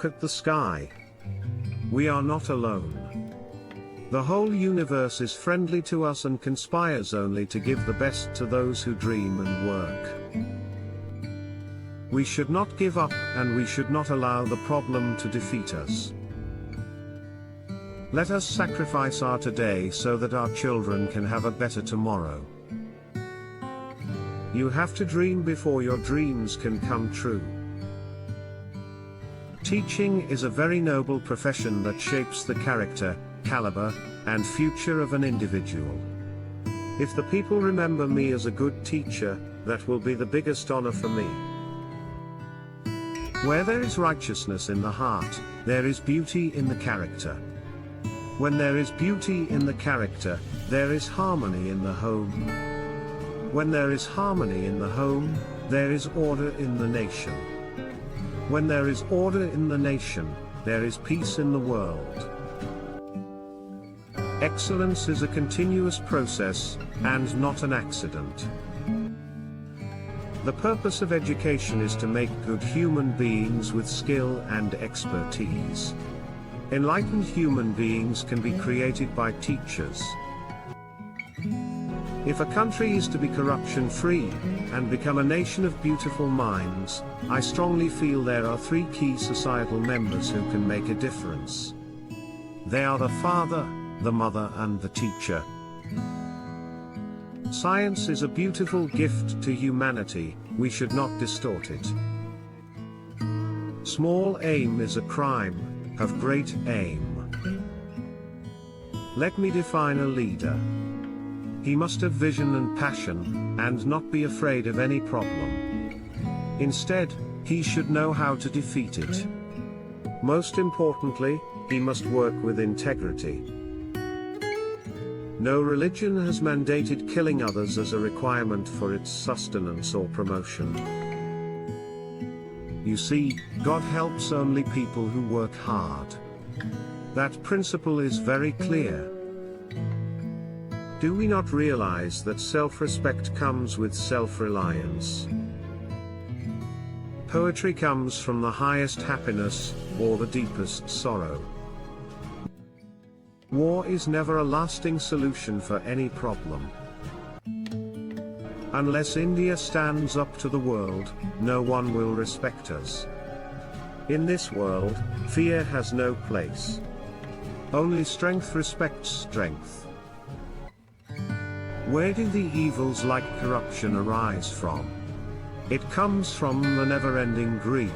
Look at the sky. We are not alone. The whole universe is friendly to us and conspires only to give the best to those who dream and work. We should not give up, and we should not allow the problem to defeat us. Let us sacrifice our today so that our children can have a better tomorrow. You have to dream before your dreams can come true. Teaching is a very noble profession that shapes the character, caliber, and future of an individual. If the people remember me as a good teacher, that will be the biggest honor for me. Where there is righteousness in the heart, there is beauty in the character. When there is beauty in the character, there is harmony in the home. When there is harmony in the home, there is order in the nation. When there is order in the nation, there is peace in the world. Excellence is a continuous process, and not an accident. The purpose of education is to make good human beings with skill and expertise. Enlightened human beings can be created by teachers. If a country is to be corruption-free, and become a nation of beautiful minds, I strongly feel there are three key societal members who can make a difference. They are the father, the mother, and the teacher. Science is a beautiful gift to humanity, we should not distort it. Small aim is a crime, have great aim. Let me define a leader. He must have vision and passion, and not be afraid of any problem. Instead, he should know how to defeat it. Most importantly, he must work with integrity. No religion has mandated killing others as a requirement for its sustenance or promotion. You see, God helps only people who work hard. That principle is very clear. Do we not realize that self-respect comes with self-reliance? Poetry comes from the highest happiness, or the deepest sorrow. War is never a lasting solution for any problem. Unless India stands up to the world, no one will respect us. In this world, fear has no place. Only strength respects strength. Where do the evils like corruption arise from? It comes from the never-ending greed.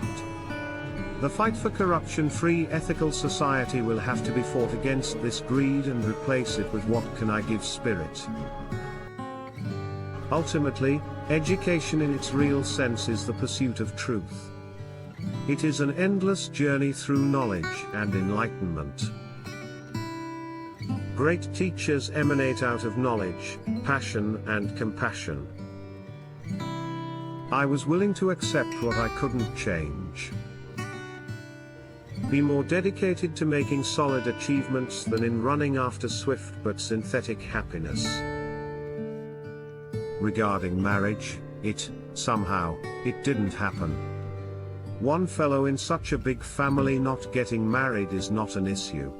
The fight for corruption-free ethical society will have to be fought against this greed and replace it with what can I give spirit. Ultimately, education in its real sense is the pursuit of truth. It is an endless journey through knowledge and enlightenment. Great teachers emanate out of knowledge, passion, and compassion. I was willing to accept what I couldn't change. Be more dedicated to making solid achievements than in running after swift but synthetic happiness. Regarding marriage, somehow, it didn't happen. One fellow in such a big family not getting married is not an issue.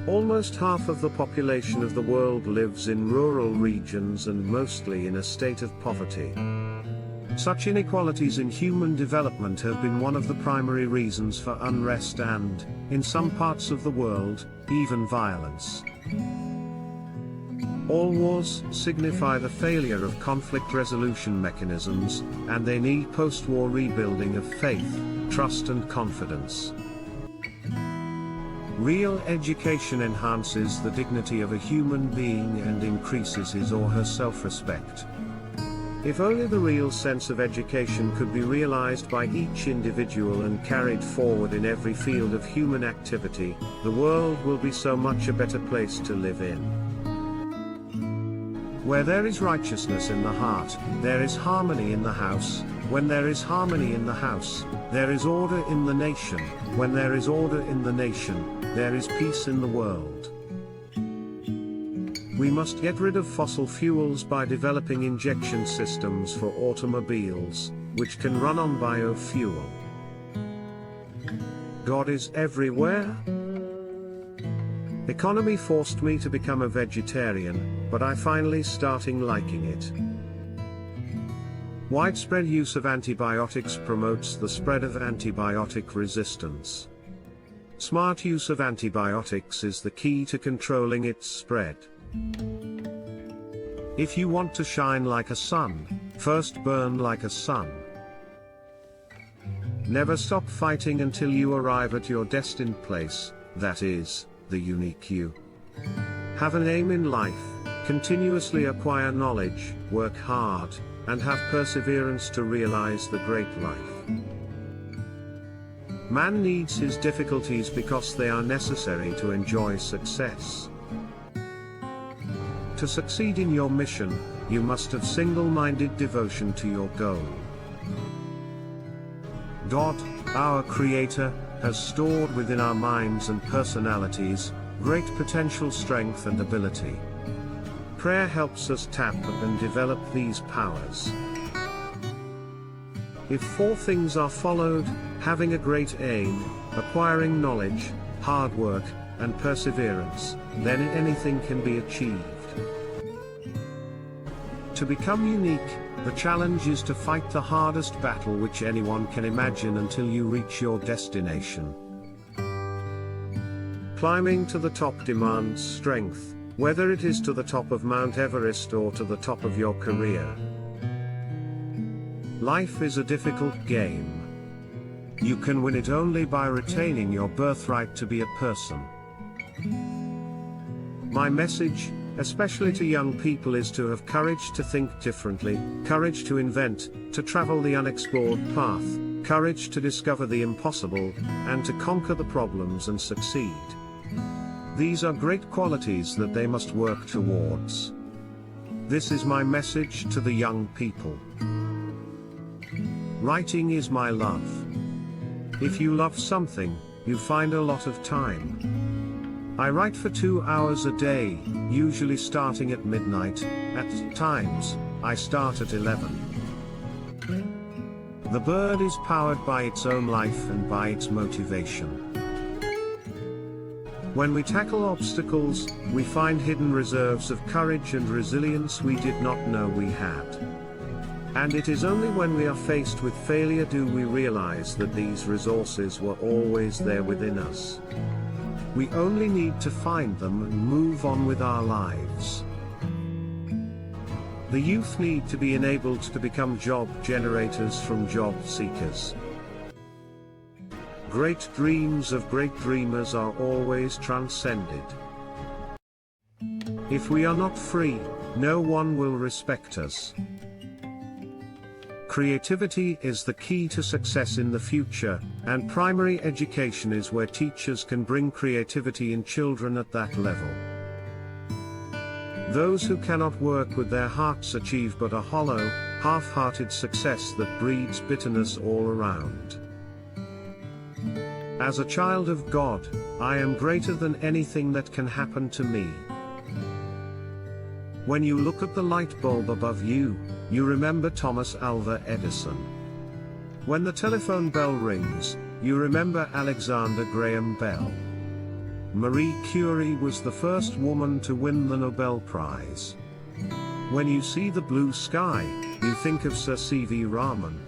Almost half of the population of the world lives in rural regions and mostly in a state of poverty. Such inequalities in human development have been one of the primary reasons for unrest and, in some parts of the world, even violence. All wars signify the failure of conflict resolution mechanisms, and they need post-war rebuilding of faith, trust and confidence. Real education enhances the dignity of a human being and increases his or her self-respect. If only the real sense of education could be realized by each individual and carried forward in every field of human activity, the world will be so much a better place to live in. Where there is righteousness in the heart, there is harmony in the house. When there is harmony in the house, there is order in the nation. When there is order in the nation, there is peace in the world. We must get rid of fossil fuels by developing injection systems for automobiles, which can run on biofuel. God is everywhere? Economy forced me to become a vegetarian, but I finally starting liking it. Widespread use of antibiotics promotes the spread of antibiotic resistance. Smart use of antibiotics is the key to controlling its spread. If you want to shine like a sun, first burn like a sun. Never stop fighting until you arrive at your destined place, that is, the unique you. Have an aim in life, continuously acquire knowledge, work hard, and have perseverance to realize the great life. Man needs his difficulties because they are necessary to enjoy success. To succeed in your mission, you must have single-minded devotion to your goal. God, our Creator, has stored within our minds and personalities great potential, strength and ability. Prayer helps us tap and develop these powers. If four things are followed, having a great aim, acquiring knowledge, hard work, and perseverance, then anything can be achieved. To become unique, the challenge is to fight the hardest battle which anyone can imagine until you reach your destination. Climbing to the top demands strength, whether it is to the top of Mount Everest or to the top of your career. Life is a difficult game. You can win it only by retaining your birthright to be a person. My message, especially to young people, is to have courage to think differently, courage to invent, to travel the unexplored path, courage to discover the impossible, and to conquer the problems and succeed. These are great qualities that they must work towards. This is my message to the young people. Writing is my love. If you love something, you find a lot of time. I write for 2 hours a day, usually starting at midnight. At times, I start at 11. The bird is powered by its own life and by its motivation. When we tackle obstacles, we find hidden reserves of courage and resilience we did not know we had. And it is only when we are faced with failure do we realize that these resources were always there within us. We only need to find them and move on with our lives. The youth need to be enabled to become job generators from job seekers. Great dreams of great dreamers are always transcended. If we are not free, no one will respect us. Creativity is the key to success in the future, and primary education is where teachers can bring creativity in children at that level. Those who cannot work with their hearts achieve but a hollow, half-hearted success that breeds bitterness all around. As a child of God, I am greater than anything that can happen to me. When you look at the light bulb above you, you remember Thomas Alva Edison. When the telephone bell rings, you remember Alexander Graham Bell. Marie Curie was the first woman to win the Nobel Prize. When you see the blue sky, you think of Sir C.V. Raman.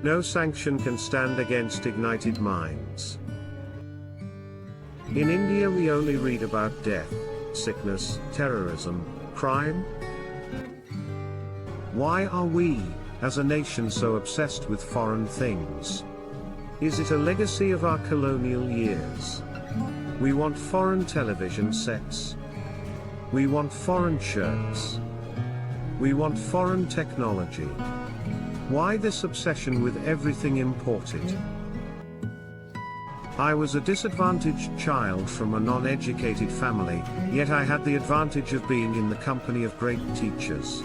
No sanction can stand against ignited minds. In India we only read about death, sickness, terrorism, crime. Why are we, as a nation, so obsessed with foreign things? Is it a legacy of our colonial years? We want foreign television sets. We want foreign shirts. We want foreign technology. Why this obsession with everything imported? I was a disadvantaged child from a non-educated family, yet I had the advantage of being in the company of great teachers.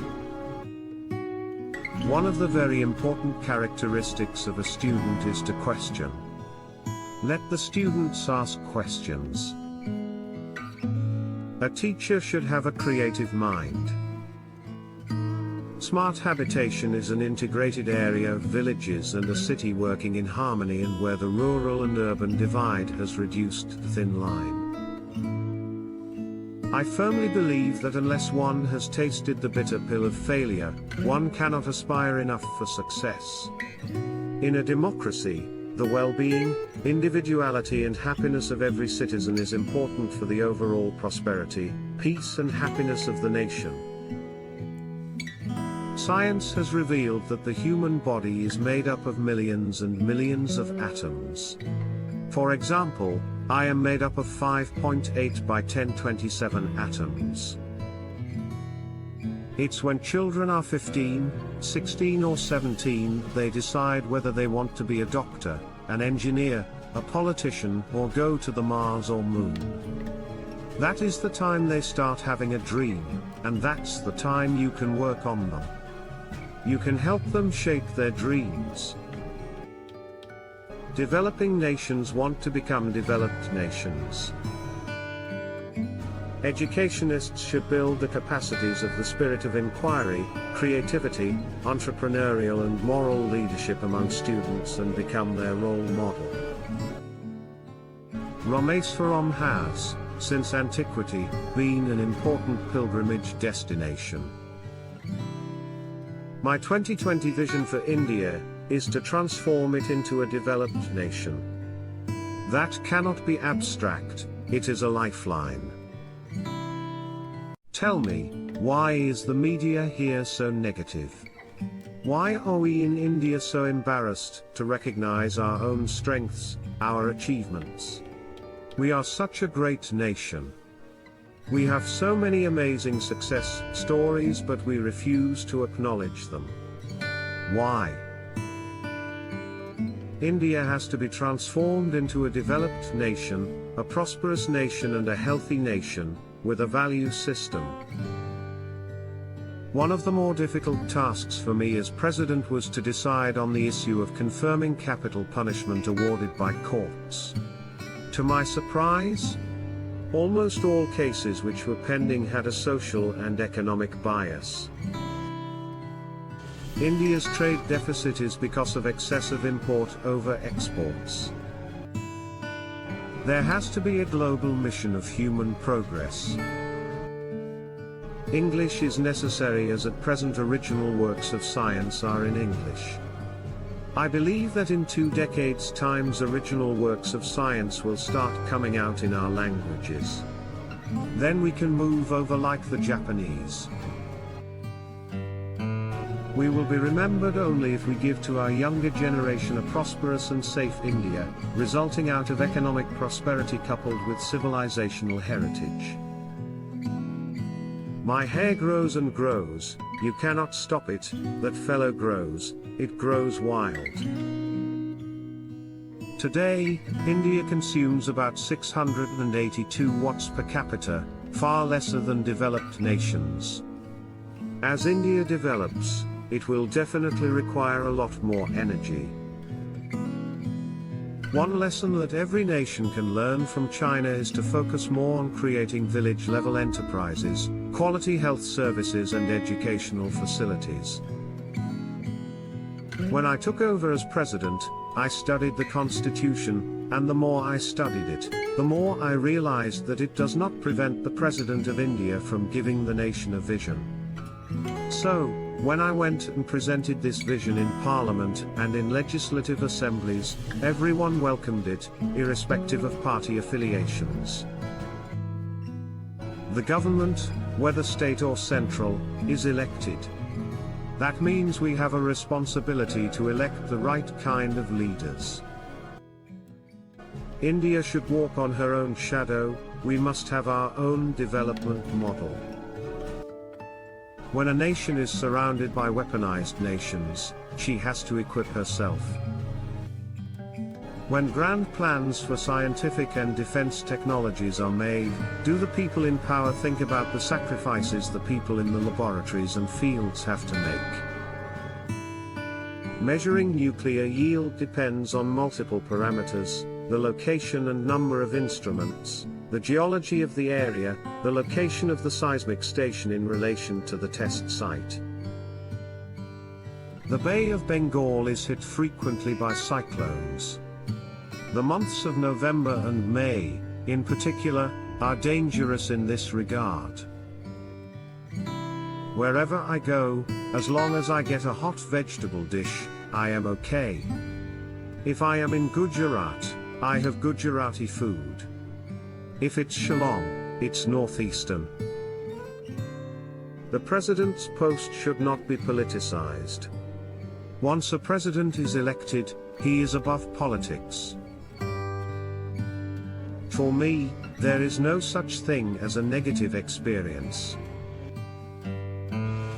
One of the very important characteristics of a student is to question. Let the students ask questions. A teacher should have a creative mind. Smart habitation is an integrated area of villages and a city working in harmony, and where the rural and urban divide has reduced to thin line. I firmly believe that unless one has tasted the bitter pill of failure, one cannot aspire enough for success. In a democracy, the well-being, individuality and happiness of every citizen is important for the overall prosperity, peace and happiness of the nation. Science has revealed that the human body is made up of millions and millions of atoms. For example, I am made up of 5.8 by 1027 atoms. It's when children are 15, 16 or 17 they decide whether they want to be a doctor, an engineer, a politician, or go to the Mars or Moon. That is the time they start having a dream, and that's the time you can work on them. You can help them shape their dreams. Developing nations want to become developed nations. Educationists should build the capacities of the spirit of inquiry, creativity, entrepreneurial and moral leadership among students and become their role model. Rameswaram has, since antiquity, been an important pilgrimage destination. My 2020 vision for India is to transform it into a developed nation. That cannot be abstract, it is a lifeline. Tell me, why is the media here so negative? Why are we in India so embarrassed to recognize our own strengths, our achievements? We are such a great nation. We have so many amazing success stories, but we refuse to acknowledge them. Why? India has to be transformed into a developed nation, a prosperous nation and a healthy nation, with a value system. One of the more difficult tasks for me as president was to decide on the issue of confirming capital punishment awarded by courts. To my surprise, almost all cases which were pending had a social and economic bias. India's trade deficit is because of excessive import over exports. There has to be a global mission of human progress. English is necessary, as at present original works of science are in English. I believe that in 2 decades' time original works of science will start coming out in our languages. Then we can move over like the Japanese. We will be remembered only if we give to our younger generation a prosperous and safe India, resulting out of economic prosperity coupled with civilizational heritage. My hair grows and grows, you cannot stop it, that fellow grows, it grows wild. Today, India consumes about 682 watts per capita, far lesser than developed nations. As India develops, it will definitely require a lot more energy. One lesson that every nation can learn from China is to focus more on creating village-level enterprises, quality health services and educational facilities. When I took over as president, I studied the Constitution, and the more I studied it, the more I realized that it does not prevent the President of India from giving the nation a vision. So, when I went and presented this vision in Parliament and in legislative assemblies, everyone welcomed it, irrespective of party affiliations. The government, whether state or central, is elected. That means we have a responsibility to elect the right kind of leaders. India should walk on her own shadow, we must have our own development model. When a nation is surrounded by weaponized nations, she has to equip herself. When grand plans for scientific and defense technologies are made, do the people in power think about the sacrifices the people in the laboratories and fields have to make? Measuring nuclear yield depends on multiple parameters: the location and number of instruments, the geology of the area, the location of the seismic station in relation to the test site. The Bay of Bengal is hit frequently by cyclones. The months of November and May, in particular, are dangerous in this regard. Wherever I go, as long as I get a hot vegetable dish, I am okay. If I am in Gujarat, I have Gujarati food. If it's Shillong, it's northeastern. The president's post should not be politicized. Once a president is elected, he is above politics. For me, there is no such thing as a negative experience.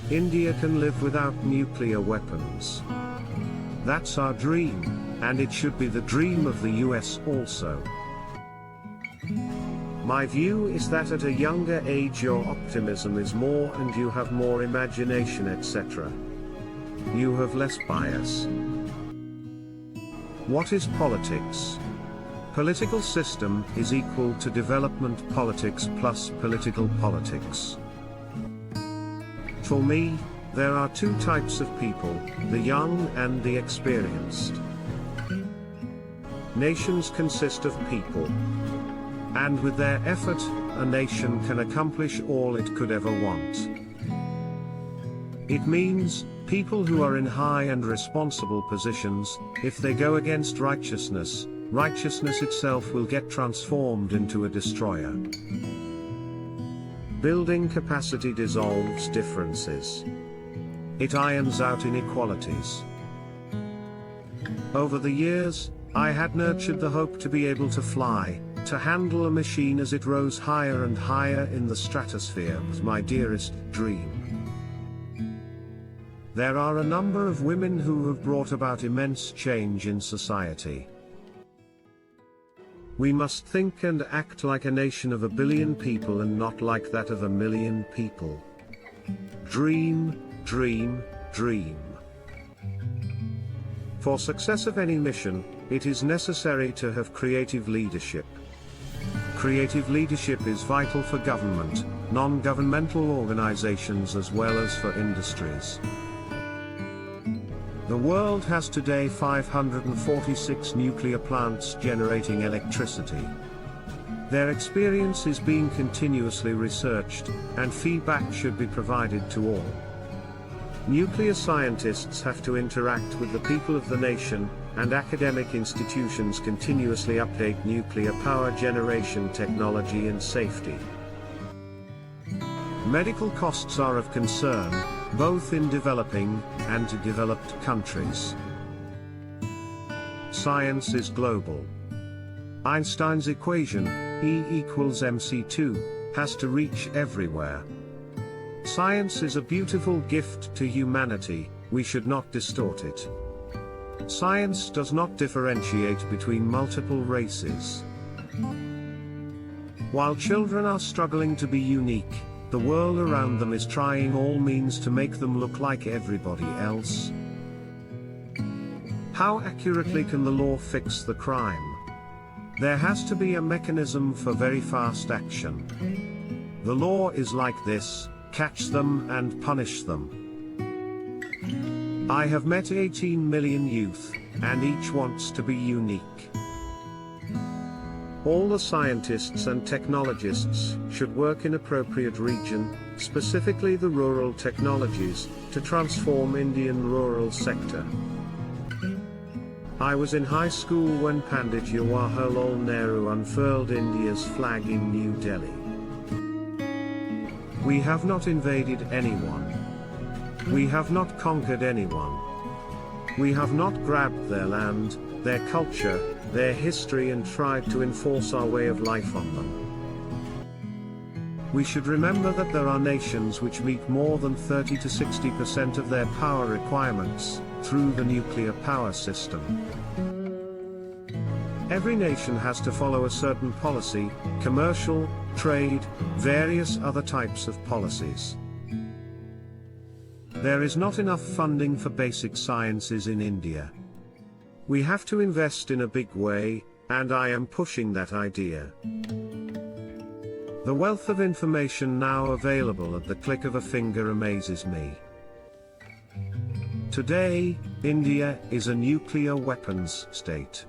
India can live without nuclear weapons. That's our dream, and it should be the dream of the US also. My view is that at a younger age your optimism is more and you have more imagination, etc. You have less bias. What is politics? Political system is equal to development politics plus political politics. For me, there are two types of people, the young and the experienced. Nations consist of people. And with their effort, a nation can accomplish all it could ever want. It means, people who are in high and responsible positions, if they go against righteousness, righteousness itself will get transformed into a destroyer. Building capacity dissolves differences. It irons out inequalities. Over the years, I had nurtured the hope to be able to fly, to handle a machine as it rose higher and higher in the stratosphere was my dearest dream. There are a number of women who have brought about immense change in society. We must think and act like a nation of 1 billion people and not like that of 1 million people. Dream, dream, dream. For success of any mission, it is necessary to have creative leadership. Creative leadership is vital for government, non-governmental organizations as well as for industries. The world has today 546 nuclear plants generating electricity. Their experience is being continuously researched, and feedback should be provided to all. Nuclear scientists have to interact with the people of the nation, and academic institutions continuously update nuclear power generation technology and safety. Medical costs are of concern, both in developing and developed countries. Science is global. Einstein's equation, E equals mc2, has to reach everywhere. Science is a beautiful gift to humanity, we should not distort it. Science does not differentiate between multiple races. While children are struggling to be unique, the world around them is trying all means to make them look like everybody else. How accurately can the law fix the crime? There has to be a mechanism for very fast action. The law is like this: catch them and punish them. I have met 18 million youth, and each wants to be unique. All the scientists and technologists should work in appropriate region, specifically the rural technologies, to transform Indian rural sector. I was in high school when Pandit Jawaharlal Nehru unfurled India's flag in New Delhi. We have not invaded anyone. We have not conquered anyone. We have not grabbed their land, their culture, their history and tried to enforce our way of life on them. We should remember that there are nations which meet more than 30 to 60% of their power requirements through the nuclear power system. Every nation has to follow a certain policy, commercial, trade, various other types of policies. There is not enough funding for basic sciences in India. We have to invest in a big way, and I am pushing that idea. The wealth of information now available at the click of a finger amazes me. Today, India is a nuclear weapons state.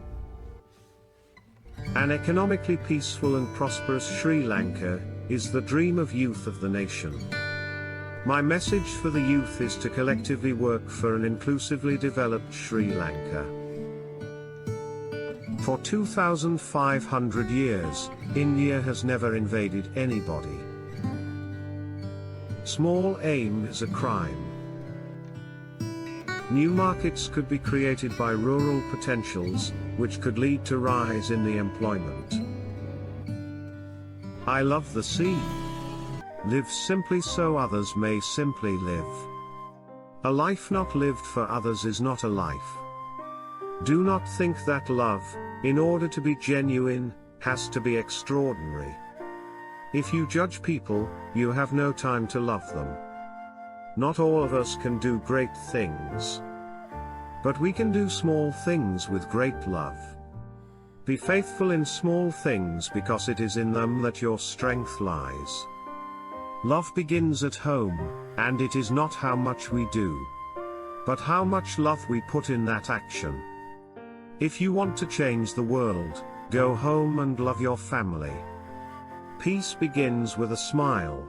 An economically peaceful and prosperous Sri Lanka is the dream of youth of the nation. My message for the youth is to collectively work for an inclusively developed Sri Lanka. For 2,500 years, India has never invaded anybody. Small aim is a crime. New markets could be created by rural potentials, which could lead to rise in the employment. I love the sea. Live simply so others may simply live. A life not lived for others is not a life. Do not think that love, in order to be genuine, has to be extraordinary. If you judge people, you have no time to love them. Not all of us can do great things. But we can do small things with great love. Be faithful in small things because it is in them that your strength lies. Love begins at home, and it is not how much we do, but how much love we put in that action. If you want to change the world, go home and love your family. Peace begins with a smile.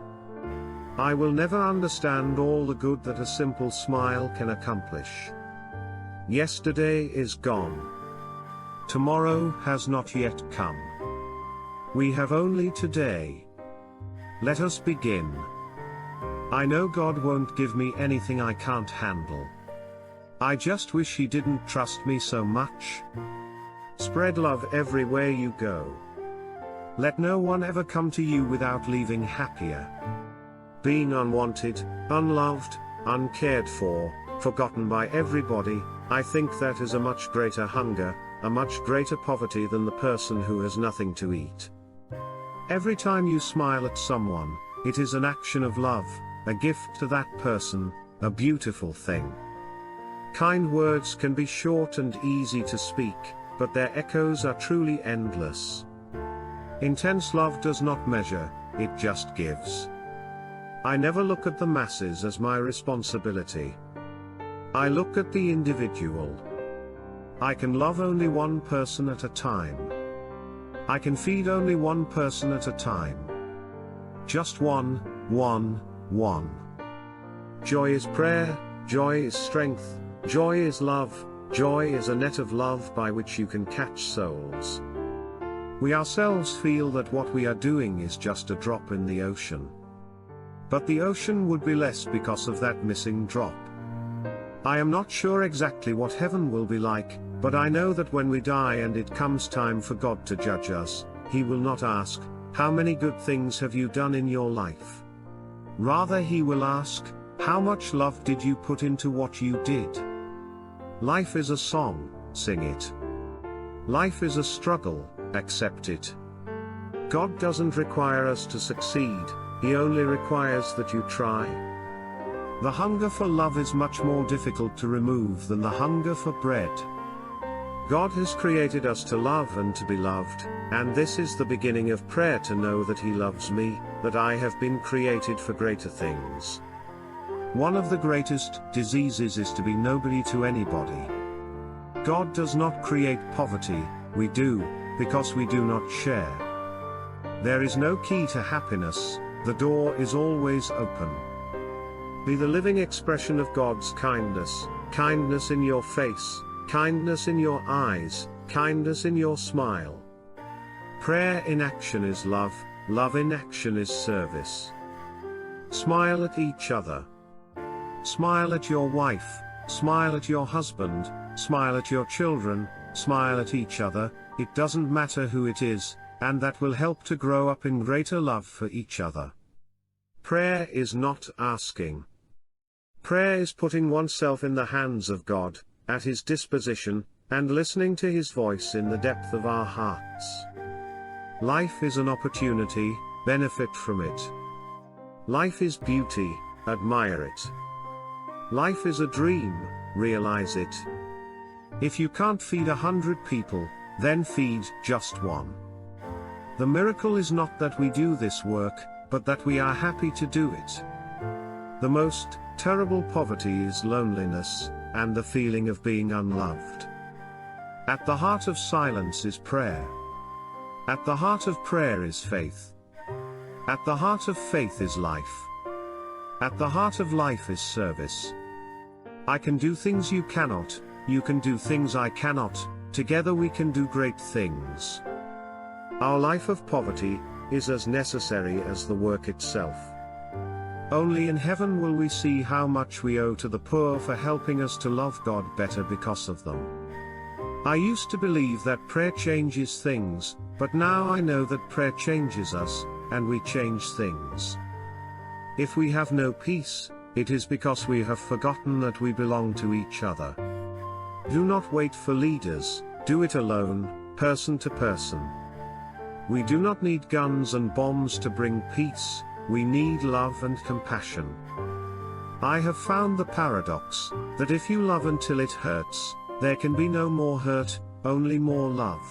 I will never understand all the good that a simple smile can accomplish. Yesterday is gone. Tomorrow has not yet come. We have only today. Let us begin. I know God won't give me anything I can't handle. I just wish He didn't trust me so much. Spread love everywhere you go. Let no one ever come to you without leaving happier. Being unwanted, unloved, uncared for, forgotten by everybody, I think that is a much greater hunger, a much greater poverty than the person who has nothing to eat. Every time you smile at someone, it is an action of love, a gift to that person, a beautiful thing. Kind words can be short and easy to speak, but their echoes are truly endless. Intense love does not measure, it just gives. I never look at the masses as my responsibility. I look at the individual. I can love only one person at a time. I can feed only one person at a time. Just one. Joy is prayer, joy is strength, joy is love, joy is a net of love by which you can catch souls. We ourselves feel that what we are doing is just a drop in the ocean. But the ocean would be less because of that missing drop. I am not sure exactly what heaven will be like, but I know that when we die and it comes time for God to judge us, He will not ask, "How many good things have you done in your life?" Rather He will ask, "How much love did you put into what you did?" Life is a song, sing it. Life is a struggle, accept it. God doesn't require us to succeed, He only requires that you try. The hunger for love is much more difficult to remove than the hunger for bread. God has created us to love and to be loved, and this is the beginning of prayer, to know that He loves me, that I have been created for greater things. One of the greatest diseases is to be nobody to anybody. God does not create poverty, we do, because we do not share. There is no key to happiness, the door is always open. Be the living expression of God's kindness, kindness in your face, kindness in your eyes, kindness in your smile. Prayer in action is love, love in action is service. Smile at each other. Smile at your wife, smile at your husband, smile at your children, smile at each other, it doesn't matter who it is, and that will help to grow up in greater love for each other. Prayer is not asking. Prayer is putting oneself in the hands of God, at His disposition, and listening to His voice in the depth of our hearts. Life is an opportunity, benefit from it. Life is beauty, admire it. Life is a dream, realize it. If you can't feed 100 people, then feed just one. The miracle is not that we do this work, but that we are happy to do it. The most terrible poverty is loneliness, and the feeling of being unloved. At the heart of silence is prayer. At the heart of prayer is faith. At the heart of faith is life. At the heart of life is service. I can do things you cannot, you can do things I cannot, together we can do great things. Our life of poverty is as necessary as the work itself. Only in heaven will we see how much we owe to the poor for helping us to love God better because of them. I used to believe that prayer changes things, but now I know that prayer changes us, and we change things. If we have no peace, it is because we have forgotten that we belong to each other. Do not wait for leaders, do it alone, person to person. We do not need guns and bombs to bring peace, we need love and compassion. I have found the paradox, that if you love until it hurts, there can be no more hurt, only more love.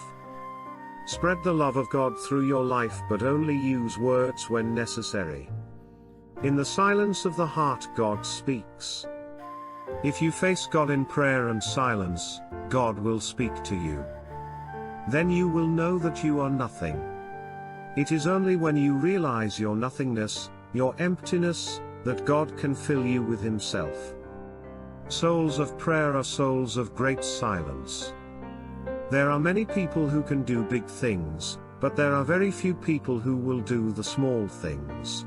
Spread the love of God through your life, but only use words when necessary. In the silence of the heart God speaks. If you face God in prayer and silence, God will speak to you. Then you will know that you are nothing. It is only when you realize your nothingness, your emptiness, that God can fill you with Himself. Souls of prayer are souls of great silence. There are many people who can do big things, but there are very few people who will do the small things.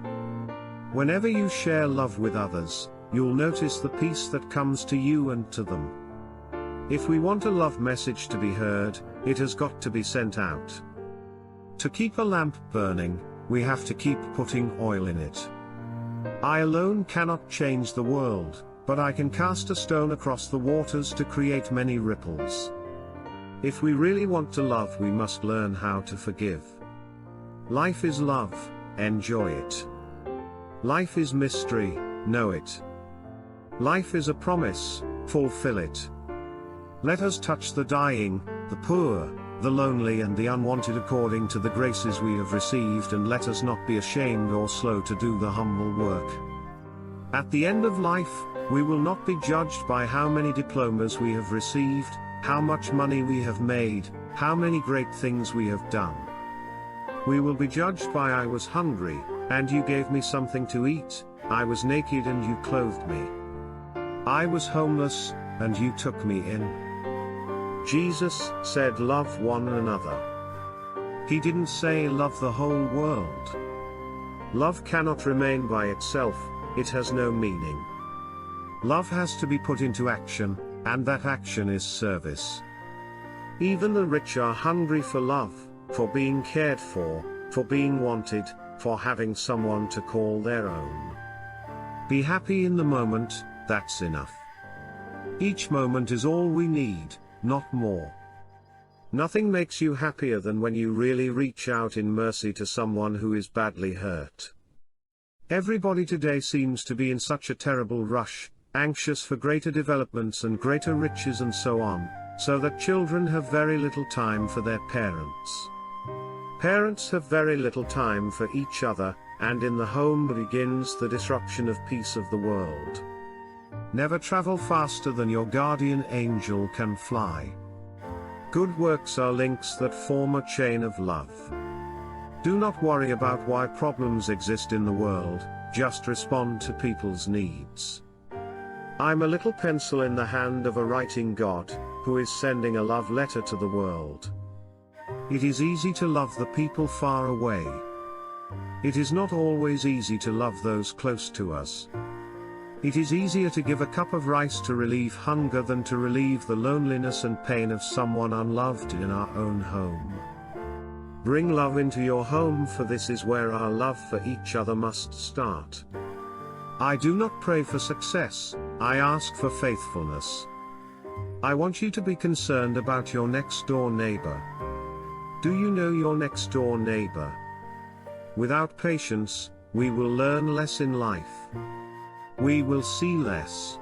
Whenever you share love with others, you'll notice the peace that comes to you and to them. If we want a love message to be heard, it has got to be sent out. To keep a lamp burning, we have to keep putting oil in it. I alone cannot change the world, but I can cast a stone across the waters to create many ripples. If we really want to love, we must learn how to forgive. Life is love, enjoy it. Life is mystery, know it. Life is a promise, fulfill it. Let us touch the dying, the poor, the lonely and the unwanted according to the graces we have received, and let us not be ashamed or slow to do the humble work. At the end of life, we will not be judged by how many diplomas we have received, how much money we have made, how many great things we have done. We will be judged by I was hungry, and you gave me something to eat, I was naked and you clothed me. I was homeless, and you took me in. Jesus said love one another. He didn't say love the whole world. Love cannot remain by itself, it has no meaning. Love has to be put into action, and that action is service. Even the rich are hungry for love, for being cared for being wanted, for having someone to call their own. Be happy in the moment, that's enough. Each moment is all we need, not more. Nothing makes you happier than when you really reach out in mercy to someone who is badly hurt. Everybody today seems to be in such a terrible rush, anxious for greater developments and greater riches and so on, so that children have very little time for their parents. Parents have very little time for each other, and in the home begins the disruption of peace of the world. Never travel faster than your guardian angel can fly. Good works are links that form a chain of love. Do not worry about why problems exist in the world, just respond to people's needs. I'm a little pencil in the hand of a writing God, who is sending a love letter to the world. It is easy to love the people far away. It is not always easy to love those close to us. It is easier to give a cup of rice to relieve hunger than to relieve the loneliness and pain of someone unloved in our own home. Bring love into your home, for this is where our love for each other must start. I do not pray for success, I ask for faithfulness. I want you to be concerned about your next door neighbor. Do you know your next door neighbor? Without patience, we will learn less in life. We will see less.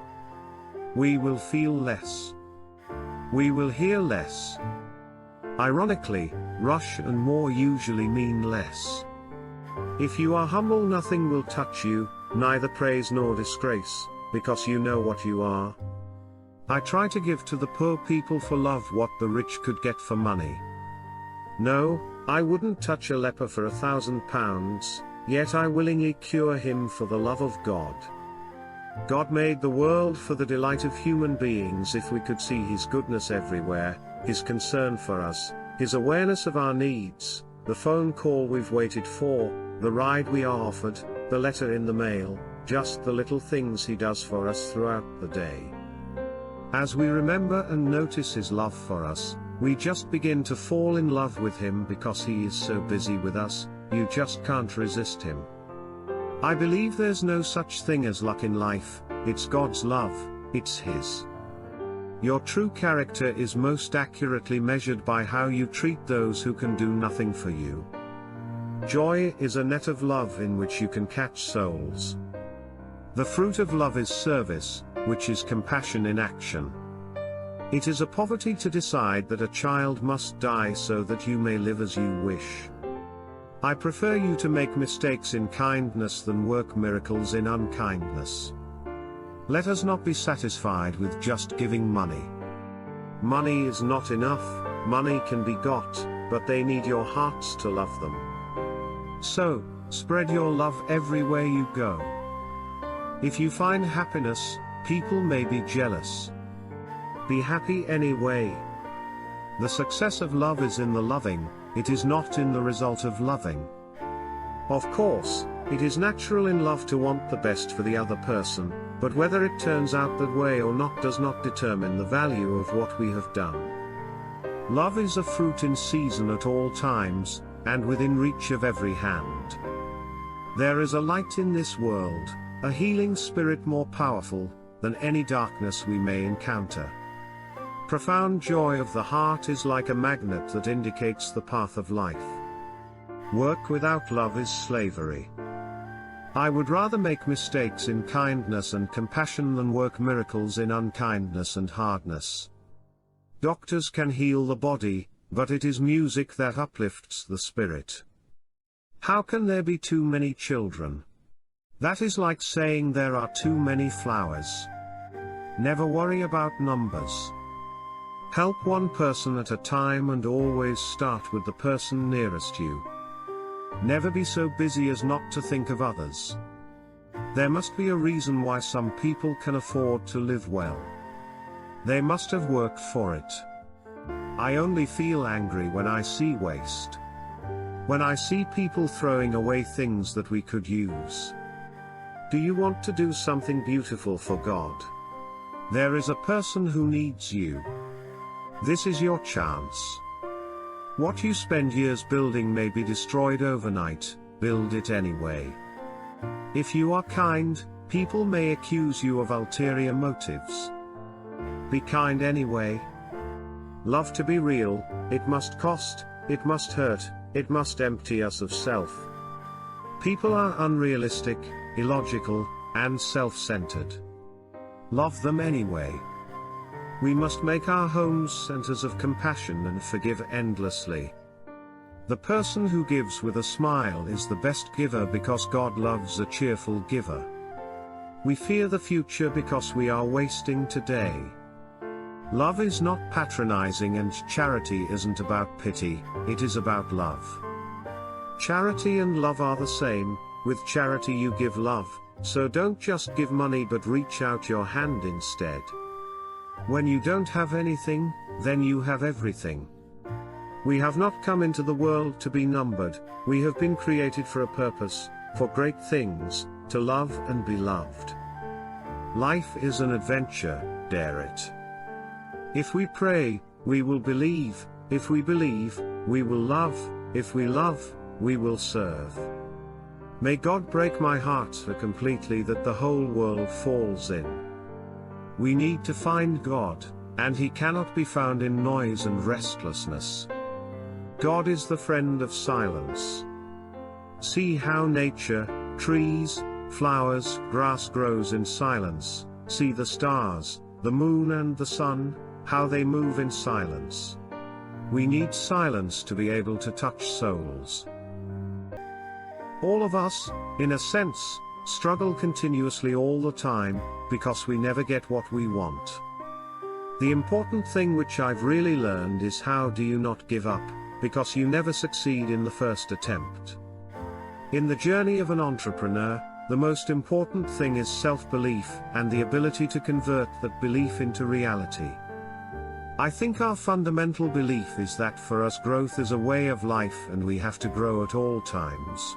We will feel less. We will hear less. Ironically, rush and more usually mean less. If you are humble, nothing will touch you, neither praise nor disgrace, because you know what you are. I try to give to the poor people for love what the rich could get for money. No, I wouldn't touch a leper for £1,000, yet I willingly cure him for the love of God. God made the world for the delight of human beings. If we could see His goodness everywhere, His concern for us, His awareness of our needs, the phone call we've waited for, the ride we are offered, the letter in the mail, just the little things He does for us throughout the day. As we remember and notice His love for us, we just begin to fall in love with Him because He is so busy with us, you just can't resist Him. I believe there's no such thing as luck in life, it's God's love, it's His. Your true character is most accurately measured by how you treat those who can do nothing for you. Joy is a net of love in which you can catch souls. The fruit of love is service, which is compassion in action. It is a poverty to decide that a child must die so that you may live as you wish. I prefer you to make mistakes in kindness than work miracles in unkindness. Let us not be satisfied with just giving money. Money is not enough, money can be got, but they need your hearts to love them. So, spread your love everywhere you go. If you find happiness, people may be jealous. Be happy anyway. The success of love is in the loving, it is not in the result of loving. Of course, it is natural in love to want the best for the other person, but whether it turns out that way or not does not determine the value of what we have done. Love is a fruit in season at all times, and within reach of every hand. There is a light in this world, a healing spirit more powerful than any darkness we may encounter. Profound joy of the heart is like a magnet that indicates the path of life. Work without love is slavery. I would rather make mistakes in kindness and compassion than work miracles in unkindness and hardness. Doctors can heal the body, but it is music that uplifts the spirit. How can there be too many children? That is like saying there are too many flowers. Never worry about numbers. Help one person at a time and always start with the person nearest you. Never be so busy as not to think of others. There must be a reason why some people can afford to live well. They must have worked for it. I only feel angry when I see waste. When I see people throwing away things that we could use. Do you want to do something beautiful for God? There is a person who needs you. This is your chance. What you spend years building may be destroyed overnight, build it anyway. If you are kind, people may accuse you of ulterior motives. Be kind anyway. Love to be real, it must cost, it must hurt, it must empty us of self. People are unrealistic, illogical, and self-centered. Love them anyway. We must make our homes centers of compassion and forgive endlessly. The person who gives with a smile is the best giver because God loves a cheerful giver. We fear the future because we are wasting today. Love is not patronizing and charity isn't about pity, it is about love. Charity and love are the same, with charity you give love, so don't just give money but reach out your hand instead. When you don't have anything, then you have everything. We have not come into the world to be numbered, we have been created for a purpose, for great things, to love and be loved. Life is an adventure, dare it. If we pray, we will believe, if we believe, we will love, if we love, we will serve. May God break my heart so completely that the whole world falls in. We need to find God, and He cannot be found in noise and restlessness. God is the friend of silence. See how nature, trees, flowers, grass grows in silence, see the stars, the moon and the sun, how they move in silence. We need silence to be able to touch souls. All of us, in a sense, struggle continuously all the time, because we never get what we want. The important thing which I've really learned is how do you not give up, because you never succeed in the first attempt. In the journey of an entrepreneur, the most important thing is self-belief and the ability to convert that belief into reality. I think our fundamental belief is that for us growth is a way of life and we have to grow at all times.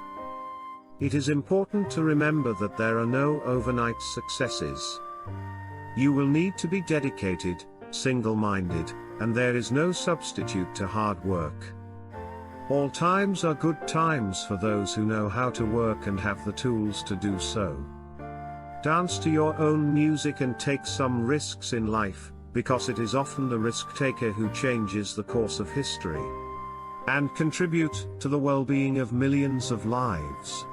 It is important to remember that there are no overnight successes. You will need to be dedicated, single-minded, and there is no substitute to hard work. All times are good times for those who know how to work and have the tools to do so. Dance to your own music and take some risks in life, because it is often the risk-taker who changes the course of history and contribute to the well-being of millions of lives.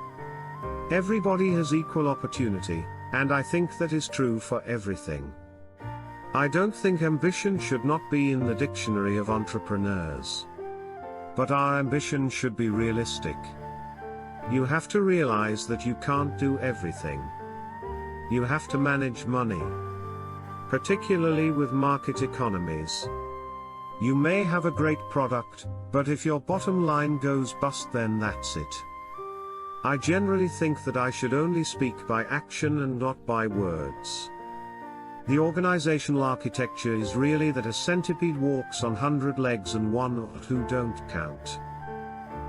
Everybody has equal opportunity, and I think that is true for everything. I don't think ambition should not be in the dictionary of entrepreneurs. But our ambition should be realistic. You have to realize that you can't do everything. You have to manage money. Particularly with market economies. You may have a great product, but if your bottom line goes bust, then that's it. I generally think that I should only speak by action and not by words. The organizational architecture is really that a centipede walks on 100 legs and 1 or 2 don't count.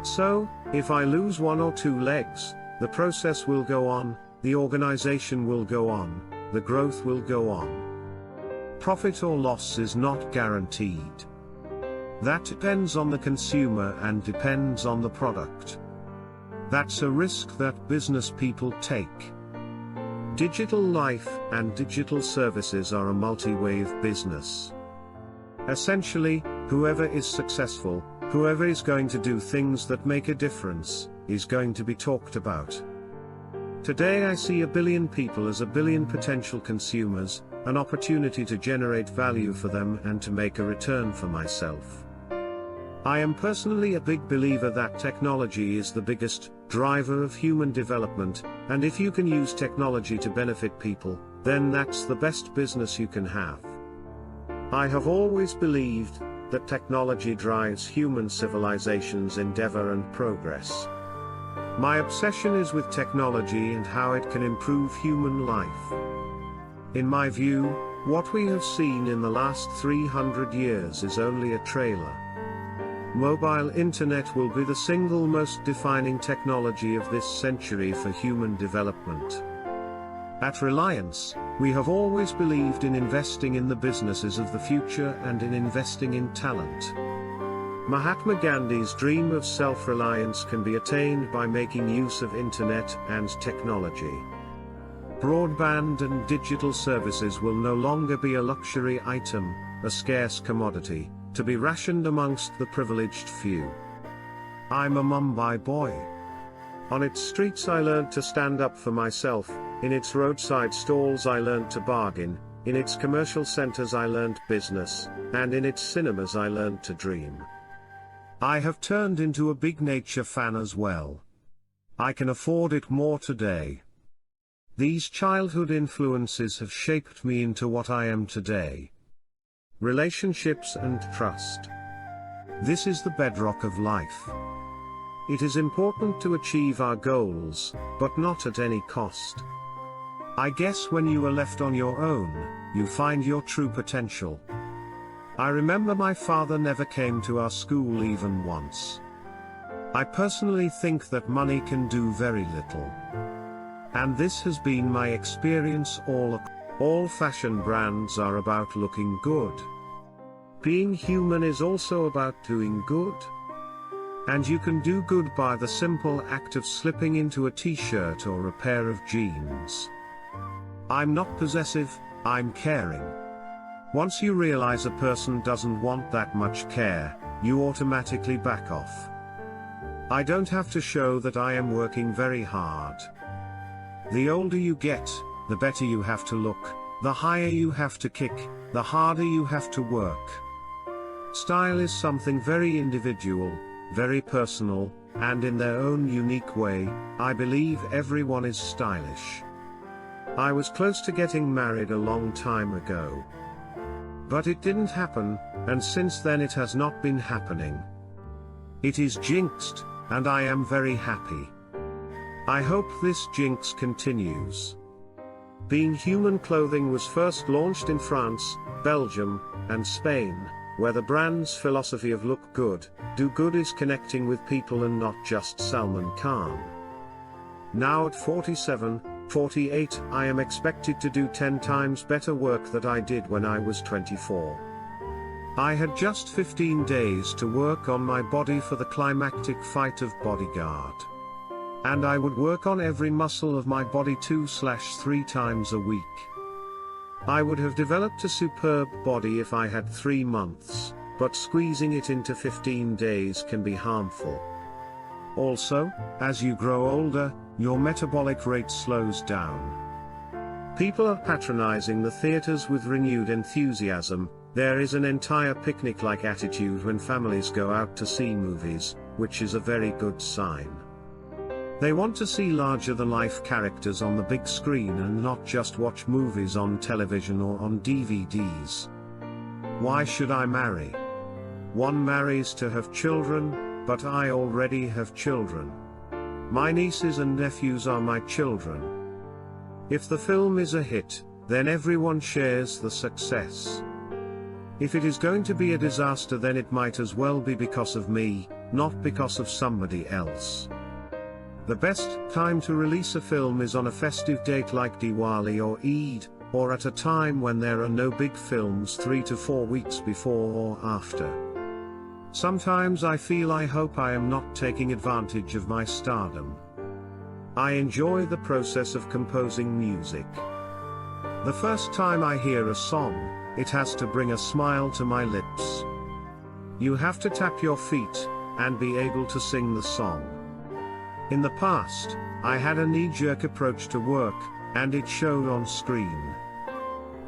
So, if I lose 1 or 2 legs, the process will go on, the organization will go on, the growth will go on. Profit or loss is not guaranteed. That depends on the consumer and depends on the product. That's a risk that business people take. Digital life and digital services are a multi-wave business. Essentially, whoever is successful, whoever is going to do things that make a difference, is going to be talked about. Today I see 1 billion people as 1 billion potential consumers, an opportunity to generate value for them and to make a return for myself. I am personally a big believer that technology is the biggest driver of human development, and if you can use technology to benefit people, then that's the best business you can have. I have always believed that technology drives human civilization's endeavor and progress. My obsession is with technology and how it can improve human life. In my view, what we have seen in the last 300 years is only a trailer. Mobile internet will be the single most defining technology of this century for human development. At Reliance, we have always believed in investing in the businesses of the future and in investing in talent. Mahatma Gandhi's dream of self-reliance can be attained by making use of internet and technology. Broadband and digital services will no longer be a luxury item, a scarce commodity, to be rationed amongst the privileged few. I'm a Mumbai boy. On its streets I learned to stand up for myself, in its roadside stalls I learned to bargain, in its commercial centers I learned business, and in its cinemas I learned to dream. I have turned into a big nature fan as well. I can afford it more today. These childhood influences have shaped me into what I am today. Relationships and trust. This is the bedrock of life. It is important to achieve our goals, but not at any cost. I guess when you are left on your own, you find your true potential. I remember my father never came to our school even once. I personally think that money can do very little. And this has been my experience all fashion brands are about looking good. Being human is also about doing good. And you can do good by the simple act of slipping into a t-shirt or a pair of jeans. I'm not possessive, I'm caring. Once you realize a person doesn't want that much care, you automatically back off. I don't have to show that I am working very hard. The older you get, the better you have to look, the higher you have to kick, the harder you have to work. Style is something very individual, very personal, and in their own unique way, I believe everyone is stylish. I was close to getting married a long time ago. But it didn't happen, and since then it has not been happening. It is jinxed, and I am very happy. I hope this jinx continues. Being Human clothing was first launched in France, Belgium, and Spain, where the brand's philosophy of look good, do good is connecting with people and not just Salman Khan. Now at 47, 48, I am expected to do 10 times better work than I did when I was 24. I had just 15 days to work on my body for the climactic fight of Bodyguard. And I would work on every muscle of my body 2/3 times a week. I would have developed a superb body if I had 3 months, but squeezing it into 15 days can be harmful. Also, as you grow older, your metabolic rate slows down. People are patronizing the theaters with renewed enthusiasm. There is an entire picnic-like attitude when families go out to see movies, which is a very good sign. They want to see larger-than-life characters on the big screen and not just watch movies on television or on DVDs. Why should I marry? One marries to have children, but I already have children. My nieces and nephews are my children. If the film is a hit, then everyone shares the success. If it is going to be a disaster, then it might as well be because of me, not because of somebody else. The best time to release a film is on a festive date like Diwali or Eid, or at a time when there are no big films 3 to 4 weeks before or after. Sometimes I hope I am not taking advantage of my stardom. I enjoy the process of composing music. The first time I hear a song, it has to bring a smile to my lips. You have to tap your feet, and be able to sing the song. In the past, I had a knee-jerk approach to work, and it showed on screen.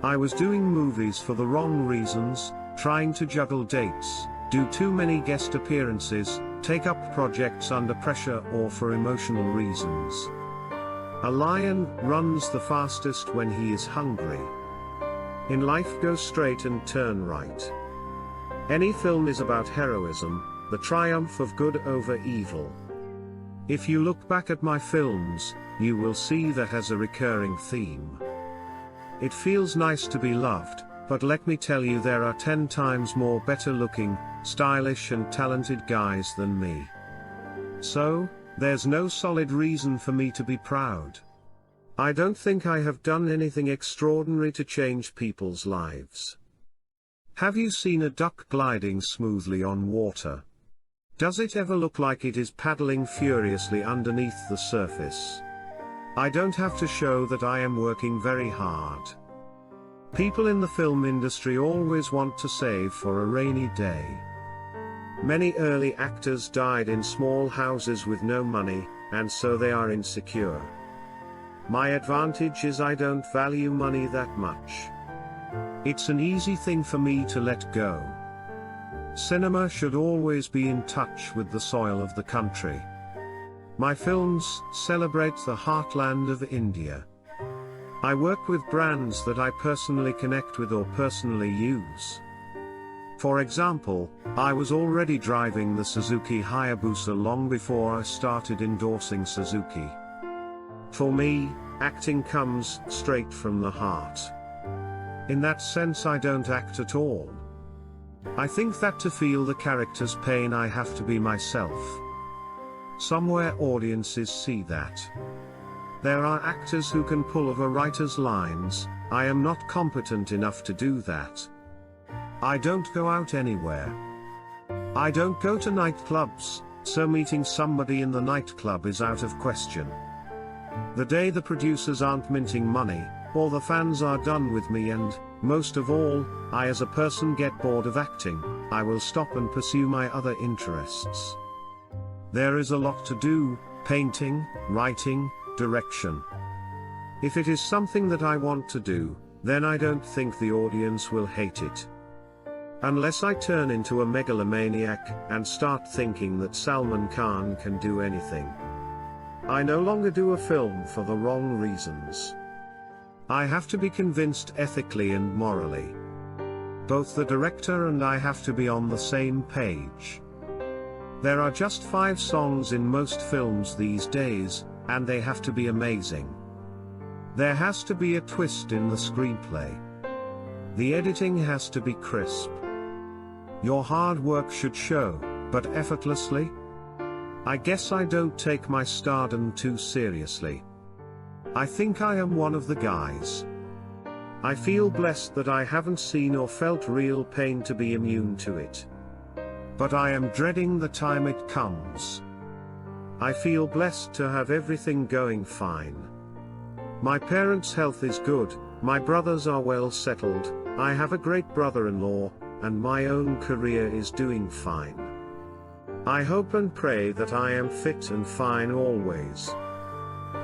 I was doing movies for the wrong reasons, trying to juggle dates, do too many guest appearances, take up projects under pressure or for emotional reasons. A lion runs the fastest when he is hungry. In life, go straight and turn right. Any film is about heroism, the triumph of good over evil. If you look back at my films, you will see that as a recurring theme. It feels nice to be loved, but let me tell you, there are 10 times more better looking, stylish and talented guys than me. So, there's no solid reason for me to be proud. I don't think I have done anything extraordinary to change people's lives. Have you seen a duck gliding smoothly on water? Does it ever look like it is paddling furiously underneath the surface? I don't have to show that I am working very hard. People in the film industry always want to save for a rainy day. Many early actors died in small houses with no money, and so they are insecure. My advantage is I don't value money that much. It's an easy thing for me to let go. Cinema should always be in touch with the soil of the country. My films celebrate the heartland of India. I work with brands that I personally connect with or personally use. For example, I was already driving the Suzuki Hayabusa long before I started endorsing Suzuki. For me, acting comes straight from the heart. In that sense, I don't act at all. I think that to feel the character's pain, I have to be myself. Somewhere audiences see that. There are actors who can pull off a writer's lines. I am not competent enough to do that. I don't go out anywhere. I don't go to nightclubs, so meeting somebody in the nightclub is out of question. The day the producers aren't minting money, or the fans are done with me, and, most of all, I as a person get bored of acting, I will stop and pursue my other interests. There is a lot to do: painting, writing, direction. If it is something that I want to do, then I don't think the audience will hate it. Unless I turn into a megalomaniac and start thinking that Salman Khan can do anything. I no longer do a film for the wrong reasons. I have to be convinced ethically and morally. Both the director and I have to be on the same page. There are just 5 songs in most films these days, and they have to be amazing. There has to be a twist in the screenplay. The editing has to be crisp. Your hard work should show, but effortlessly? I guess I don't take my stardom too seriously. I think I am one of the guys. I feel blessed that I haven't seen or felt real pain to be immune to it. But I am dreading the time it comes. I feel blessed to have everything going fine. My parents' health is good, my brothers are well settled, I have a great brother-in-law, and my own career is doing fine. I hope and pray that I am fit and fine always.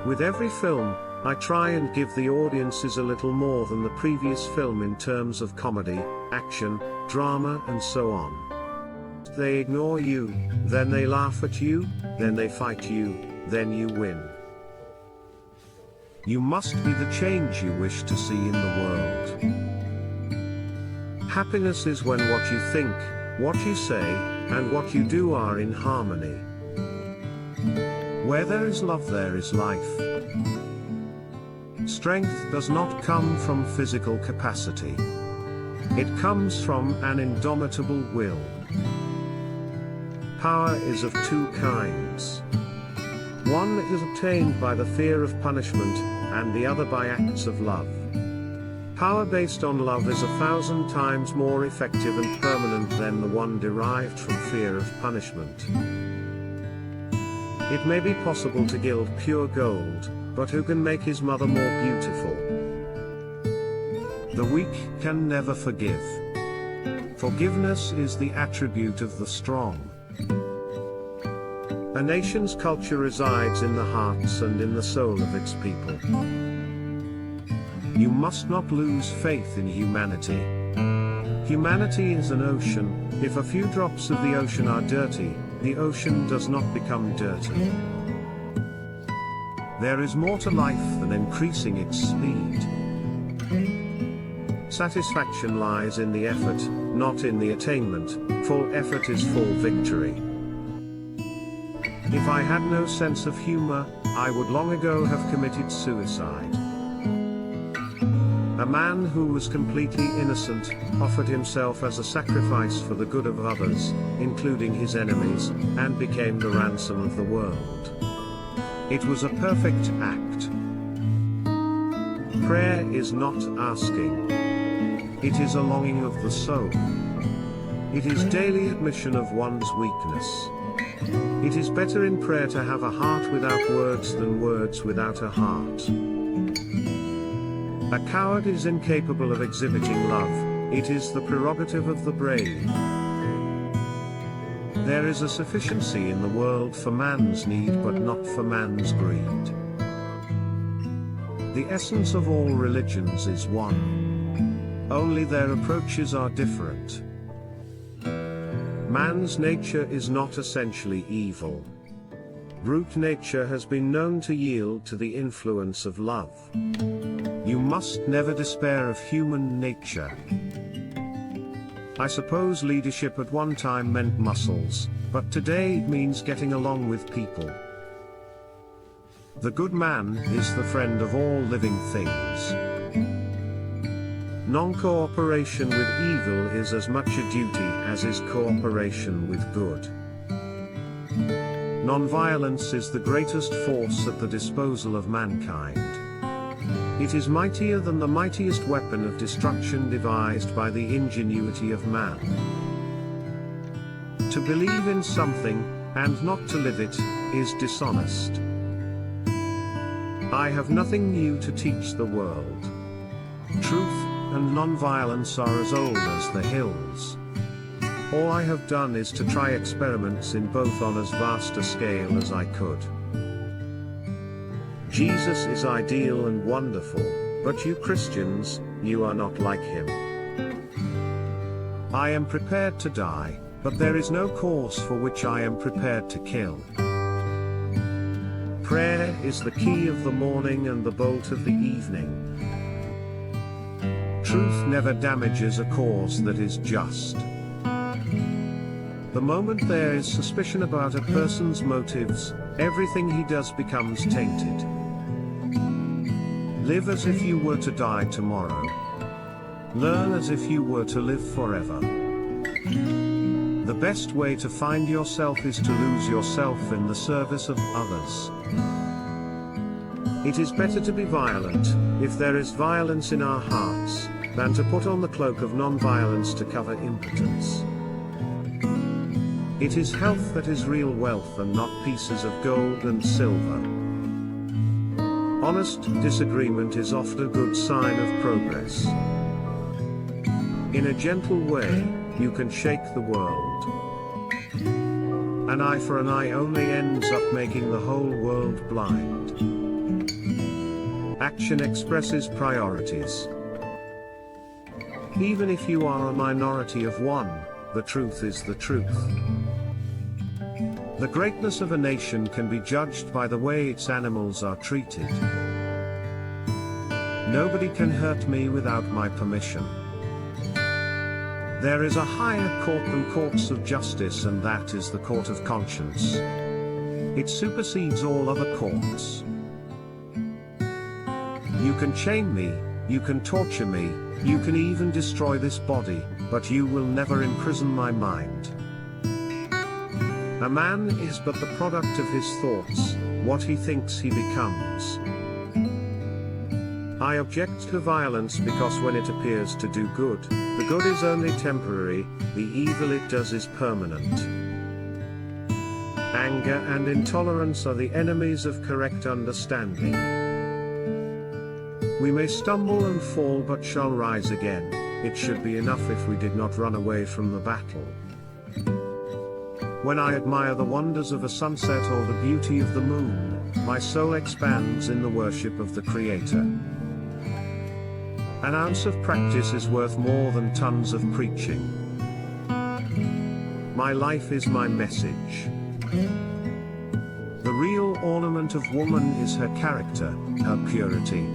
With every film, I try and give the audiences a little more than the previous film in terms of comedy, action, drama and so on. They ignore you, then they laugh at you, then they fight you, then you win. You must be the change you wish to see in the world. Happiness is when what you think, what you say, and what you do are in harmony. Where there is love, there is life. Strength does not come from physical capacity. It comes from an indomitable will. Power is of 2 kinds. One is obtained by the fear of punishment, and the other by acts of love. Power based on love is 1,000 times more effective and permanent than the one derived from fear of punishment. It may be possible to gild pure gold, but who can make his mother more beautiful? The weak can never forgive. Forgiveness is the attribute of the strong. A nation's culture resides in the hearts and in the soul of its people. You must not lose faith in humanity. Humanity is an ocean. If a few drops of the ocean are dirty, the ocean does not become dirty. There is more to life than increasing its speed. Satisfaction lies in the effort, not in the attainment. Full effort is full victory. If I had no sense of humor, I would long ago have committed suicide. A man who was completely innocent, offered himself as a sacrifice for the good of others, including his enemies, and became the ransom of the world. It was a perfect act. Prayer is not asking. It is a longing of the soul. It is daily admission of one's weakness. It is better in prayer to have a heart without words than words without a heart. A coward is incapable of exhibiting love. It is the prerogative of the brave. There is a sufficiency in the world for man's need but not for man's greed. The essence of all religions is one. Only their approaches are different. Man's nature is not essentially evil. Brute nature has been known to yield to the influence of love. You must never despair of human nature. I suppose leadership at one time meant muscles, but today it means getting along with people. The good man is the friend of all living things. Non-cooperation with evil is as much a duty as is cooperation with good. Non-violence is the greatest force at the disposal of mankind. It is mightier than the mightiest weapon of destruction devised by the ingenuity of man. To believe in something, and not to live it, is dishonest. I have nothing new to teach the world. Truth and non-violence are as old as the hills. All I have done is to try experiments in both on as vast a scale as I could. Jesus is ideal and wonderful, but you Christians, you are not like him. I am prepared to die, but there is no cause for which I am prepared to kill. Prayer is the key of the morning and the bolt of the evening. truth never damages a cause that is just. The moment there is suspicion about a person's motives, everything he does becomes tainted. Live as if you were to die tomorrow. Learn as if you were to live forever. The best way to find yourself is to lose yourself in the service of others. It is better to be violent, if there is violence in our hearts, than to put on the cloak of non-violence to cover impotence. It is health that is real wealth and not pieces of gold and silver. Honest disagreement is often a good sign of progress. In a gentle way, you can shake the world. An eye for an eye only ends up making the whole world blind. Action expresses priorities. Even if you are a minority of one, the truth is the truth. The greatness of a nation can be judged by the way its animals are treated. Nobody can hurt me without my permission. There is a higher court than courts of justice, and that is the court of conscience. It supersedes all other courts. You can chain me, you can torture me, you can even destroy this body, but you will never imprison my mind. A man is but the product of his thoughts, what he thinks he becomes. I object to violence because when it appears to do good, the good is only temporary, the evil it does is permanent. Anger and intolerance are the enemies of correct understanding. We may stumble and fall but shall rise again. It should be enough if we did not run away from the battle. When I admire the wonders of a sunset or the beauty of the moon, my soul expands in the worship of the Creator. An ounce of practice is worth more than tons of preaching. My life is my message. The real ornament of woman is her character, her purity.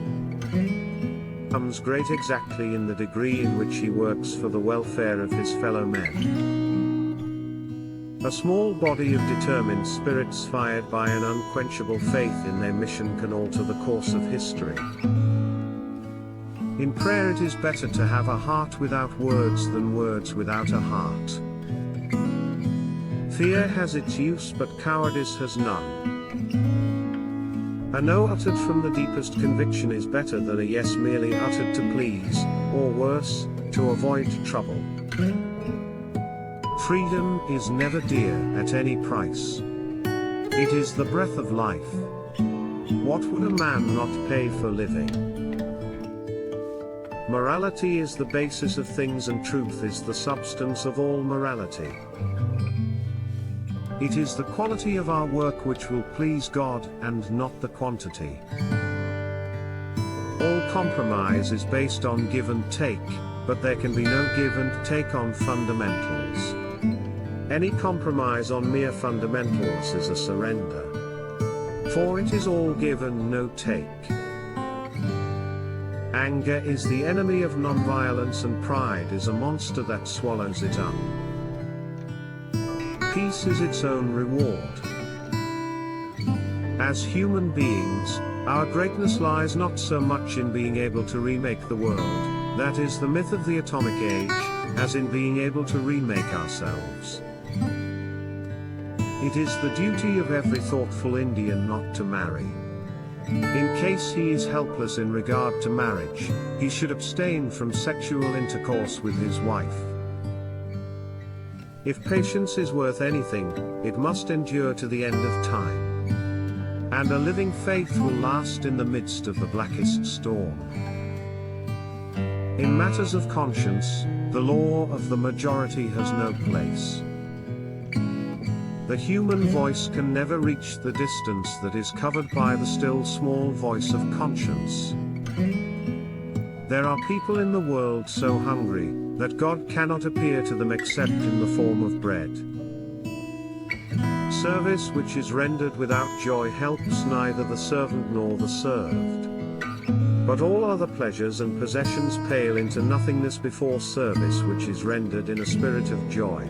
Becomes great exactly in the degree in which he works for the welfare of his fellow men. A small body of determined spirits fired by an unquenchable faith in their mission can alter the course of history. In prayer it is better to have a heart without words than words without a heart. Fear has its use but cowardice has none. A no uttered from the deepest conviction is better than a yes merely uttered to please, or worse, to avoid trouble. Freedom is never dear at any price. It is the breath of life. What would a man not pay for living? Morality is the basis of things and truth is the substance of all morality. It is the quality of our work which will please God, and not the quantity. All compromise is based on give and take, but there can be no give and take on fundamentals. Any compromise on mere fundamentals is a surrender. For it is all give and no take. Anger is the enemy of non-violence and pride is a monster that swallows it up. Peace is its own reward. As human beings, our greatness lies not so much in being able to remake the world, that is the myth of the atomic age, as in being able to remake ourselves. It is the duty of every thoughtful Indian not to marry. In case he is helpless in regard to marriage, he should abstain from sexual intercourse with his wife. If patience is worth anything, it must endure to the end of time. And a living faith will last in the midst of the blackest storm. In matters of conscience, the law of the majority has no place. The human voice can never reach the distance that is covered by the still small voice of conscience. There are people in the world so hungry, that God cannot appear to them except in the form of bread. Service which is rendered without joy helps neither the servant nor the served. But all other pleasures and possessions pale into nothingness before service which is rendered in a spirit of joy.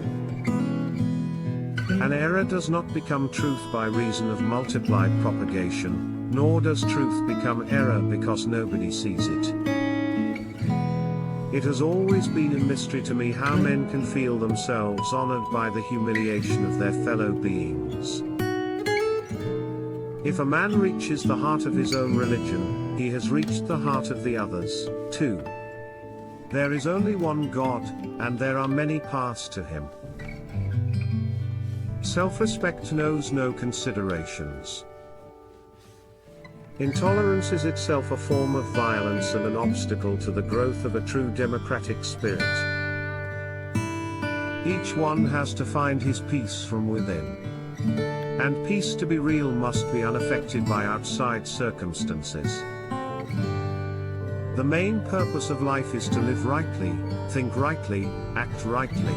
An error does not become truth by reason of multiplied propagation, nor does truth become error because nobody sees it. It has always been a mystery to me how men can feel themselves honored by the humiliation of their fellow beings. If a man reaches the heart of his own religion, he has reached the heart of the others, too. There is only one God, and there are many paths to him. Self-respect knows no considerations. Intolerance is itself a form of violence and an obstacle to the growth of a true democratic spirit. Each one has to find his peace from within. And peace to be real must be unaffected by outside circumstances. The main purpose of life is to live rightly, think rightly, act rightly.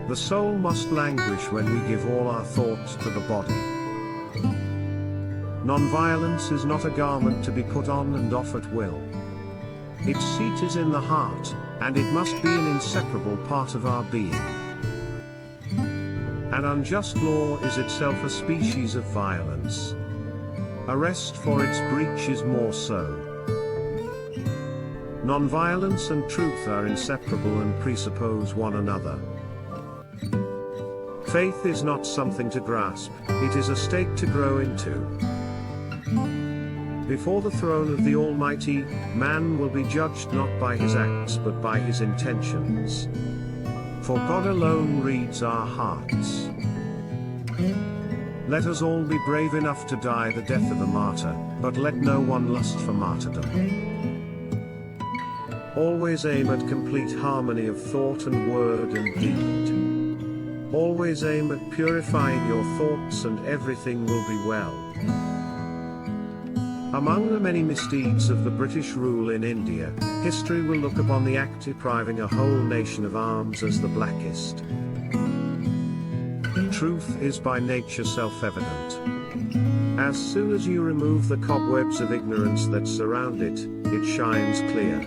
The soul must languish when we give all our thoughts to the body. Non-violence is not a garment to be put on and off at will. Its seat is in the heart, and it must be an inseparable part of our being. An unjust law is itself a species of violence. Arrest for its breach is more so. Non-violence and truth are inseparable and presuppose one another. Faith is not something to grasp, it is a state to grow into. Before the throne of the Almighty, man will be judged not by his acts but by his intentions. For God alone reads our hearts. Let us all be brave enough to die the death of a martyr, but let no one lust for martyrdom. Always aim at complete harmony of thought and word and deed. Always aim at purifying your thoughts and everything will be well. Among the many misdeeds of the British rule in India, history will look upon the act depriving a whole nation of arms as the blackest. Truth is by nature self-evident. As soon as you remove the cobwebs of ignorance that surround it, it shines clear.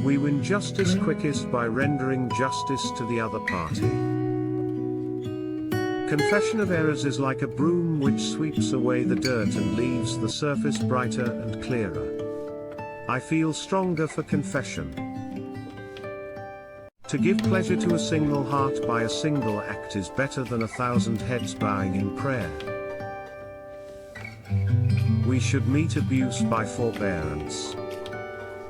We win justice quickest by rendering justice to the other party. Confession of errors is like a broom which sweeps away the dirt and leaves the surface brighter and clearer. I feel stronger for confession. To give pleasure to a single heart by a single act is better than 1,000 heads bowing in prayer. We should meet abuse by forbearance.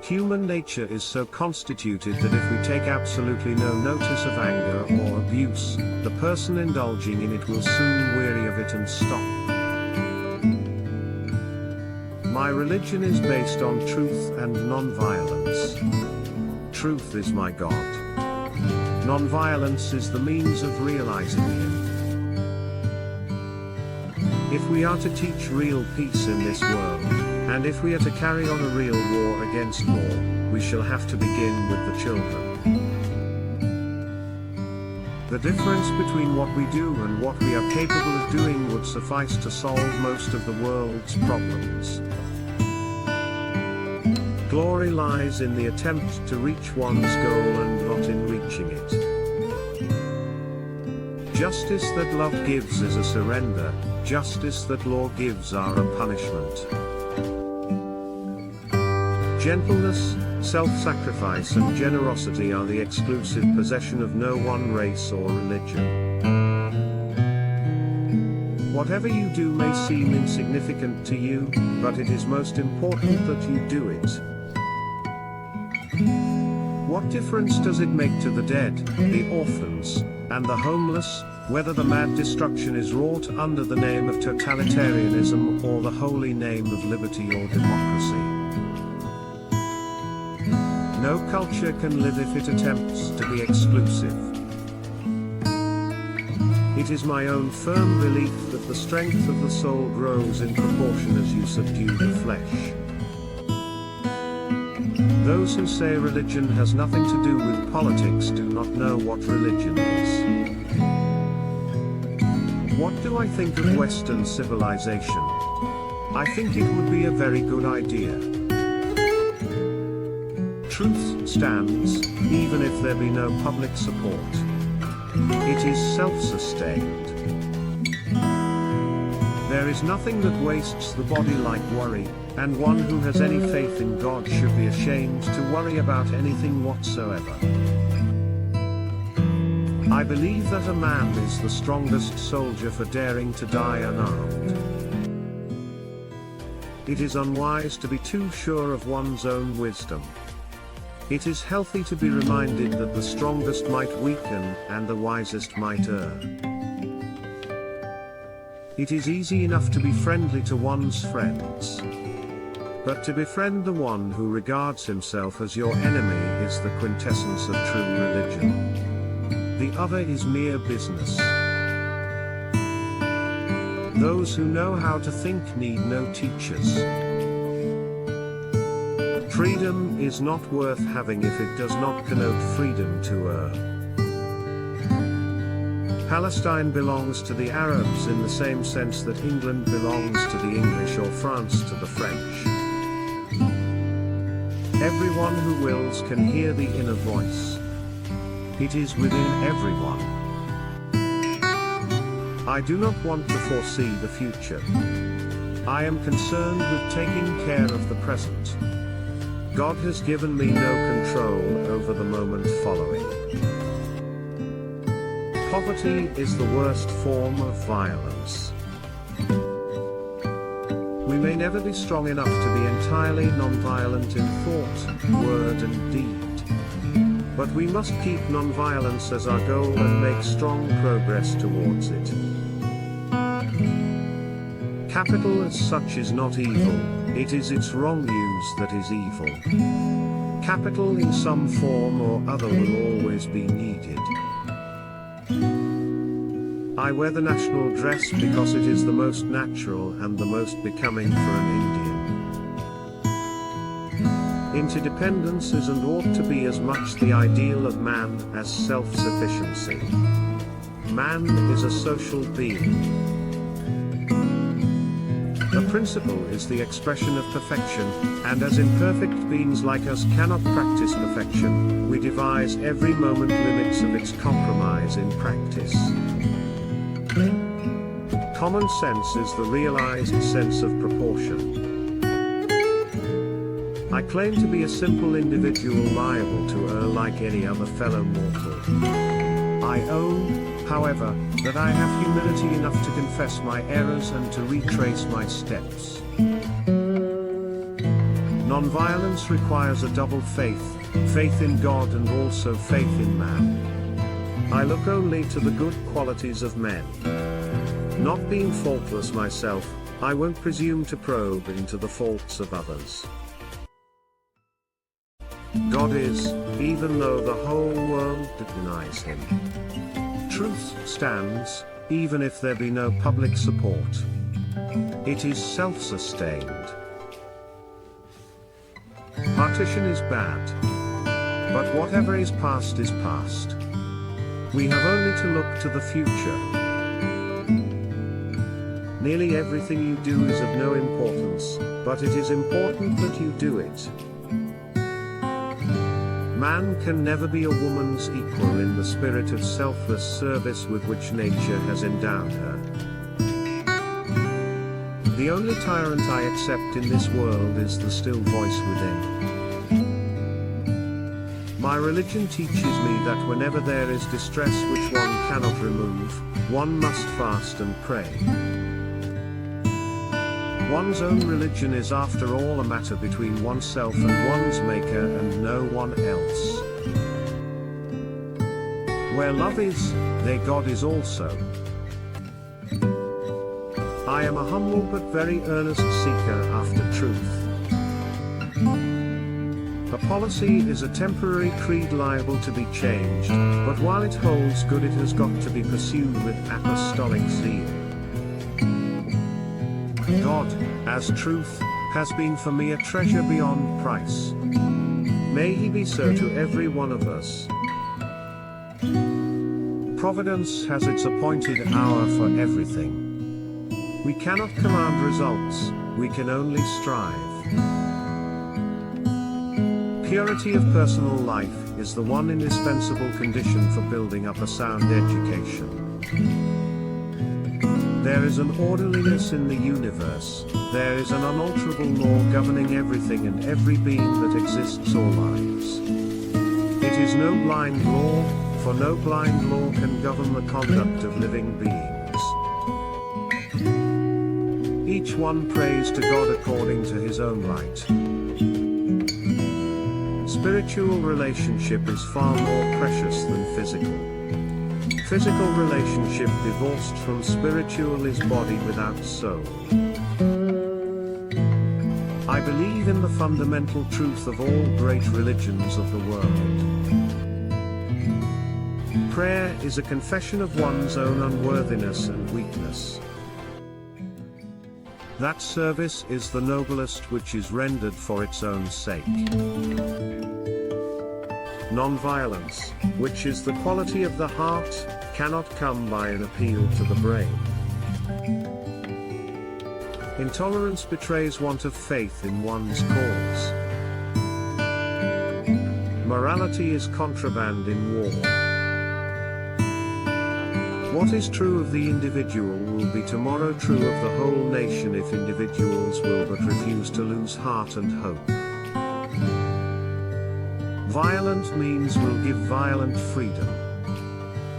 Human nature is so constituted that if we take absolutely no notice of anger or abuse, the person indulging in it will soon weary of it and stop. My religion is based on truth and non-violence. Truth is my God. Non-violence is the means of realizing Him. If we are to teach real peace in this world, and if we are to carry on a real war against war, we shall have to begin with the children. The difference between what we do and what we are capable of doing would suffice to solve most of the world's problems. Glory lies in the attempt to reach one's goal and not in reaching it. Justice that love gives is a surrender, justice that law gives are a punishment. Gentleness, self-sacrifice and generosity are the exclusive possession of no one race or religion. Whatever you do may seem insignificant to you, but it is most important that you do it. What difference does it make to the dead, the orphans, and the homeless, whether the mad destruction is wrought under the name of totalitarianism or the holy name of liberty or democracy? No culture can live if it attempts to be exclusive. It is my own firm belief that the strength of the soul grows in proportion as you subdue the flesh. Those who say religion has nothing to do with politics do not know what religion is. What do I think of Western civilization? I think it would be a very good idea. Truth stands, even if there be no public support. It is self-sustained. There is nothing that wastes the body like worry, and one who has any faith in God should be ashamed to worry about anything whatsoever. I believe that a man is the strongest soldier for daring to die unarmed. It is unwise to be too sure of one's own wisdom. It is healthy to be reminded that the strongest might weaken, and the wisest might err. It is easy enough to be friendly to one's friends. But to befriend the one who regards himself as your enemy is the quintessence of true religion. The other is mere business. Those who know how to think need no teachers. Freedom is not worth having if it does not connote freedom to err. Palestine belongs to the Arabs in the same sense that England belongs to the English or France to the French. Everyone who wills can hear the inner voice. It is within everyone. I do not want to foresee the future. I am concerned with taking care of the present. God has given me no control over the moment following. Poverty is the worst form of violence. We may never be strong enough to be entirely non-violent in thought, word and deed. But we must keep non-violence as our goal and make strong progress towards it. Capital as such is not evil, it is its wrong use that is evil. Capital in some form or other will always be needed. I wear the national dress because it is the most natural and the most becoming for an Indian. Interdependence is and ought to be as much the ideal of man as self-sufficiency. Man is a social being. The principle is the expression of perfection, and as imperfect beings like us cannot practice perfection, we devise every moment limits of its compromise in practice. Common sense is the realized sense of proportion. I claim to be a simple individual liable to err like any other fellow mortal. I own, however, that I have humility enough to confess my errors and to retrace my steps. Non-violence requires a double faith, faith in God and also faith in man. I look only to the good qualities of men. Not being faultless myself, I won't presume to probe into the faults of others. God is, even though the whole world denies him. Truth stands, even if there be no public support. It is self-sustained. Partition is bad. But whatever is past is past. We have only to look to the future. Nearly everything you do is of no importance, but it is important that you do it. Man can never be a woman's equal in the spirit of selfless service with which nature has endowed her. The only tyrant I accept in this world is the still voice within. My religion teaches me that whenever there is distress which one cannot remove, one must fast and pray. One's own religion is after all a matter between oneself and one's maker and no one else. Where love is, there God is also. I am a humble but very earnest seeker after truth. A policy is a temporary creed liable to be changed, but while it holds good it has got to be pursued with apostolic zeal. God, as truth, has been for me a treasure beyond price. May he be so to every one of us. Providence has its appointed hour for everything. We cannot command results, we can only strive. Purity of personal life is the one indispensable condition for building up a sound education. There is an orderliness in the universe, there is an unalterable law governing everything and every being that exists or lives. It is no blind law, for no blind law can govern the conduct of living beings. Each one prays to God according to his own right. Spiritual relationship is far more precious than physical. Physical relationship divorced from spiritual is body without soul. I believe in the fundamental truth of all great religions of the world. Prayer is a confession of one's own unworthiness and weakness. That service is the noblest which is rendered for its own sake. Non-violence, which is the quality of the heart, cannot come by an appeal to the brain. Intolerance betrays want of faith in one's cause. Morality is contraband in war. What is true of the individual will be tomorrow true of the whole nation if individuals will but refuse to lose heart and hope. Violent means will give violent freedom.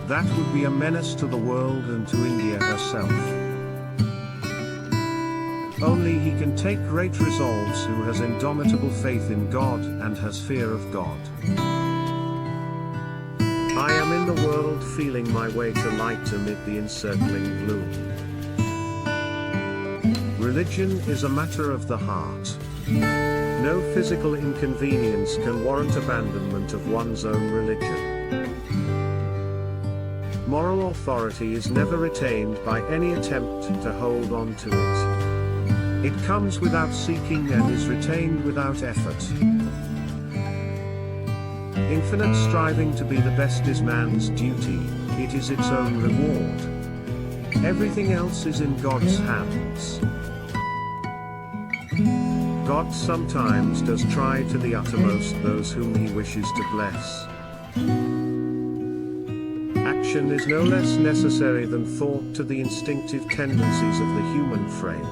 That would be a menace to the world and to India herself. Only he can take great resolves who has indomitable faith in God and has fear of God. I am in the world feeling my way to light amid the encircling gloom. Religion is a matter of the heart. No physical inconvenience can warrant abandonment of one's own religion. Moral authority is never attained by any attempt to hold on to it. It comes without seeking and is retained without effort. Infinite striving to be the best is man's duty, it is its own reward. Everything else is in God's hands. God sometimes does try to the uttermost those whom he wishes to bless. Action is no less necessary than thought to the instinctive tendencies of the human frame.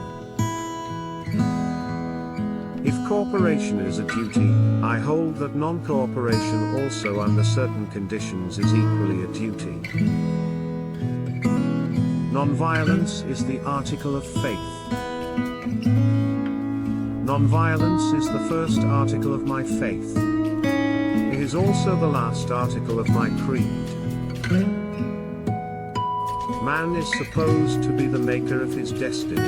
If cooperation is a duty, I hold that non-cooperation also under certain conditions is equally a duty. Non-violence is the article of faith. Non-violence is the first article of my faith. It is also the last article of my creed. Man is supposed to be the maker of his destiny.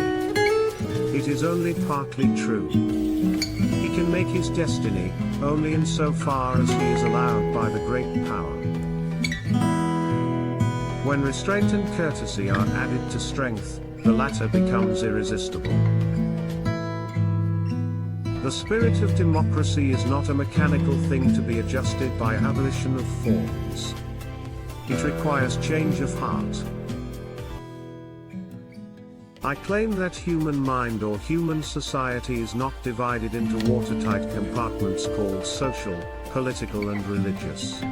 It is only partly true. He can make his destiny only insofar as he is allowed by the great power. When restraint and courtesy are added to strength, the latter becomes irresistible. The spirit of democracy is not a mechanical thing to be adjusted by abolition of forms. It requires change of heart. I claim that human mind or human society is not divided into watertight compartments called social, political and religious.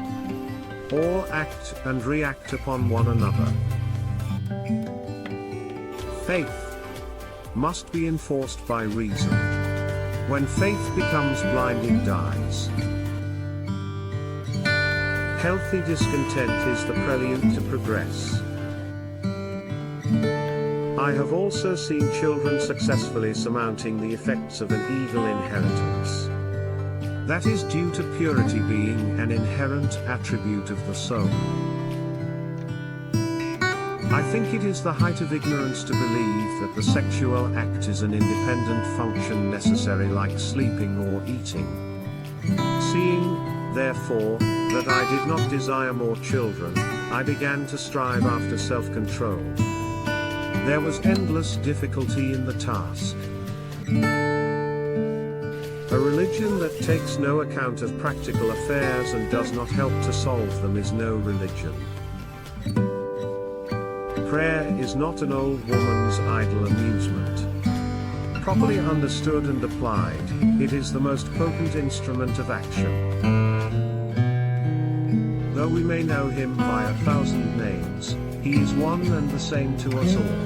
All act and react upon one another. Faith must be enforced by reason. When faith becomes blind, it dies. Healthy discontent is the prelude to progress. I have also seen children successfully surmounting the effects of an evil inheritance. That is due to purity being an inherent attribute of the soul. I think it is the height of ignorance to believe that the sexual act is an independent function necessary like sleeping or eating. Seeing, therefore, that I did not desire more children, I began to strive after self-control. There was endless difficulty in the task. A religion that takes no account of practical affairs and does not help to solve them is no religion. Prayer is not an old woman's idle amusement. properly understood and applied, it is the most potent instrument of action. Though we may know him by 1,000 names, he is one and the same to us all.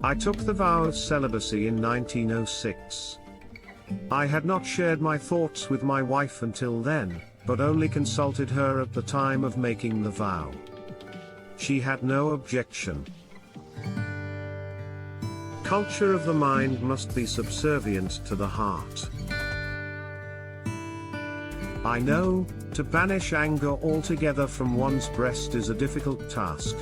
I took the vow of celibacy in 1906. I had not shared my thoughts with my wife until then, but only consulted her at the time of making the vow. She had no objection. Culture of the mind must be subservient to the heart. I know, to banish anger altogether from one's breast is a difficult task.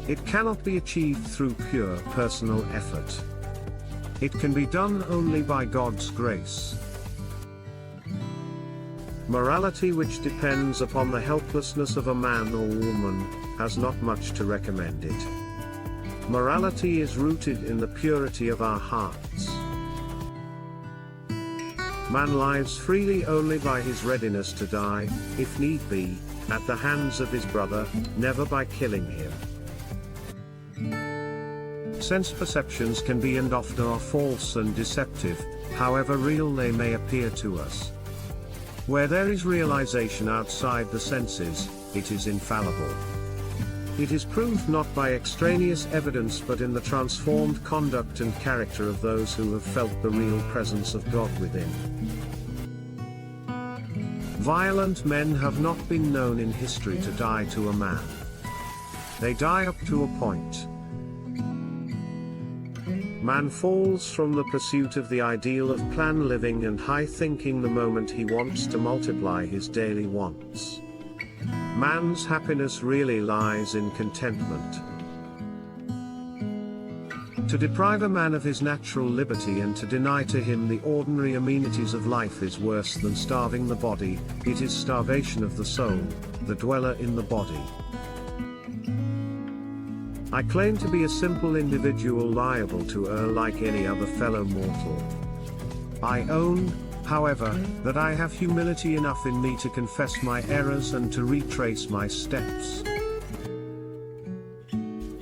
It cannot be achieved through pure personal effort. It can be done only by God's grace. Morality which depends upon the helplessness of a man or woman has not much to recommend it. Morality is rooted in the purity of our hearts. Man lives freely only by his readiness to die, if need be, at the hands of his brother, never by killing him. Sense perceptions can be and often are false and deceptive, however real they may appear to us. Where there is realization outside the senses, it is infallible. It is proved not by extraneous evidence but in the transformed conduct and character of those who have felt the real presence of God within. Violent men have not been known in history to die to a man. They die up to a point. Man falls from the pursuit of the ideal of plan living and high thinking the moment he wants to multiply his daily wants. Man's happiness really lies in contentment. To deprive a man of his natural liberty and to deny to him the ordinary amenities of life is worse than starving the body, it is starvation of the soul, the dweller in the body. I claim to be a simple individual liable to err like any other fellow mortal. I own, however, that I have humility enough in me to confess my errors and to retrace my steps.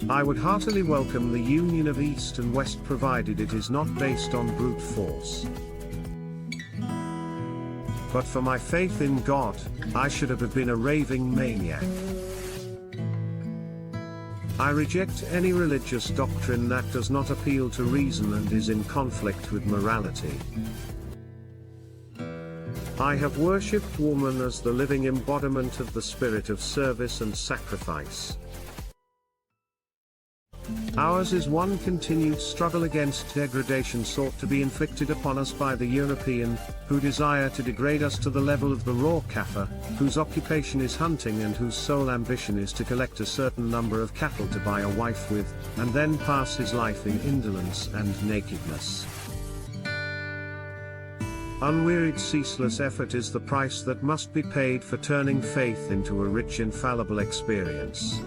I would heartily welcome the union of East and West provided it is not based on brute force. But for my faith in God, I should have been a raving maniac. I reject any religious doctrine that does not appeal to reason and is in conflict with morality. I have worshipped woman as the living embodiment of the spirit of service and sacrifice. Ours is one continued struggle against degradation sought to be inflicted upon us by the European, who desire to degrade us to the level of the raw Kaffir, whose occupation is hunting and whose sole ambition is to collect a certain number of cattle to buy a wife with, and then pass his life in indolence and nakedness. Unwearied ceaseless effort is the price that must be paid for turning faith into a rich infallible experience.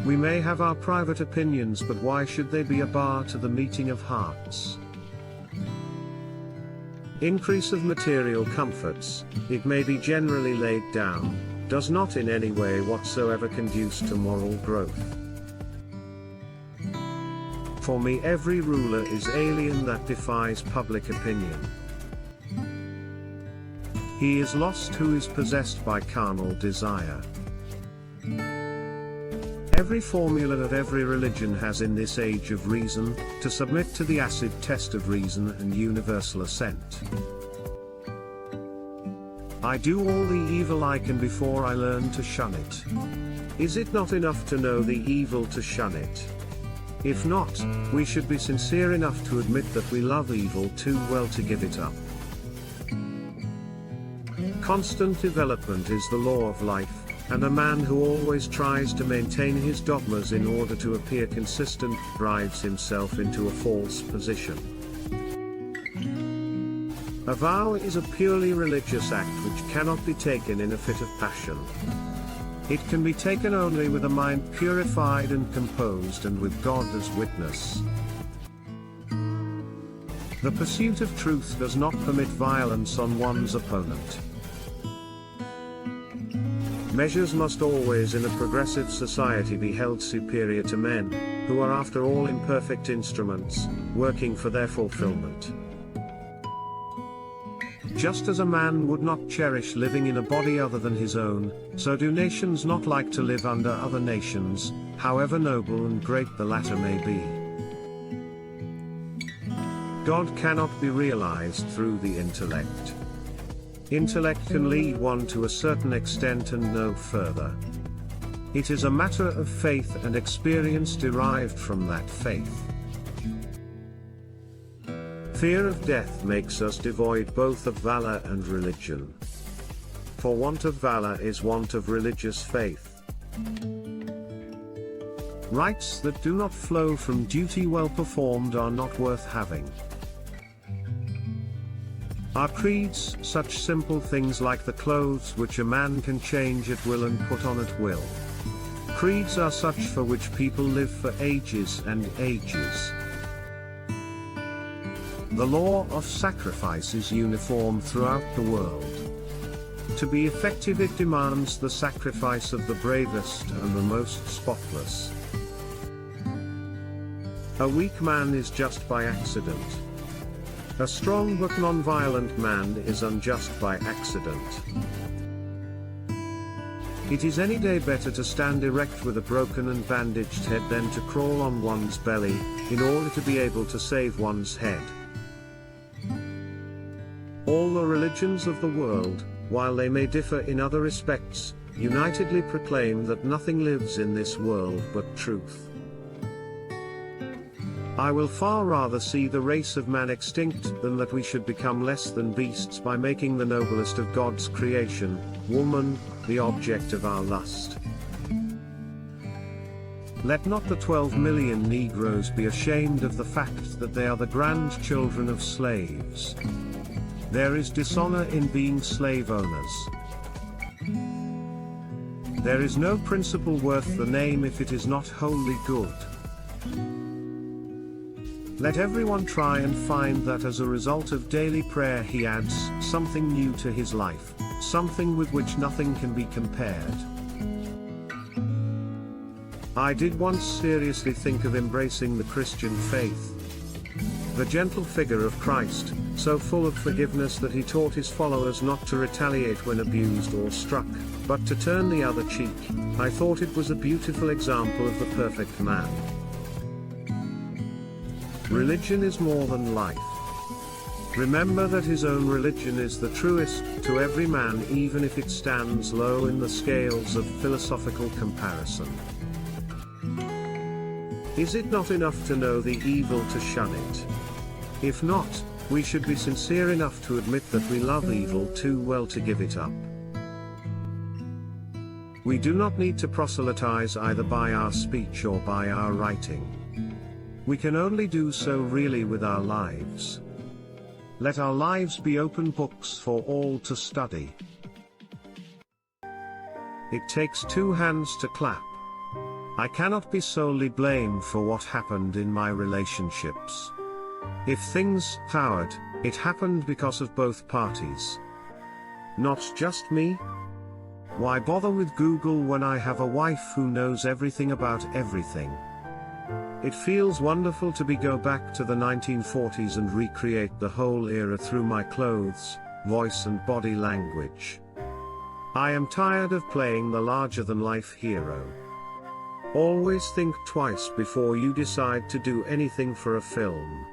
We may have our private opinions, but why should they be a bar to the meeting of hearts? Increase of material comforts, it may be generally laid down, does not in any way whatsoever conduce to moral growth. For me every ruler is alien that defies public opinion. He is lost who is possessed by carnal desire. Every formula of every religion has in this age of reason, to submit to the acid test of reason and universal assent. I do all the evil I can before I learn to shun it. Is it not enough to know the evil to shun it? If not, we should be sincere enough to admit that we love evil too well to give it up. Constant development is the law of life, and a man who always tries to maintain his dogmas in order to appear consistent drives himself into a false position. A vow is a purely religious act which cannot be taken in a fit of passion. It can be taken only with a mind purified and composed and with God as witness. The pursuit of truth does not permit violence on one's opponent. Measures must always in a progressive society be held superior to men, who are after all imperfect instruments, working for their fulfillment. Just as a man would not cherish living in a body other than his own, so do nations not like to live under other nations, however noble and great the latter may be. God cannot be realized through the intellect. Intellect can lead one to a certain extent and no further. It is a matter of faith and experience derived from that faith. Fear of death makes us devoid both of valor and religion. For want of valor is want of religious faith. Rites that do not flow from duty well performed are not worth having. Are creeds such simple things like the clothes which a man can change at will and put on at will? Creeds are such for which people live for ages and ages. The law of sacrifice is uniform throughout the world. To be effective, it demands the sacrifice of the bravest and the most spotless. A weak man is just by accident. A strong but non-violent man is unjust by accident. It is any day better to stand erect with a broken and bandaged head than to crawl on one's belly, in order to be able to save one's head. All the religions of the world, while they may differ in other respects, unitedly proclaim that nothing lives in this world but truth. I will far rather see the race of man extinct than that we should become less than beasts by making the noblest of God's creation, woman, the object of our lust. Let not the 12 million Negroes be ashamed of the fact that they are the grandchildren of slaves. There is dishonor in being slave owners. There is no principle worth the name if it is not wholly good. Let everyone try and find that as a result of daily prayer he adds something new to his life, something with which nothing can be compared. I did once seriously think of embracing the Christian faith. The gentle figure of Christ, so full of forgiveness that he taught his followers not to retaliate when abused or struck, but to turn the other cheek, I thought it was a beautiful example of the perfect man. Religion is more than life. Remember that his own religion is the truest to every man, even if it stands low in the scales of philosophical comparison. Is it not enough to know the evil to shun it? If not, we should be sincere enough to admit that we love evil too well to give it up. We do not need to proselytize either by our speech or by our writing. We can only do so really with our lives. Let our lives be open books for all to study. It takes two hands to clap. I cannot be solely blamed for what happened in my relationships. If things soured, it happened because of both parties. Not just me. Why bother with Google when I have a wife who knows everything about everything? It feels wonderful to go back to the 1940s and recreate the whole era through my clothes, voice and body language. I am tired of playing the larger-than-life hero. Always think twice before you decide to do anything for a film.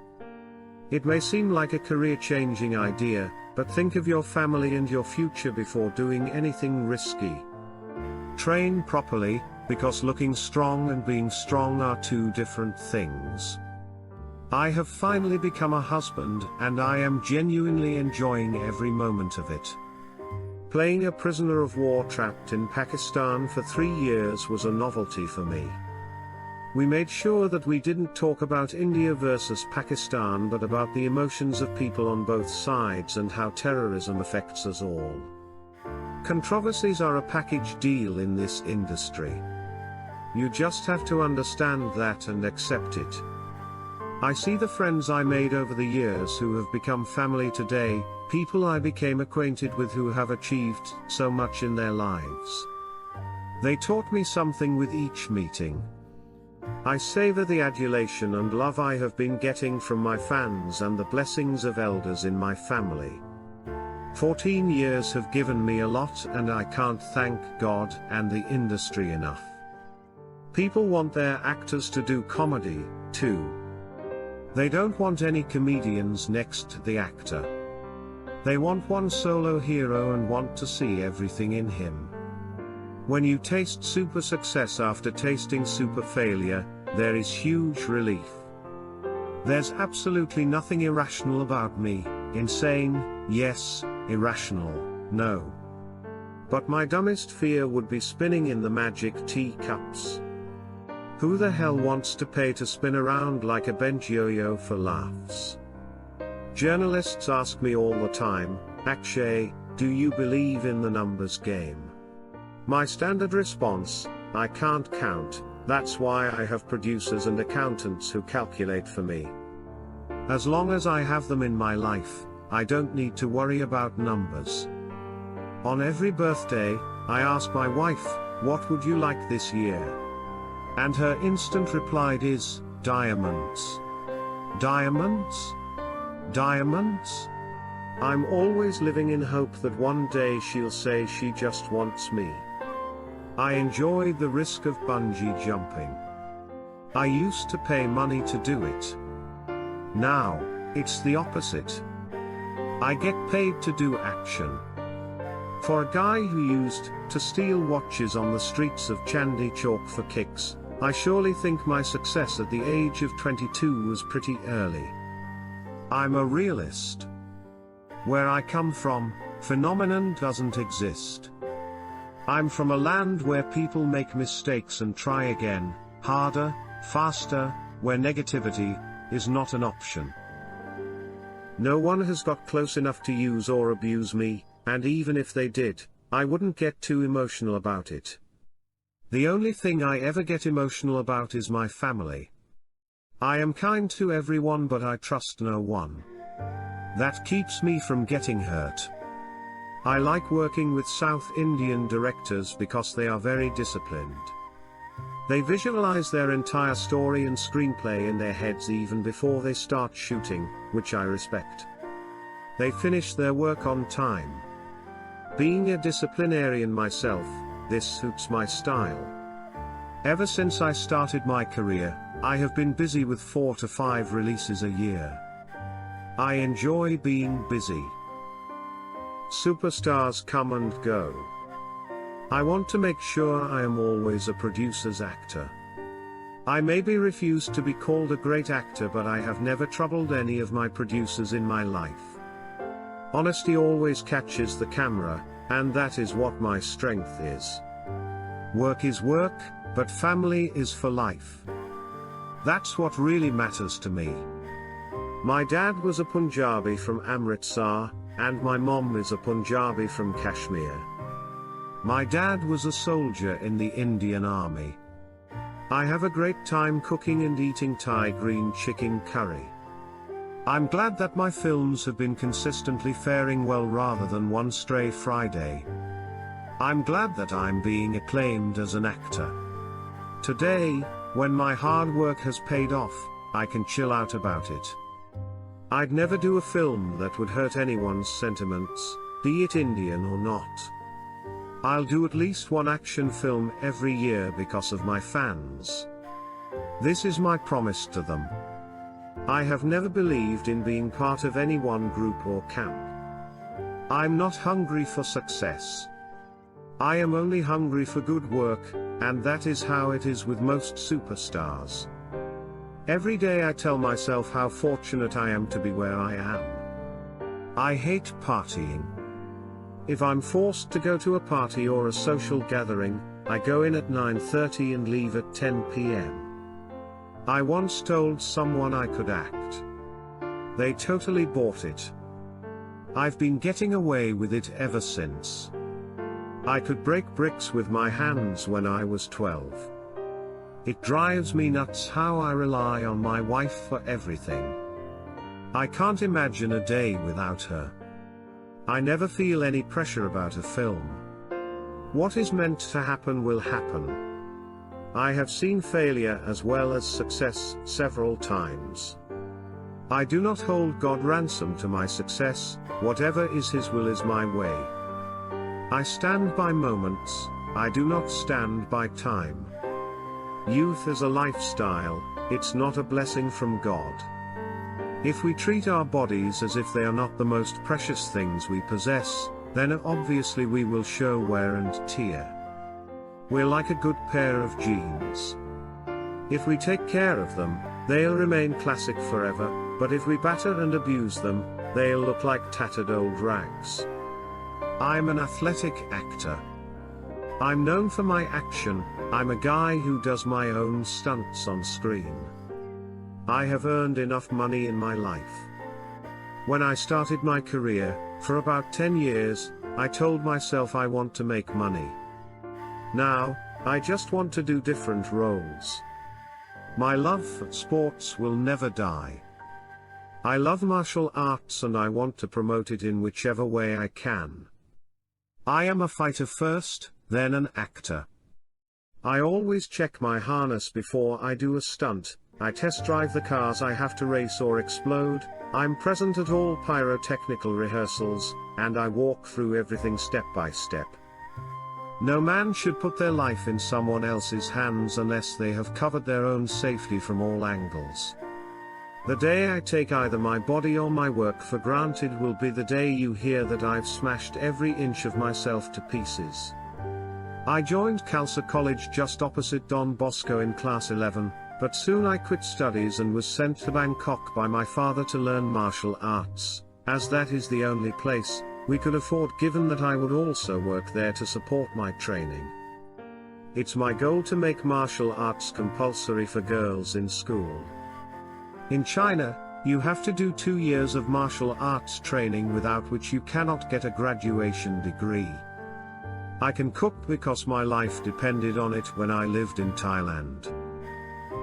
It may seem like a career-changing idea, but think of your family and your future before doing anything risky. Train properly, because looking strong and being strong are two different things. I have finally become a husband, and I am genuinely enjoying every moment of it. Playing a prisoner of war trapped in Pakistan for 3 years was a novelty for me. We made sure that we didn't talk about India versus Pakistan but about the emotions of people on both sides and how terrorism affects us all. Controversies are a package deal in this industry. You just have to understand that and accept it. I see the friends I made over the years who have become family today, people I became acquainted with who have achieved so much in their lives. They taught me something with each meeting. I savor the adulation and love I have been getting from my fans and the blessings of elders in my family. 14 years have given me a lot, and I can't thank God and the industry enough. People want their actors to do comedy, too. They don't want any comedians next to the actor. They want one solo hero and want to see everything in him. When you taste super success after tasting super failure, there is huge relief. There's absolutely nothing irrational about me. Insane, yes; irrational, no. But my dumbest fear would be spinning in the magic teacups. Who the hell wants to pay to spin around like a bench yo-yo for laughs? Journalists ask me all the time, "Akshay, do you believe in the numbers game?" My standard response: I can't count. That's why I have producers and accountants who calculate for me. As long as I have them in my life, I don't need to worry about numbers. On every birthday, I ask my wife, "What would you like this year?" And her instant reply is, "Diamonds." Diamonds? Diamonds? I'm always living in hope that one day she'll say she just wants me. I enjoy the risk of bungee jumping. I used to pay money to do it. Now, it's the opposite. I get paid to do action. For a guy who used to steal watches on the streets of Chandy Chowk for kicks, I surely think my success at the age of 22 was pretty early. I'm a realist. Where I come from, phenomenon doesn't exist. I'm from a land where people make mistakes and try again, harder, faster, where negativity is not an option. No one has got close enough to use or abuse me, and even if they did, I wouldn't get too emotional about it. The only thing I ever get emotional about is my family. I am kind to everyone, but I trust no one. That keeps me from getting hurt. I like working with South Indian directors because they are very disciplined. They visualize their entire story and screenplay in their heads even before they start shooting, which I respect. They finish their work on time. Being a disciplinarian myself, this suits my style. Ever since I started my career, I have been busy with 4 to 5 releases a year. I enjoy being busy. Superstars come and go. I want to make sure I am always a producer's actor. I maybe refuse to be called a great actor, but I have never troubled any of my producers in my life. Honesty always catches the camera, and that is what my strength is. Work is work, but family is for life. That's what really matters to me. My dad was a Punjabi from Amritsar, and my mom is a Punjabi from Kashmir. My dad was a soldier in the Indian Army. I have a great time cooking and eating Thai green chicken curry. I'm glad that my films have been consistently faring well rather than one stray Friday. I'm glad that I'm being acclaimed as an actor. Today, when my hard work has paid off, I can chill out about it. I'd never do a film that would hurt anyone's sentiments, be it Indian or not. I'll do at least one action film every year because of my fans. This is my promise to them. I have never believed in being part of any one group or camp. I'm not hungry for success. I am only hungry for good work, and that is how it is with most superstars. Every day I tell myself how fortunate I am to be where I am. I hate partying. If I'm forced to go to a party or a social gathering, I go in at 9:30 and leave at 10 p.m. I once told someone I could act. They totally bought it. I've been getting away with it ever since. I could break bricks with my hands when I was 12. It drives me nuts how I rely on my wife for everything. I can't imagine a day without her. I never feel any pressure about a film. What is meant to happen will happen. I have seen failure as well as success several times. I do not hold God ransom to my success, whatever is His will is my way. I stand by moments, I do not stand by time. Youth is a lifestyle, it's not a blessing from God. If we treat our bodies as if they are not the most precious things we possess, then obviously we will show wear and tear. We're like a good pair of jeans. If we take care of them, they'll remain classic forever, but if we batter and abuse them, they'll look like tattered old rags. I'm an athletic actor. I'm known for my action, I'm a guy who does my own stunts on screen. I have earned enough money in my life. When I started my career, for about 10 years, I told myself I want to make money. Now, I just want to do different roles. My love for sports will never die. I love martial arts and I want to promote it in whichever way I can. I am a fighter first, then an actor. I always check my harness before I do a stunt, I test drive the cars I have to race or explode, I'm present at all pyrotechnical rehearsals, and I walk through everything step by step. No man should put their life in someone else's hands unless they have covered their own safety from all angles. The day I take either my body or my work for granted will be the day you hear that I've smashed every inch of myself to pieces. I joined Khalsa College just opposite Don Bosco in class 11, but soon I quit studies and was sent to Bangkok by my father to learn martial arts, as that is the only place we could afford given that I would also work there to support my training. It's my goal to make martial arts compulsory for girls in school. In China, you have to do 2 years of martial arts training without which you cannot get a graduation degree. I can cook because my life depended on it when I lived in Thailand.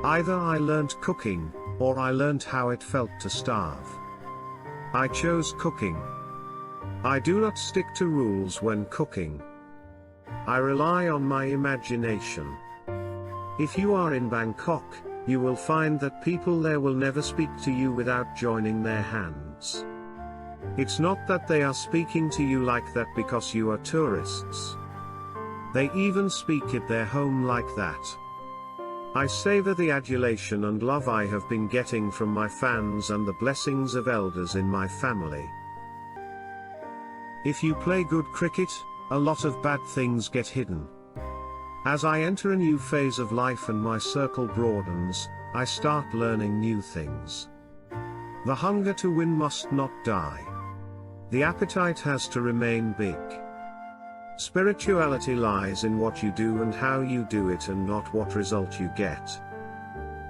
Either I learnt cooking, or I learnt how it felt to starve. I chose cooking. I do not stick to rules when cooking. I rely on my imagination. If you are in Bangkok, you will find that people there will never speak to you without joining their hands. It's not that they are speaking to you like that because you are tourists. They even speak at their home like that. I savor the adulation and love I have been getting from my fans and the blessings of elders in my family. If you play good cricket, a lot of bad things get hidden. As I enter a new phase of life and my circle broadens, I start learning new things. The hunger to win must not die. The appetite has to remain big. Spirituality lies in what you do and how you do it and not what result you get.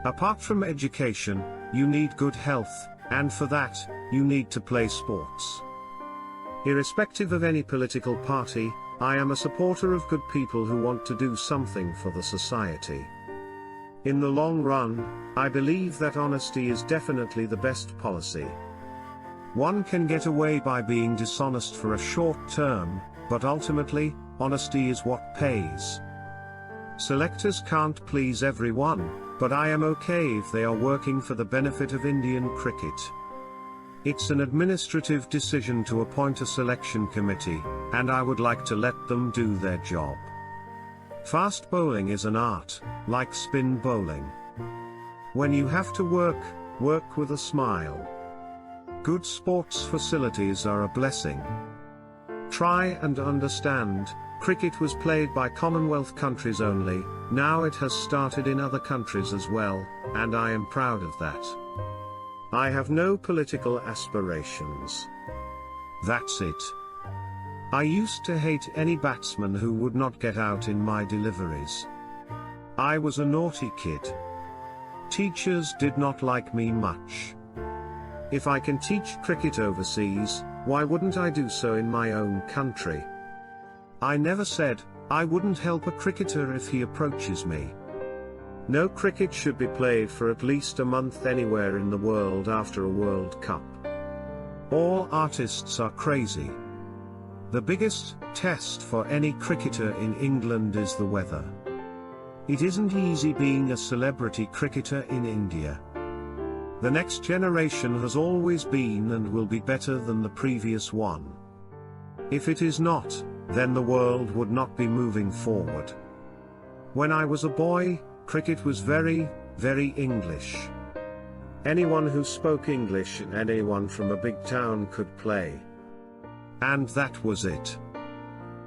Apart from education, you need good health, and for that, you need to play sports. Irrespective of any political party, I am a supporter of good people who want to do something for the society. In the long run, I believe that honesty is definitely the best policy. One can get away by being dishonest for a short term, but ultimately, honesty is what pays. Selectors can't please everyone, but I am okay if they are working for the benefit of Indian cricket. It's an administrative decision to appoint a selection committee, and I would like to let them do their job. Fast bowling is an art, like spin bowling. When you have to work with a smile. Good sports facilities are a blessing. Try and understand, cricket was played by Commonwealth countries only, now it has started in other countries as well, and I am proud of that. I have no political aspirations. That's it. I used to hate any batsman who would not get out in my deliveries. I was a naughty kid. Teachers did not like me much. If I can teach cricket overseas, why wouldn't I do so in my own country? I never said, I wouldn't help a cricketer if he approaches me. No cricket should be played for at least a month anywhere in the world after a World Cup. All artists are crazy. The biggest test for any cricketer in England is the weather. It isn't easy being a celebrity cricketer in India. The next generation has always been and will be better than the previous one. If it is not, then the world would not be moving forward. When I was a boy, cricket was very, very English. Anyone who spoke English and anyone from a big town could play. And that was it.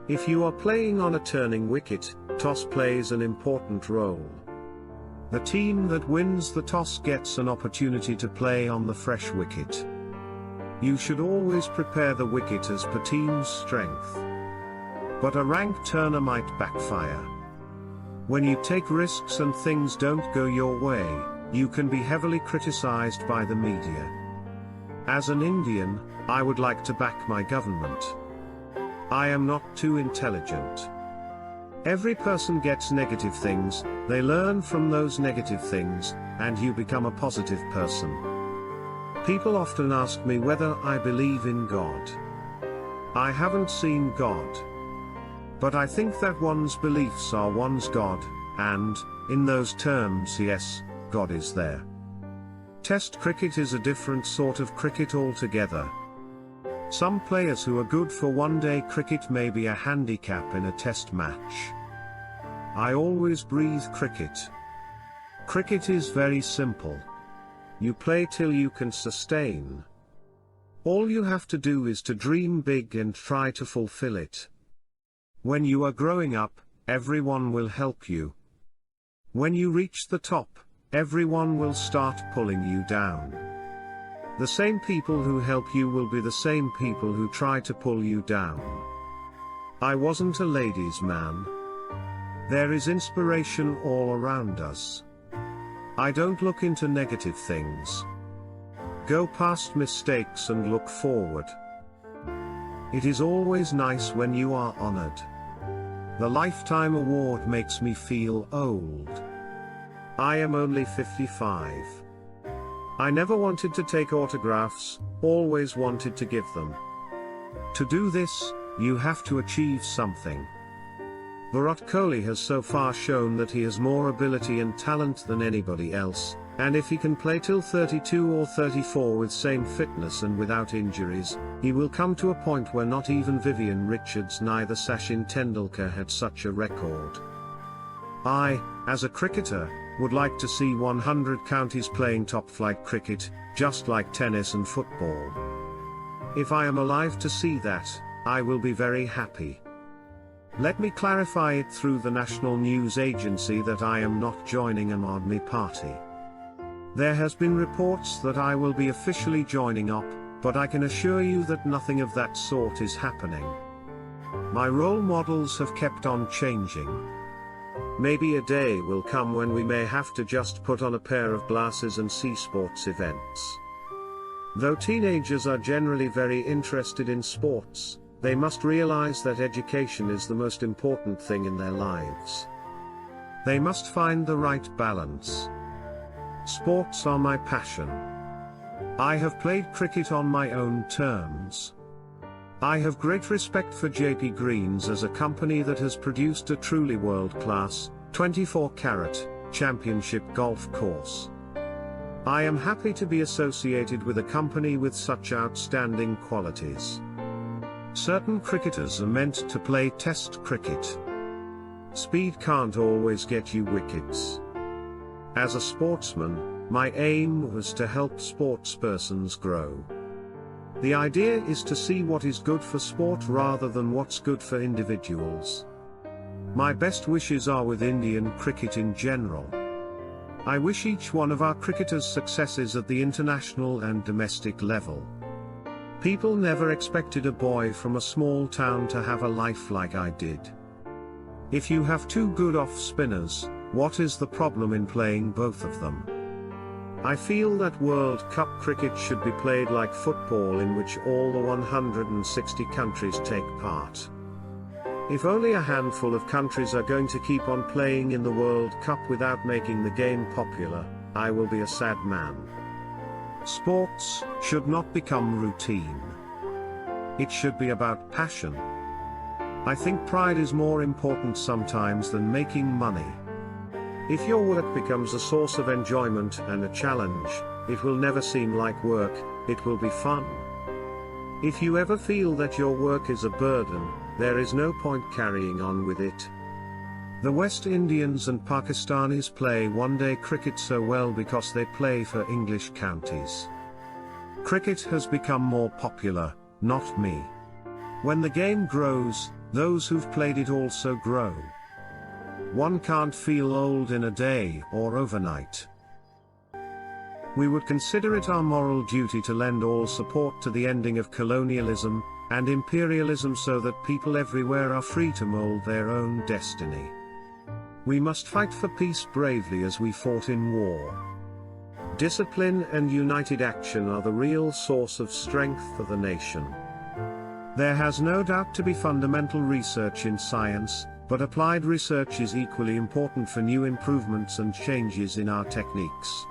If you are playing on a turning wicket, toss plays an important role. The team that wins the toss gets an opportunity to play on the fresh wicket. You should always prepare the wicket as per team's strength. But a rank turner might backfire. When you take risks and things don't go your way, you can be heavily criticized by the media. As an Indian, I would like to back my government. I am not too intelligent. Every person gets negative things, they learn from those negative things, and you become a positive person. People often ask me whether I believe in God. I haven't seen God. But I think that one's beliefs are one's God, and, in those terms, yes, God is there. Test cricket is a different sort of cricket altogether. Some players who are good for one-day cricket may be a handicap in a test match. I always breathe cricket. Cricket is very simple. You play till you can sustain. All you have to do is to dream big and try to fulfill it. When you are growing up, everyone will help you. When you reach the top, everyone will start pulling you down. The same people who help you will be the same people who try to pull you down. I wasn't a ladies' man. There is inspiration all around us. I don't look into negative things. Go past mistakes and look forward. It is always nice when you are honored. The Lifetime Award makes me feel old. I am only 55. I never wanted to take autographs, always wanted to give them. To do this, you have to achieve something. Virat Kohli has so far shown that he has more ability and talent than anybody else, and if he can play till 32 or 34 with same fitness and without injuries, he will come to a point where not even Vivian Richards neither Sachin Tendulkar had such a record. I, as a cricketer, would like to see 100 counties playing top-flight cricket, just like tennis and football. If I am alive to see that, I will be very happy. Let me clarify it through the national news agency that I am not joining an Aadmi party. There has been reports that I will be officially joining up, but I can assure you that nothing of that sort is happening. My role models have kept on changing. Maybe a day will come when we may have to just put on a pair of glasses and see sports events. Though teenagers are generally very interested in sports, they must realize that education is the most important thing in their lives. They must find the right balance. Sports are my passion. I have played cricket on my own terms. I have great respect for JP Greens as a company that has produced a truly world-class, 24-carat, championship golf course. I am happy to be associated with a company with such outstanding qualities. Certain cricketers are meant to play test cricket. Speed can't always get you wickets. As a sportsman, my aim was to help sportspersons grow. The idea is to see what is good for sport rather than what's good for individuals. My best wishes are with Indian cricket in general. I wish each one of our cricketers successes at the international and domestic level. People never expected a boy from a small town to have a life like I did. If you have two good off-spinners, what is the problem in playing both of them? I feel that World Cup cricket should be played like football, in which all the 160 countries take part. If only a handful of countries are going to keep on playing in the World Cup without making the game popular, I will be a sad man. Sports should not become routine. It should be about passion. I think pride is more important sometimes than making money. If your work becomes a source of enjoyment and a challenge, it will never seem like work, it will be fun. If you ever feel that your work is a burden, there is no point carrying on with it. The West Indians and Pakistanis play one-day cricket so well because they play for English counties. Cricket has become more popular, not me. When the game grows, those who've played it also grow. One can't feel old in a day or overnight. We would consider it our moral duty to lend all support to the ending of colonialism and imperialism so that people everywhere are free to mold their own destiny. We must fight for peace bravely as we fought in war. Discipline and united action are the real source of strength for the nation. There has no doubt to be fundamental research in science, but applied research is equally important for new improvements and changes in our techniques.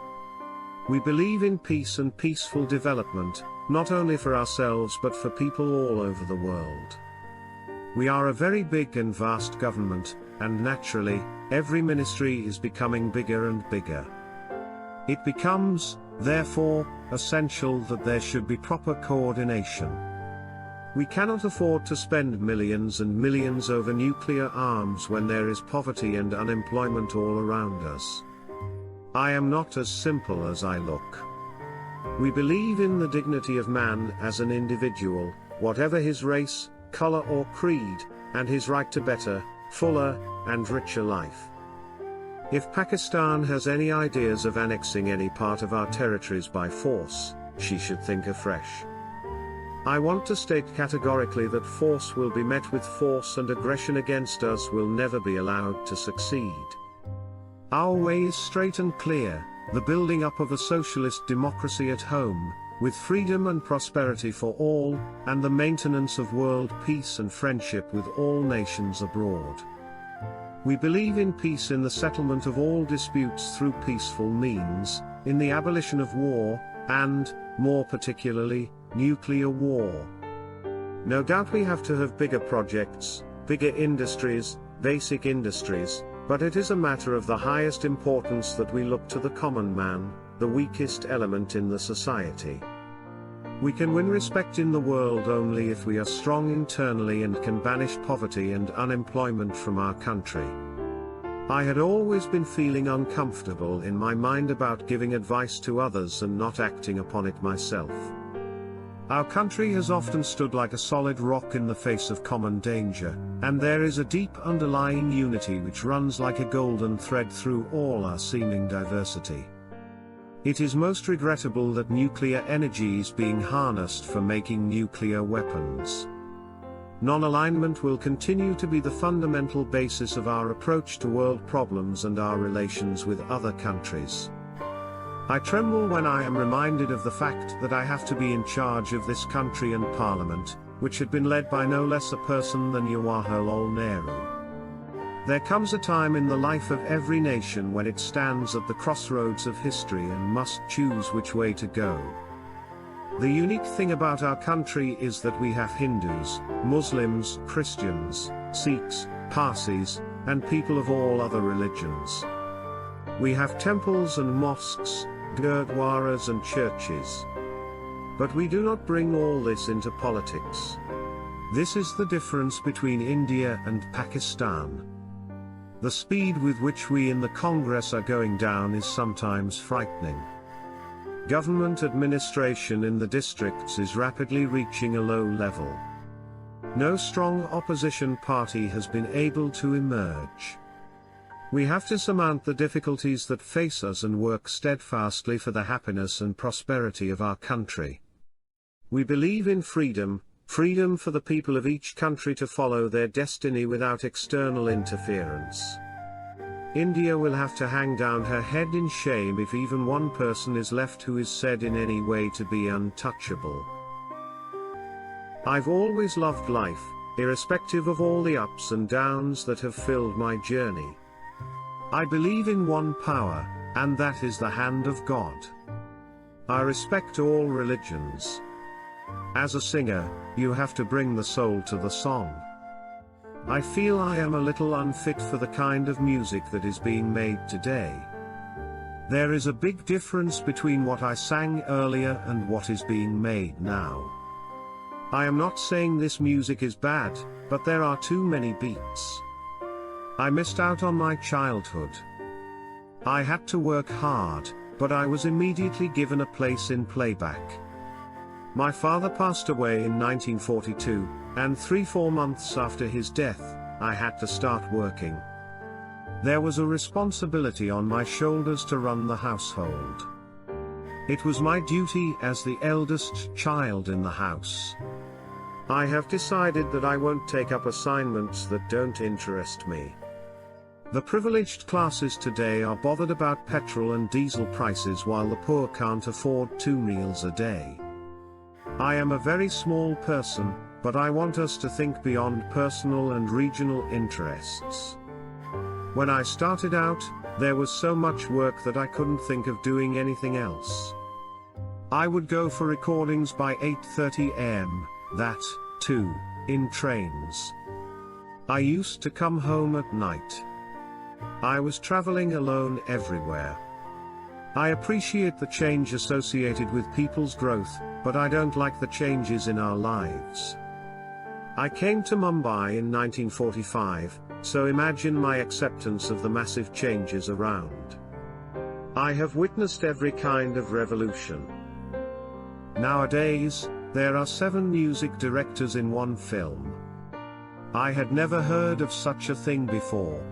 We believe in peace and peaceful development, not only for ourselves but for people all over the world. We are a very big and vast government, and naturally, every ministry is becoming bigger and bigger. It becomes, therefore, essential that there should be proper coordination. We cannot afford to spend millions and millions over nuclear arms when there is poverty and unemployment all around us. I am not as simple as I look. We believe in the dignity of man as an individual, whatever his race, color or creed, and his right to better, fuller, and richer life. If Pakistan has any ideas of annexing any part of our territories by force, she should think afresh. I want to state categorically that force will be met with force and aggression against us will never be allowed to succeed. Our way is straight and clear, the building up of a socialist democracy at home, with freedom and prosperity for all, and the maintenance of world peace and friendship with all nations abroad. We believe in peace in the settlement of all disputes through peaceful means, in the abolition of war, and, more particularly, nuclear war. No doubt we have to have bigger projects, bigger industries, basic industries, but it is a matter of the highest importance that we look to the common man, the weakest element in the society. We can win respect in the world only if we are strong internally and can banish poverty and unemployment from our country. I had always been feeling uncomfortable in my mind about giving advice to others and not acting upon it myself. Our country has often stood like a solid rock in the face of common danger, and there is a deep underlying unity which runs like a golden thread through all our seeming diversity. It is most regrettable that nuclear energy is being harnessed for making nuclear weapons. Non-alignment will continue to be the fundamental basis of our approach to world problems and our relations with other countries. I tremble when I am reminded of the fact that I have to be in charge of this country and parliament, which had been led by no less a person than Jawaharlal Nehru. There comes a time in the life of every nation when it stands at the crossroads of history and must choose which way to go. The unique thing about our country is that we have Hindus, Muslims, Christians, Sikhs, Parsis, and people of all other religions. We have temples and mosques, gurdwaras and churches. But we do not bring all this into politics. This is the difference between India and Pakistan. The speed with which we in the Congress are going down is sometimes frightening. Government administration in the districts is rapidly reaching a low level. No strong opposition party has been able to emerge. We have to surmount the difficulties that face us and work steadfastly for the happiness and prosperity of our country. We believe in freedom, freedom for the people of each country to follow their destiny without external interference. India will have to hang down her head in shame if even one person is left who is said in any way to be untouchable. I've always loved life, irrespective of all the ups and downs that have filled my journey. I believe in one power, and that is the hand of God. I respect all religions. As a singer, you have to bring the soul to the song. I feel I am a little unfit for the kind of music that is being made today. There is a big difference between what I sang earlier and what is being made now. I am not saying this music is bad, but there are too many beats. I missed out on my childhood. I had to work hard, but I was immediately given a place in playback. My father passed away in 1942, and 3-4 months after his death, I had to start working. There was a responsibility on my shoulders to run the household. It was my duty as the eldest child in the house. I have decided that I won't take up assignments that don't interest me. The privileged classes today are bothered about petrol and diesel prices while the poor can't afford 2 meals a day. I am a very small person, but I want us to think beyond personal and regional interests. When I started out, there was so much work that I couldn't think of doing anything else. I would go for recordings by 8:30 am, that, too, in trains. I used to come home at night. I was traveling alone everywhere. I appreciate the change associated with people's growth, but I don't like the changes in our lives. I came to Mumbai in 1945, so imagine my acceptance of the massive changes around. I have witnessed every kind of revolution. Nowadays, there are 7 music directors in one film. I had never heard of such a thing before.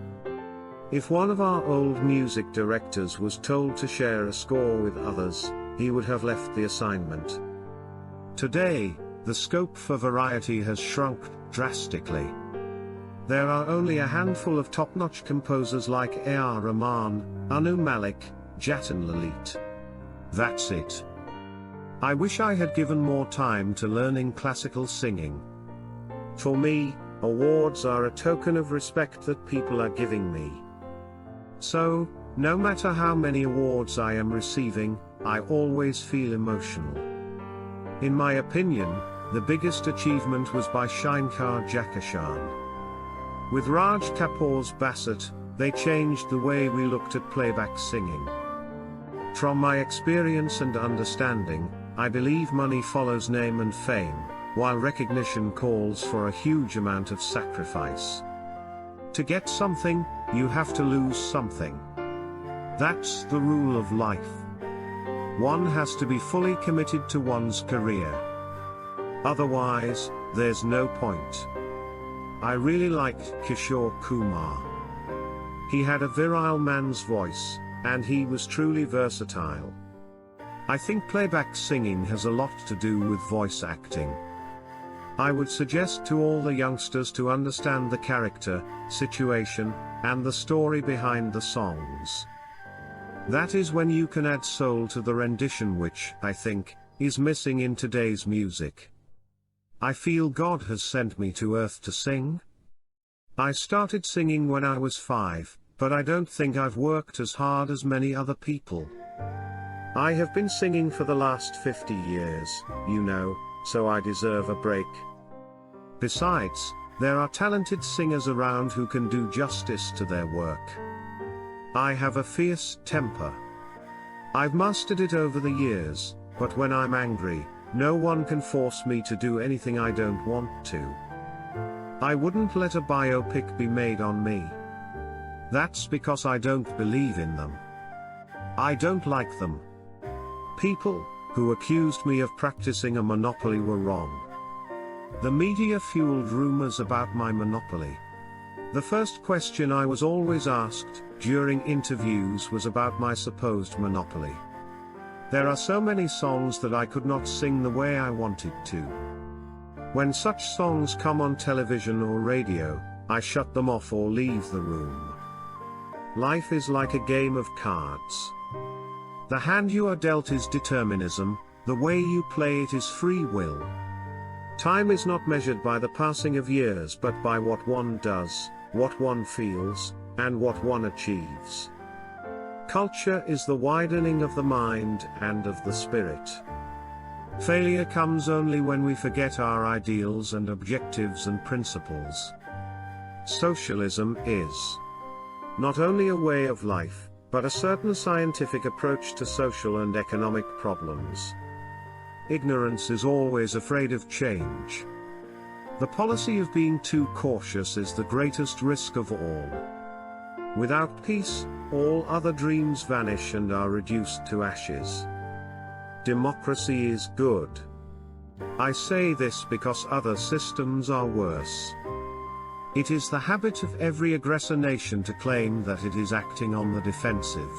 If one of our old music directors was told to share a score with others, he would have left the assignment. Today, the scope for variety has shrunk drastically. There are only a handful of top-notch composers like A.R. Rahman, Anu Malik, Jatin Lalit. That's it. I wish I had given more time to learning classical singing. For me, awards are a token of respect that people are giving me. So, no matter how many awards I am receiving, I always feel emotional. In my opinion, the biggest achievement was by Shankar Jakashan. With Raj Kapoor's Bassett, they changed the way we looked at playback singing. From my experience and understanding, I believe money follows name and fame, while recognition calls for a huge amount of sacrifice. To get something, you have to lose something. That's the rule of life. One has to be fully committed to one's career. Otherwise, there's no point. I really liked Kishore Kumar. He had a virile man's voice, and he was truly versatile. I think playback singing has a lot to do with voice acting. I would suggest to all the youngsters to understand the character, situation, and the story behind the songs. That is when you can add soul to the rendition, which, I think, is missing in today's music. I feel God has sent me to earth to sing. I started singing when I was 5, but I don't think I've worked as hard as many other people. I have been singing for the last 50 years, you know, so I deserve a break. Besides, there are talented singers around who can do justice to their work. I have a fierce temper. I've mastered it over the years, but when I'm angry, no one can force me to do anything I don't want to. I wouldn't let a biopic be made on me. That's because I don't believe in them. I don't like them. People who accused me of practicing a monopoly were wrong. The media fueled rumors about my monopoly. The first question I was always asked during interviews was about my supposed monopoly. There are so many songs that I could not sing the way I wanted to. When such songs come on television or radio, I shut them off or leave the room. Life is like a game of cards. The hand you are dealt is determinism, the way you play it is free will. Time is not measured by the passing of years but by what one does, what one feels, and what one achieves. Culture is the widening of the mind and of the spirit. Failure comes only when we forget our ideals and objectives and principles. Socialism is not only a way of life, but a certain scientific approach to social and economic problems. Ignorance is always afraid of change. The policy of being too cautious is the greatest risk of all. Without peace, all other dreams vanish and are reduced to ashes. Democracy is good. I say this because other systems are worse. It is the habit of every aggressor nation to claim that it is acting on the defensive.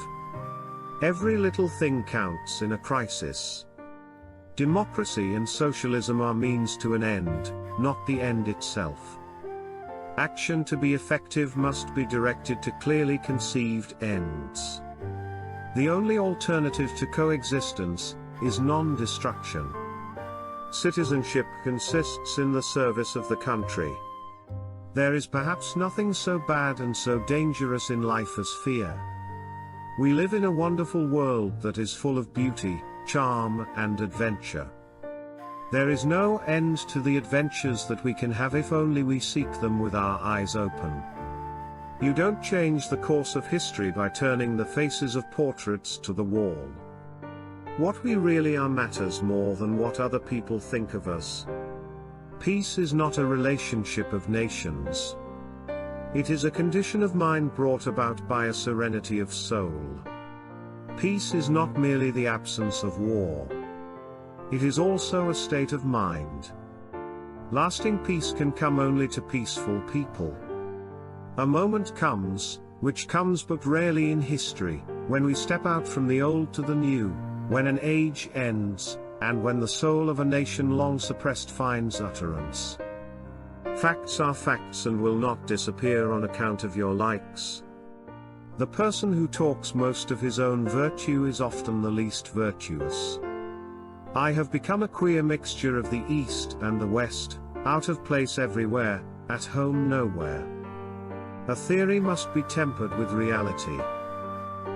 Every little thing counts in a crisis. Democracy and socialism are means to an end, not the end itself. Action to be effective must be directed to clearly conceived ends. The only alternative to coexistence is non-destruction. Citizenship consists in the service of the country. There is perhaps nothing so bad and so dangerous in life as fear. We live in a wonderful world that is full of beauty, charm, and adventure. There is no end to the adventures that we can have if only we seek them with our eyes open. You don't change the course of history by turning the faces of portraits to the wall. What we really are matters more than what other people think of us. Peace is not a relationship of nations. It is a condition of mind brought about by a serenity of soul. Peace is not merely the absence of war. It is also a state of mind. Lasting peace can come only to peaceful people. A moment comes, which comes but rarely in history, when we step out from the old to the new, when an age ends, and when the soul of a nation long suppressed finds utterance. Facts are facts and will not disappear on account of your likes. The person who talks most of his own virtue is often the least virtuous. I have become a queer mixture of the East and the West, out of place everywhere, at home nowhere. A theory must be tempered with reality.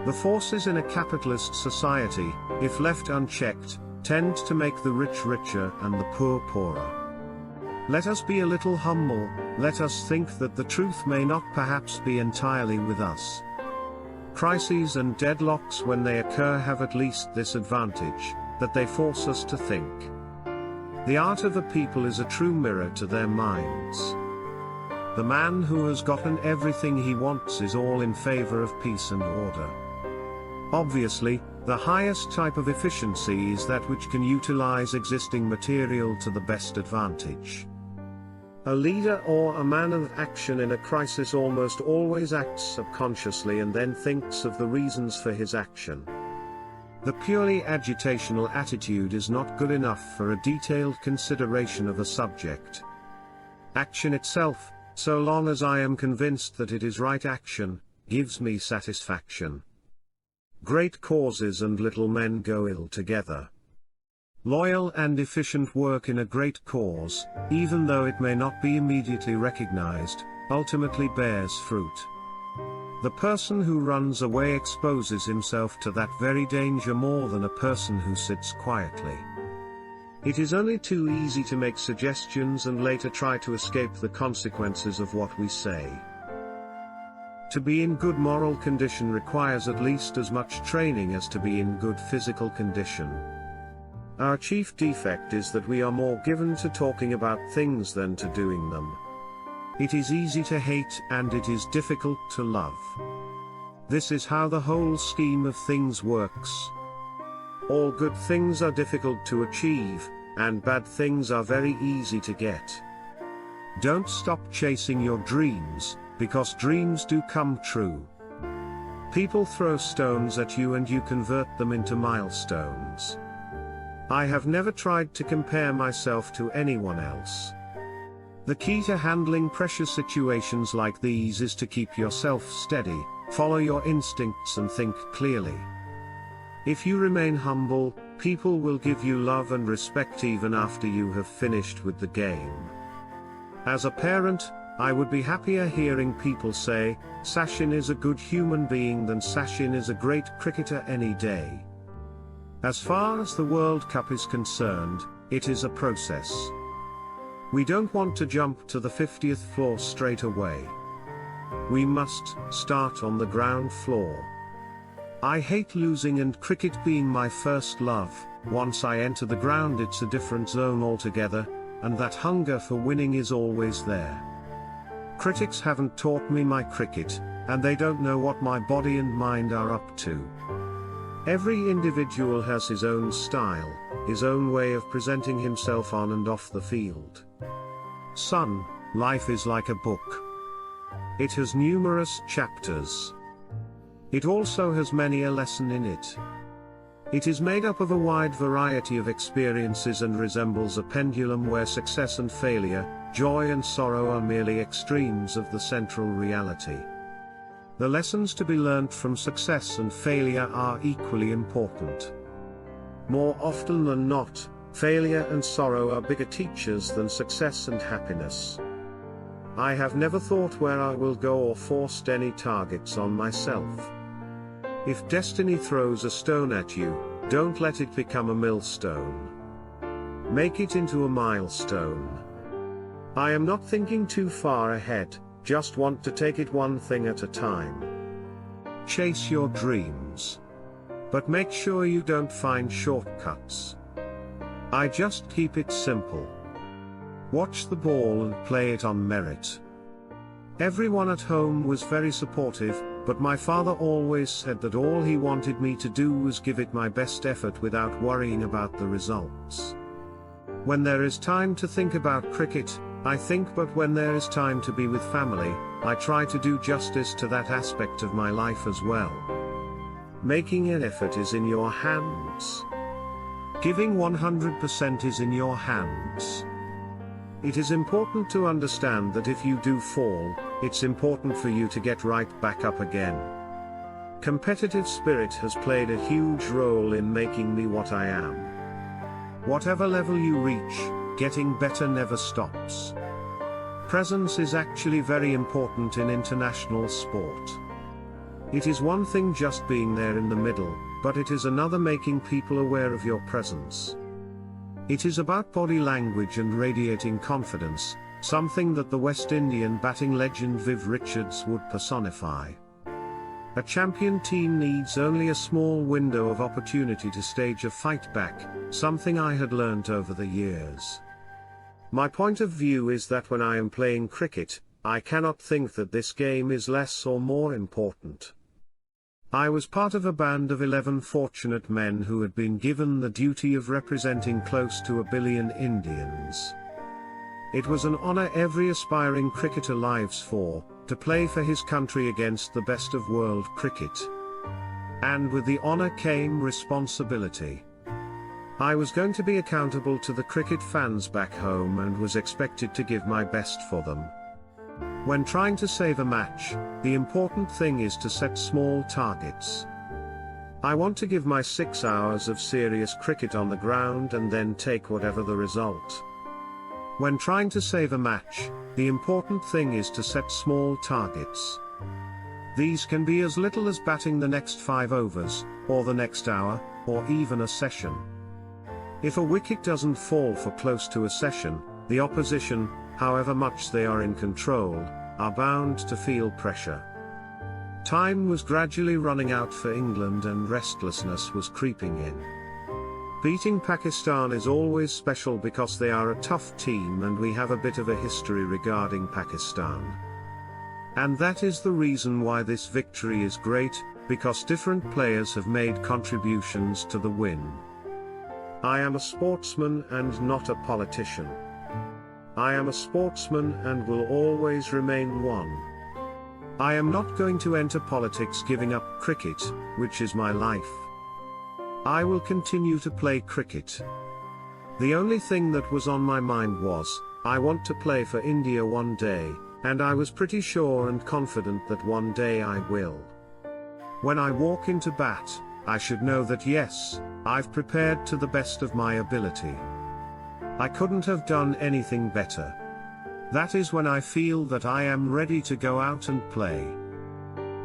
The forces in a capitalist society, if left unchecked, tend to make the rich richer and the poor poorer. Let us be a little humble, let us think that the truth may not perhaps be entirely with us. Crises and deadlocks when they occur have at least this advantage, that they force us to think. The art of a people is a true mirror to their minds. The man who has gotten everything he wants is all in favor of peace and order. Obviously, the highest type of efficiency is that which can utilize existing material to the best advantage. A leader or a man of action in a crisis almost always acts subconsciously and then thinks of the reasons for his action. The purely agitational attitude is not good enough for a detailed consideration of a subject. Action itself, so long as I am convinced that it is right action, gives me satisfaction. Great causes and little men go ill together. Loyal and efficient work in a great cause, even though it may not be immediately recognized, ultimately bears fruit. The person who runs away exposes himself to that very danger more than a person who sits quietly. It is only too easy to make suggestions and later try to escape the consequences of what we say. To be in good moral condition requires at least as much training as to be in good physical condition. Our chief defect is that we are more given to talking about things than to doing them. It is easy to hate and it is difficult to love. This is how the whole scheme of things works. All good things are difficult to achieve, and bad things are very easy to get. Don't stop chasing your dreams, because dreams do come true. People throw stones at you and you convert them into milestones. I have never tried to compare myself to anyone else. The key to handling pressure situations like these is to keep yourself steady, follow your instincts and think clearly. If you remain humble, people will give you love and respect even after you have finished with the game. As a parent, I would be happier hearing people say, Sachin is a good human being than Sachin is a great cricketer any day. As far as the World Cup is concerned, it is a process. We don't want to jump to the 50th floor straight away. we must start on the ground floor. I hate losing, and cricket being my first love, once I enter the ground it's a different zone altogether, and that hunger for winning is always there. Critics haven't taught me my cricket, and they don't know what my body and mind are up to. Every individual has his own style, his own way of presenting himself on and off the field. Son, life is like a book. It has numerous chapters. It also has many a lesson in it. It is made up of a wide variety of experiences and resembles a pendulum where success and failure, joy and sorrow are merely extremes of the central reality. The lessons to be learnt from success and failure are equally important. More often than not, failure and sorrow are bigger teachers than success and happiness. I have never thought where I will go or forced any targets on myself. If destiny throws a stone at you, don't let it become a millstone. Make it into a milestone. I am not thinking too far ahead, just want to take it one thing at a time. Chase your dreams. But make sure you don't find shortcuts. I just keep it simple. Watch the ball and play it on merit. Everyone at home was very supportive, but my father always said that all he wanted me to do was give it my best effort without worrying about the results. When there is time to think about cricket, I think, but when there is time to be with family, I try to do justice to that aspect of my life as well. Making an effort is in your hands. Giving 100% is in your hands. It is important to understand that if you do fall, it's important for you to get right back up again. Competitive spirit has played a huge role in making me what I am. Whatever level you reach, getting better never stops. Presence is actually very important in international sport. It is one thing just being there in the middle, but it is another making people aware of your presence. It is about body language and radiating confidence, something that the West Indian batting legend Viv Richards would personify. A champion team needs only a small window of opportunity to stage a fight back, something I had learnt over the years. My point of view is that when I am playing cricket, I cannot think that this game is less or more important. I was part of a band of 11 fortunate men who had been given the duty of representing close to 1 billion Indians. It was an honor every aspiring cricketer lives for, to play for his country against the best of world cricket. And with the honor came responsibility. I was going to be accountable to the cricket fans back home and was expected to give my best for them. When trying to save a match, the important thing is to set small targets. I want to give my 6 hours of serious cricket on the ground and then take whatever the result. When trying to save a match, the important thing is to set small targets. These can be as little as batting the next 5 overs, or the next hour, or even a session. If a wicket doesn't fall for close to a session, the opposition, however much they are in control, are bound to feel pressure. Time was gradually running out for England and restlessness was creeping in. Beating Pakistan is always special because they are a tough team and we have a bit of a history regarding Pakistan. And that is the reason why this victory is great, because different players have made contributions to the win. I am a sportsman and not a politician. I am a sportsman and will always remain one. I am not going to enter politics giving up cricket, which is my life. I will continue to play cricket. The only thing that was on my mind was, I want to play for India one day, and I was pretty sure and confident that one day I will. When I walk into bat, I should know that yes, I've prepared to the best of my ability. I couldn't have done anything better. That is when I feel that I am ready to go out and play.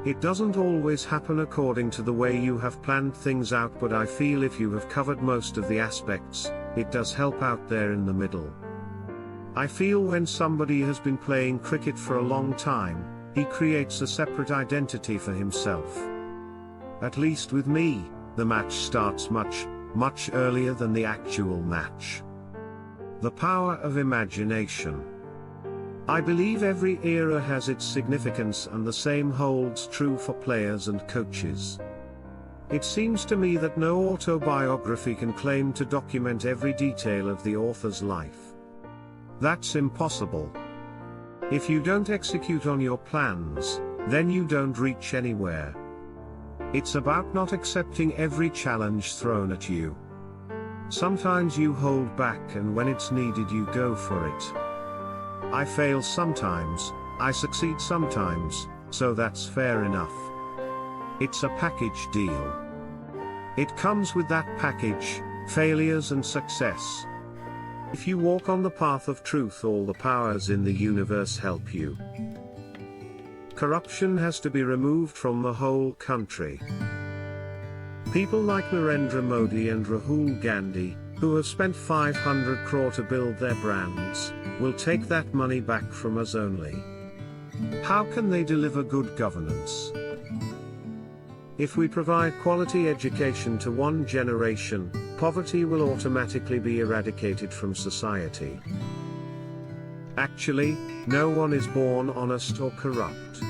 It doesn't always happen according to the way you have planned things out, but I feel if you have covered most of the aspects, it does help out there in the middle. I feel when somebody has been playing cricket for a long time, he creates a separate identity for himself. At least with me, the match starts much earlier than the actual match. The power of imagination. I believe every era has its significance, and the same holds true for players and coaches. It seems to me that no autobiography can claim to document every detail of the author's life. That's impossible. If you don't execute on your plans, then you don't reach anywhere. It's about not accepting every challenge thrown at you. Sometimes you hold back, and when it's needed you go for it. I fail sometimes, I succeed sometimes, so that's fair enough. It's a package deal. It comes with that package, failures and success. If you walk on the path of truth, all the powers in the universe help you. Corruption has to be removed from the whole country. People like Narendra Modi and Rahul Gandhi, who have spent 500 crore to build their brands, will take that money back from us only. How can they deliver good governance? If we provide quality education to one generation, poverty will automatically be eradicated from society. Actually, no one is born honest or corrupt.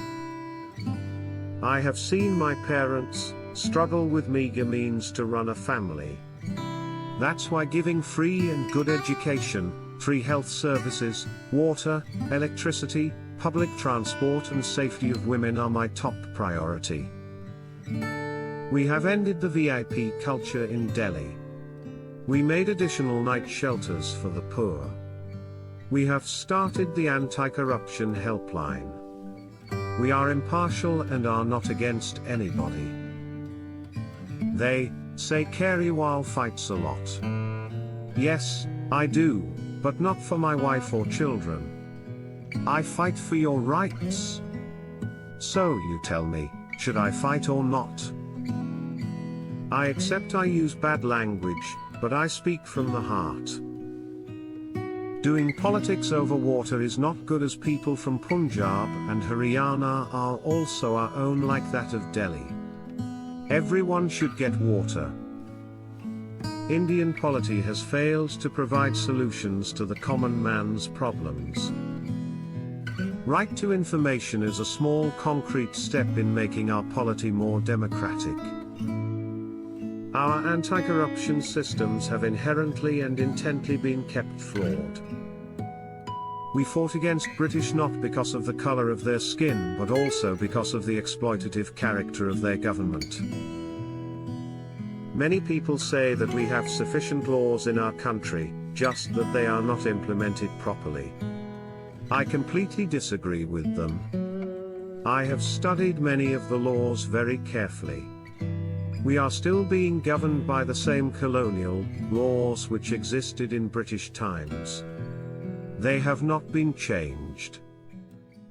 I have seen my parents struggle with meager means to run a family. That's why giving free and good education, free health services, water, electricity, public transport and safety of women are my top priority. We have ended the VIP culture in Delhi. We made additional night shelters for the poor. We have started the anti-corruption helpline. We are impartial and are not against anybody. They say Kejriwal fights a lot. Yes, I do, but not for my wife or children. I fight for your rights. So you tell me, should I fight or not? I accept I use bad language, but I speak from the heart. Doing politics over water is not good, as people from Punjab and Haryana are also our own, like that of Delhi. Everyone should get water. Indian polity has failed to provide solutions to the common man's problems. Right to information is a small concrete step in making our polity more democratic. Our anti-corruption systems have inherently and intently been kept flawed. We fought against British not because of the color of their skin, but also because of the exploitative character of their government. Many people say that we have sufficient laws in our country, just that they are not implemented properly. I completely disagree with them. I have studied many of the laws very carefully. We are still being governed by the same colonial laws which existed in British times. They have not been changed.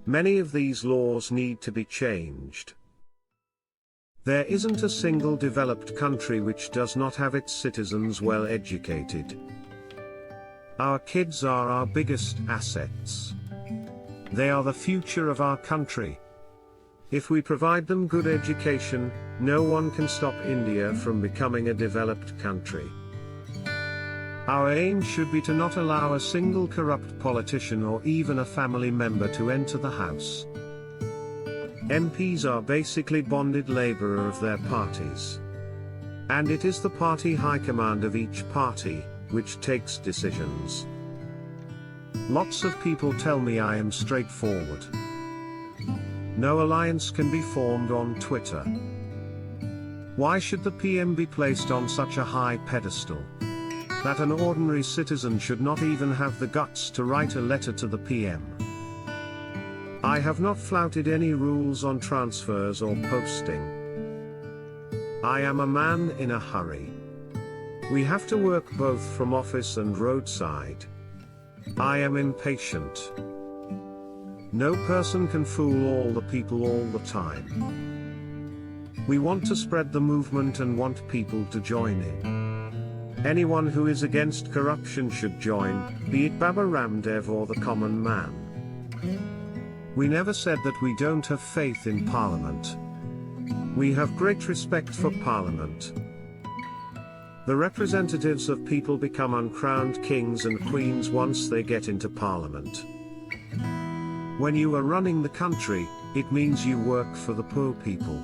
Many of these laws need to be changed. There isn't a single developed country which does not have its citizens well educated. Our kids are our biggest assets. They are the future of our country. If we provide them good education, no one can stop India from becoming a developed country. Our aim should be to not allow a single corrupt politician or even a family member to enter the House. MPs are basically bonded laborer of their parties. And it is the party high command of each party which takes decisions. Lots of people tell me I am straightforward. No alliance can be formed on Twitter. Why should the PM be placed on such a high pedestal? That an ordinary citizen should not even have the guts to write a letter to the PM. I have not flouted any rules on transfers or posting. I am a man in a hurry. We have to work both from office and roadside. I am impatient. No person can fool all the people all the time. We want to spread the movement and want people to join in. Anyone who is against corruption should join, be it Baba Ramdev or the common man. We never said that we don't have faith in Parliament. We have great respect for Parliament. The representatives of people become uncrowned kings and queens once they get into Parliament. When you are running the country, it means you work for the poor people.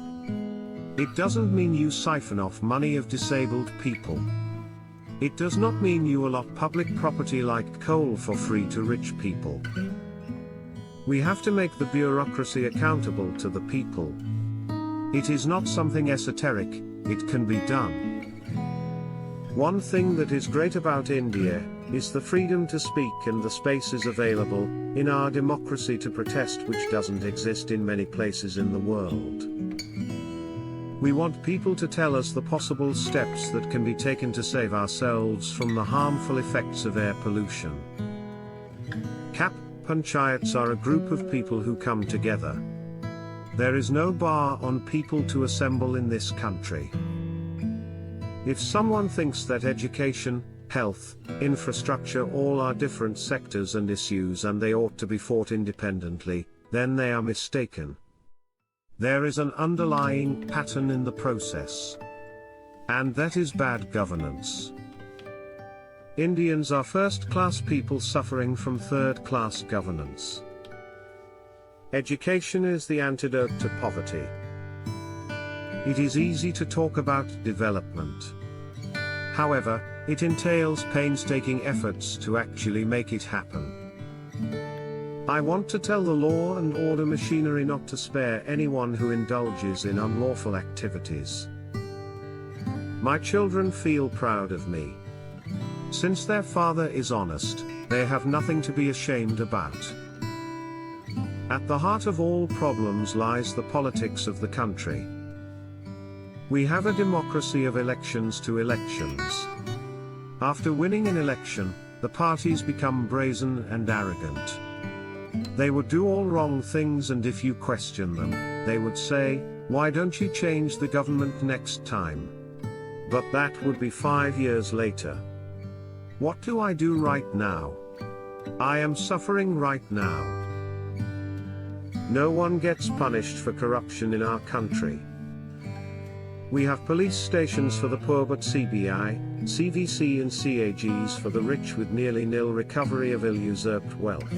It doesn't mean you siphon off money of disabled people. It does not mean you allot public property like coal for free to rich people. We have to make the bureaucracy accountable to the people. It is not something esoteric, it can be done. One thing that is great about India is the freedom to speak and the spaces available in our democracy to protest, which doesn't exist in many places in the world. We want people to tell us the possible steps that can be taken to save ourselves from the harmful effects of air pollution. Cap Panchayats are a group of people who come together. There is no bar on people to assemble in this country. If someone thinks that education, health, infrastructure all are different sectors and issues and they ought to be fought independently, then they are mistaken. There is an underlying pattern in the process. And that is bad governance. Indians are first-class people suffering from third-class governance. Education is the antidote to poverty. It is easy to talk about development. However, it entails painstaking efforts to actually make it happen. I want to tell the law and order machinery not to spare anyone who indulges in unlawful activities. My children feel proud of me. Since their father is honest, they have nothing to be ashamed about. At the heart of all problems lies the politics of the country. We have a democracy of elections to elections. After winning an election, the parties become brazen and arrogant. They would do all wrong things, and if you question them, they would say, "Why don't you change the government next time?" But that would be 5 years later. What do I do right now? I am suffering right now. No one gets punished for corruption in our country. We have police stations for the poor but CBI, CVC and CAGs for the rich with nearly nil recovery of ill-usurped wealth.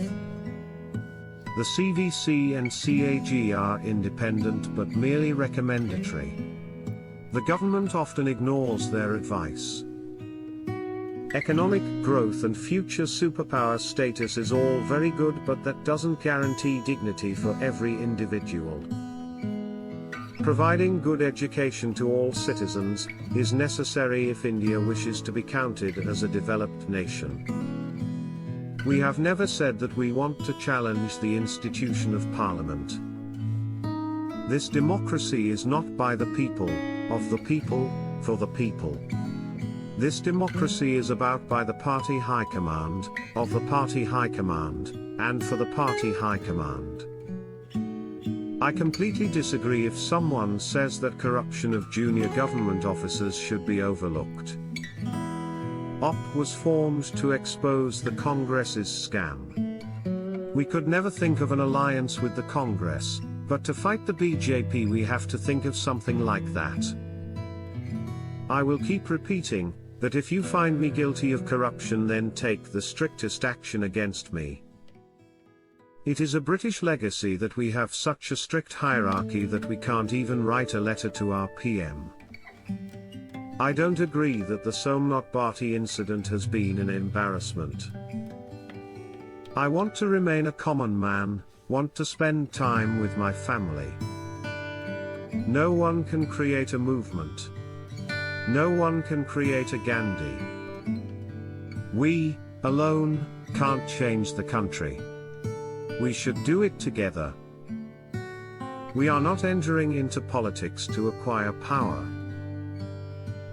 The CVC and CAG are independent but merely recommendatory. The government often ignores their advice. Economic growth and future superpower status is all very good, but that doesn't guarantee dignity for every individual. Providing good education to all citizens is necessary if India wishes to be counted as a developed nation. We have never said that we want to challenge the institution of Parliament. This democracy is not by the people, of the people, for the people. This democracy is about by the party high command, of the party high command, and for the party high command. I completely disagree if someone says that corruption of junior government officers should be overlooked. OP was formed to expose the Congress's scam. We could never think of an alliance with the Congress, but to fight the BJP we have to think of something like that. I will keep repeating that if you find me guilty of corruption, then take the strictest action against me. It is a British legacy that we have such a strict hierarchy that we can't even write a letter to our PM. I don't agree that the Somnath Bharti incident has been an embarrassment. I want to remain a common man, want to spend time with my family. No one can create a movement. No one can create a Gandhi. We, alone, can't change the country. We should do it together. We are not entering into politics to acquire power.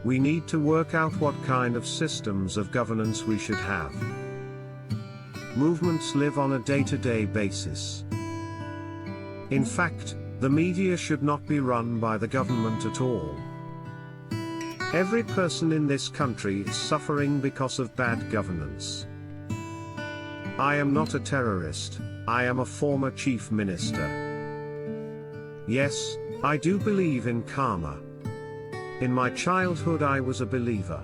We need to work out what kind of systems of governance we should have. Movements live on a day-to-day basis. In fact, the media should not be run by the government at all. Every person in this country is suffering because of bad governance. I am not a terrorist, I am a former chief minister. Yes, I do believe in karma. In my childhood I was a believer.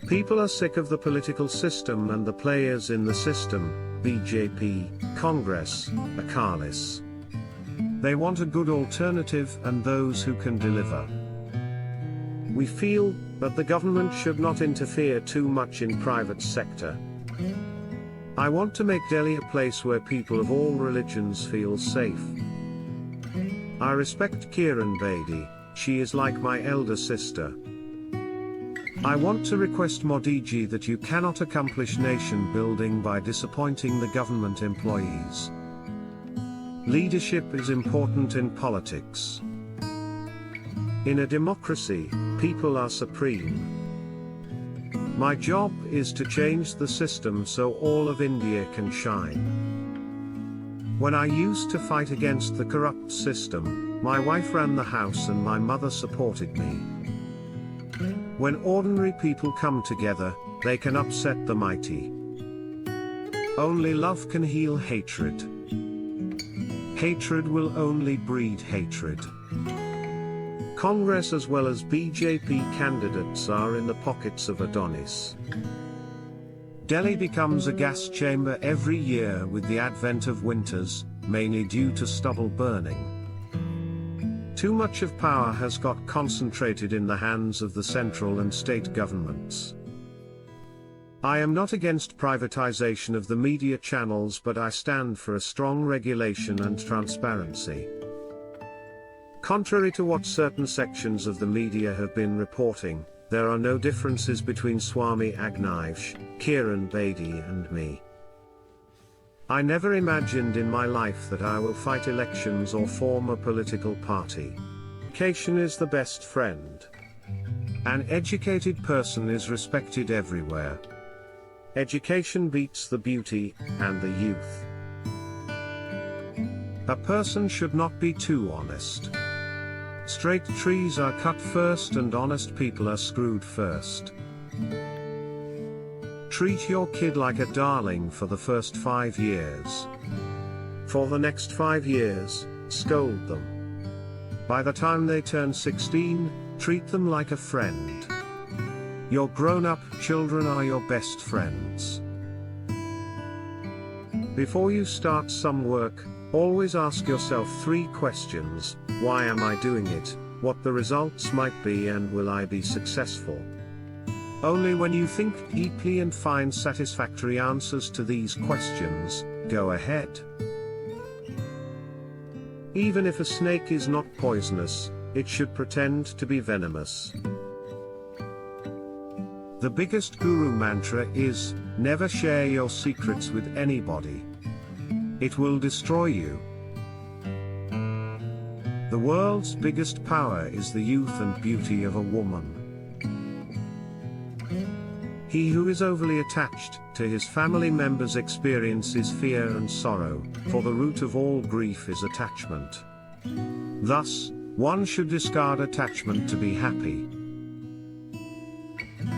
People are sick of the political system and the players in the system, BJP, Congress, Akalis. They want a good alternative and those who can deliver. We feel that the government should not interfere too much in private sector. I want to make Delhi a place where people of all religions feel safe. I respect Kiran Bedi, she is like my elder sister. I want to request Modi ji that you cannot accomplish nation building by disappointing the government employees. Leadership is important in politics. In a democracy, people are supreme. My job is to change the system so all of India can shine. When I used to fight against the corrupt system, my wife ran the house and my mother supported me. When ordinary people come together, they can upset the mighty. Only love can heal hatred. Hatred will only breed hatred. Congress as well as BJP candidates are in the pockets of Adonis. Delhi becomes a gas chamber every year with the advent of winters, mainly due to stubble burning. Too much of power has got concentrated in the hands of the central and state governments. I am not against privatization of the media channels, but I stand for a strong regulation and transparency. Contrary to what certain sections of the media have been reporting, there are no differences between Swami Agnivesh, Kiran Bedi and me. I never imagined in my life that I will fight elections or form a political party. Education is the best friend. An educated person is respected everywhere. Education beats the beauty and the youth. A person should not be too honest. Straight trees are cut first and honest people are screwed first. Treat your kid like a darling for the first 5 years. For the next 5 years, scold them. By the time they turn 16, treat them like a friend. Your grown-up children are your best friends. Before you start some work, always ask yourself 3 questions: why am I doing it, what the results might be, and will I be successful? Only when you think deeply and find satisfactory answers to these questions, go ahead. Even if a snake is not poisonous, it should pretend to be venomous. The biggest guru mantra is, never share your secrets with anybody. It will destroy you. The world's biggest power is the youth and beauty of a woman. He who is overly attached to his family members experiences fear and sorrow, for the root of all grief is attachment. Thus, one should discard attachment to be happy.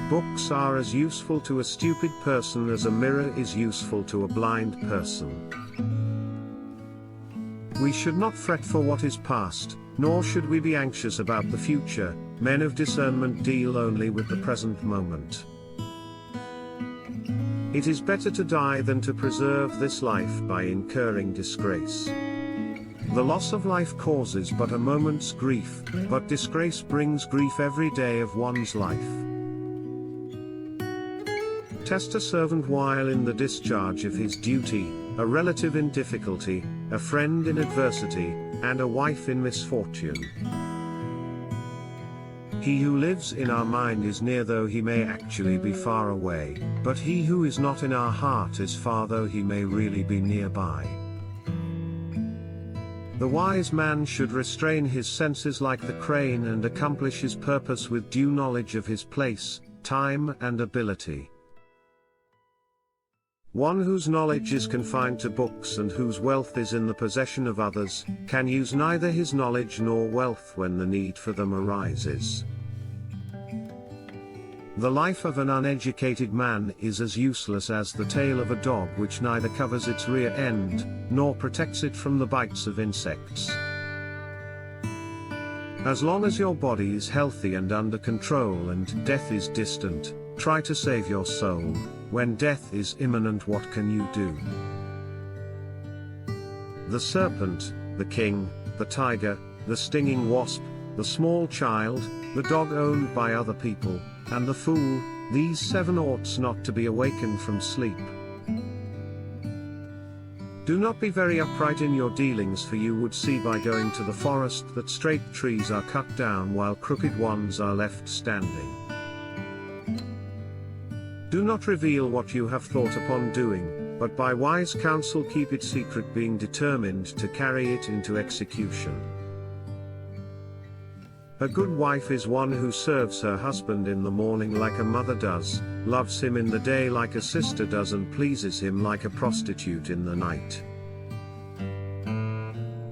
Books are as useful to a stupid person as a mirror is useful to a blind person. We should not fret for what is past, nor should we be anxious about the future. Men of discernment deal only with the present moment. It is better to die than to preserve this life by incurring disgrace. The loss of life causes but a moment's grief, but disgrace brings grief every day of one's life. Test a servant while in the discharge of his duty, a relative in difficulty, a friend in adversity, and a wife in misfortune. He who lives in our mind is near though he may actually be far away, but he who is not in our heart is far though he may really be nearby. The wise man should restrain his senses like the crane and accomplish his purpose with due knowledge of his place, time and ability. One whose knowledge is confined to books and whose wealth is in the possession of others, can use neither his knowledge nor wealth when the need for them arises. The life of an uneducated man is as useless as the tail of a dog which neither covers its rear end, nor protects it from the bites of insects. As long as your body is healthy and under control and death is distant, try to save your soul. When death is imminent, what can you do? The serpent, the king, the tiger, the stinging wasp, the small child, the dog owned by other people, and the fool, these 7 oughts not to be awakened from sleep. Do not be very upright in your dealings, for you would see by going to the forest that straight trees are cut down while crooked ones are left standing. Do not reveal what you have thought upon doing, but by wise counsel keep it secret, being determined to carry it into execution. A good wife is one who serves her husband in the morning like a mother does, loves him in the day like a sister does, and pleases him like a prostitute in the night.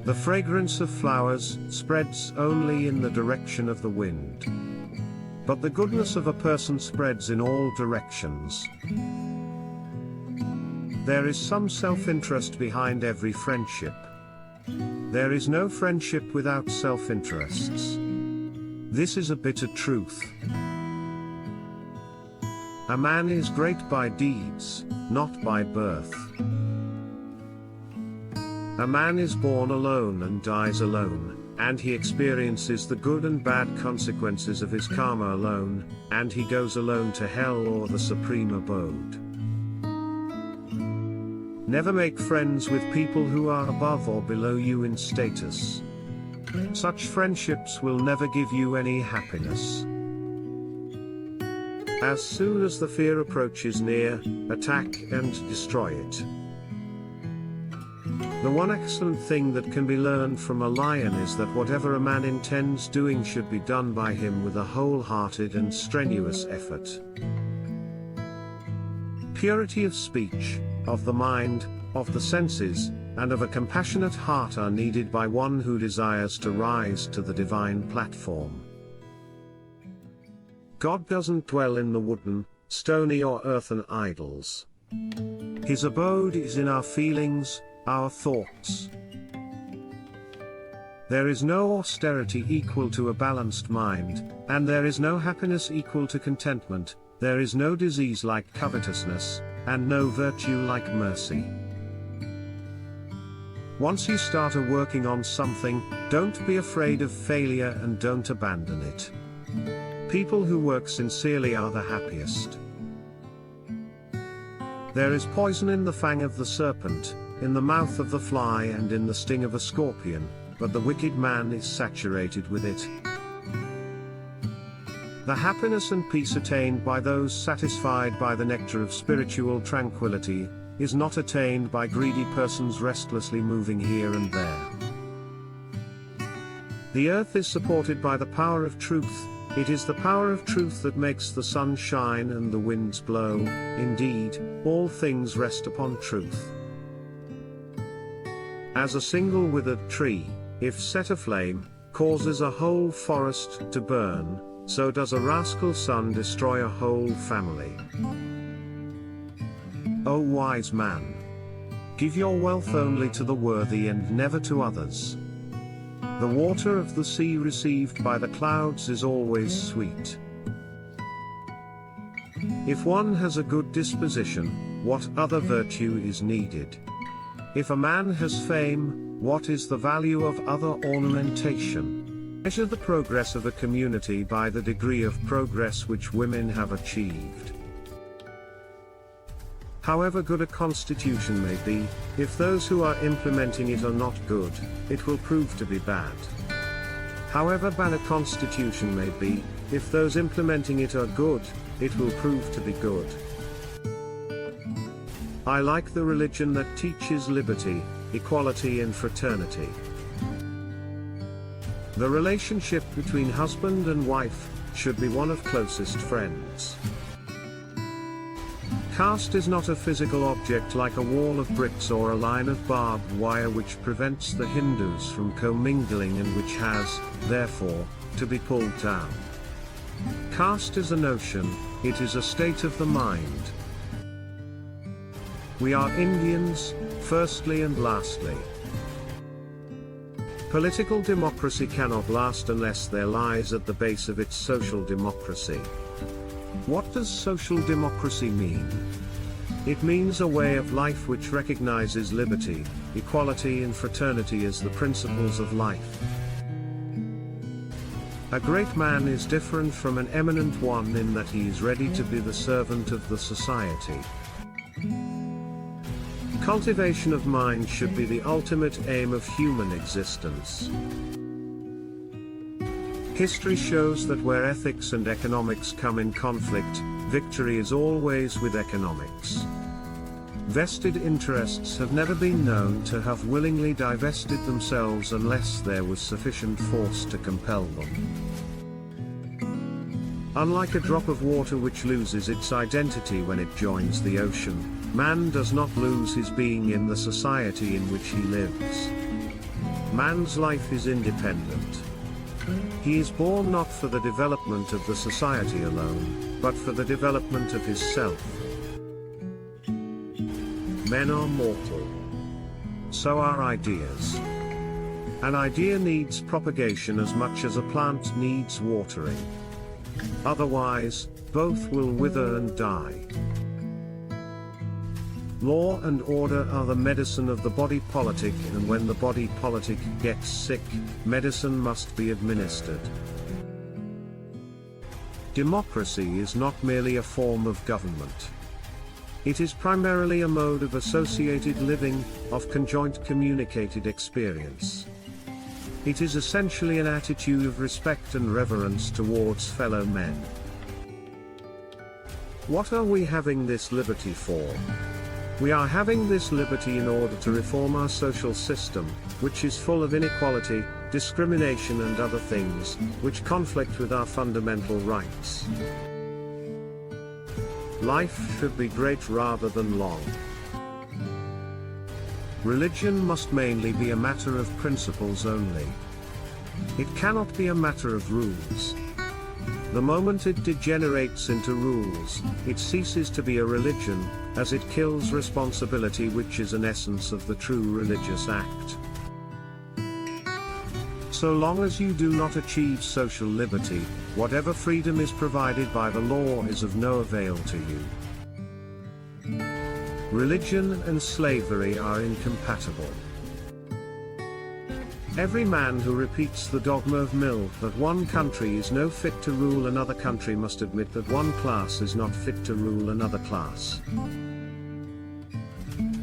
The fragrance of flowers spreads only in the direction of the wind, but the goodness of a person spreads in all directions. There is some self-interest behind every friendship. There is no friendship without self-interests. This is a bitter truth. A man is great by deeds, not by birth. A man is born alone and dies alone, and he experiences the good and bad consequences of his karma alone, and he goes alone to hell or the supreme abode. Never make friends with people who are above or below you in status. Such friendships will never give you any happiness. As soon as the fear approaches near, attack and destroy it. The one excellent thing that can be learned from a lion is that whatever a man intends doing should be done by him with a wholehearted and strenuous effort. Purity of speech, of the mind, of the senses, and of a compassionate heart are needed by one who desires to rise to the divine platform. God doesn't dwell in the wooden, stony or earthen idols. His abode is in our feelings, our thoughts. There is no austerity equal to a balanced mind, and there is no happiness equal to contentment. There is no disease like covetousness, and no virtue like mercy. Once you start working on something, don't be afraid of failure and don't abandon it. People who work sincerely are the happiest. There is poison in the fang of the serpent, in the mouth of the fly and in the sting of a scorpion, but the wicked man is saturated with it. The happiness and peace attained by those satisfied by the nectar of spiritual tranquility is not attained by greedy persons restlessly moving here and there. The earth is supported by the power of truth. It is the power of truth that makes the sun shine and the winds blow. Indeed, all things rest upon truth. As a single withered tree, if set aflame, causes a whole forest to burn, so does a rascal son destroy a whole family. O wise man! Give your wealth only to the worthy and never to others. The water of the sea received by the clouds is always sweet. If one has a good disposition, what other virtue is needed? If a man has fame, what is the value of other ornamentation? Measure the progress of a community by the degree of progress which women have achieved. However good a constitution may be, if those who are implementing it are not good, it will prove to be bad. However bad a constitution may be, if those implementing it are good, it will prove to be good. I like the religion that teaches liberty, equality and fraternity. The relationship between husband and wife should be one of closest friends. Caste is not a physical object like a wall of bricks or a line of barbed wire which prevents the Hindus from commingling and which has, therefore, to be pulled down. Caste is a notion, it is a state of the mind. We are Indians, firstly and lastly. Political democracy cannot last unless there lies at the base of its social democracy. What does social democracy mean? It means a way of life which recognizes liberty, equality and fraternity as the principles of life. A great man is different from an eminent one in that he is ready to be the servant of the society. Cultivation of mind should be the ultimate aim of human existence. History shows that where ethics and economics come in conflict, victory is always with economics. Vested interests have never been known to have willingly divested themselves unless there was sufficient force to compel them. Unlike a drop of water which loses its identity when it joins the ocean, man does not lose his being in the society in which he lives. Man's life is independent. He is born not for the development of the society alone, but for the development of his self. Men are mortal. So are ideas. An idea needs propagation as much as a plant needs watering. Otherwise, both will wither and die. Law and order are the medicine of the body politic, and when the body politic gets sick, medicine must be administered. Democracy is not merely a form of government. It is primarily a mode of associated living, of conjoint communicated experience. It is essentially an attitude of respect and reverence towards fellow men. What are we having this liberty for? We are having this liberty in order to reform our social system, which is full of inequality, discrimination and other things, which conflict with our fundamental rights. Life should be great rather than long. Religion must mainly be a matter of principles only. It cannot be a matter of rules. The moment it degenerates into rules, it ceases to be a religion, as it kills responsibility, which is an essence of the true religious act. So long as you do not achieve social liberty, whatever freedom is provided by the law is of no avail to you. Religion and slavery are incompatible. Every man who repeats the dogma of Mill that one country is no fit to rule another country must admit that one class is not fit to rule another class.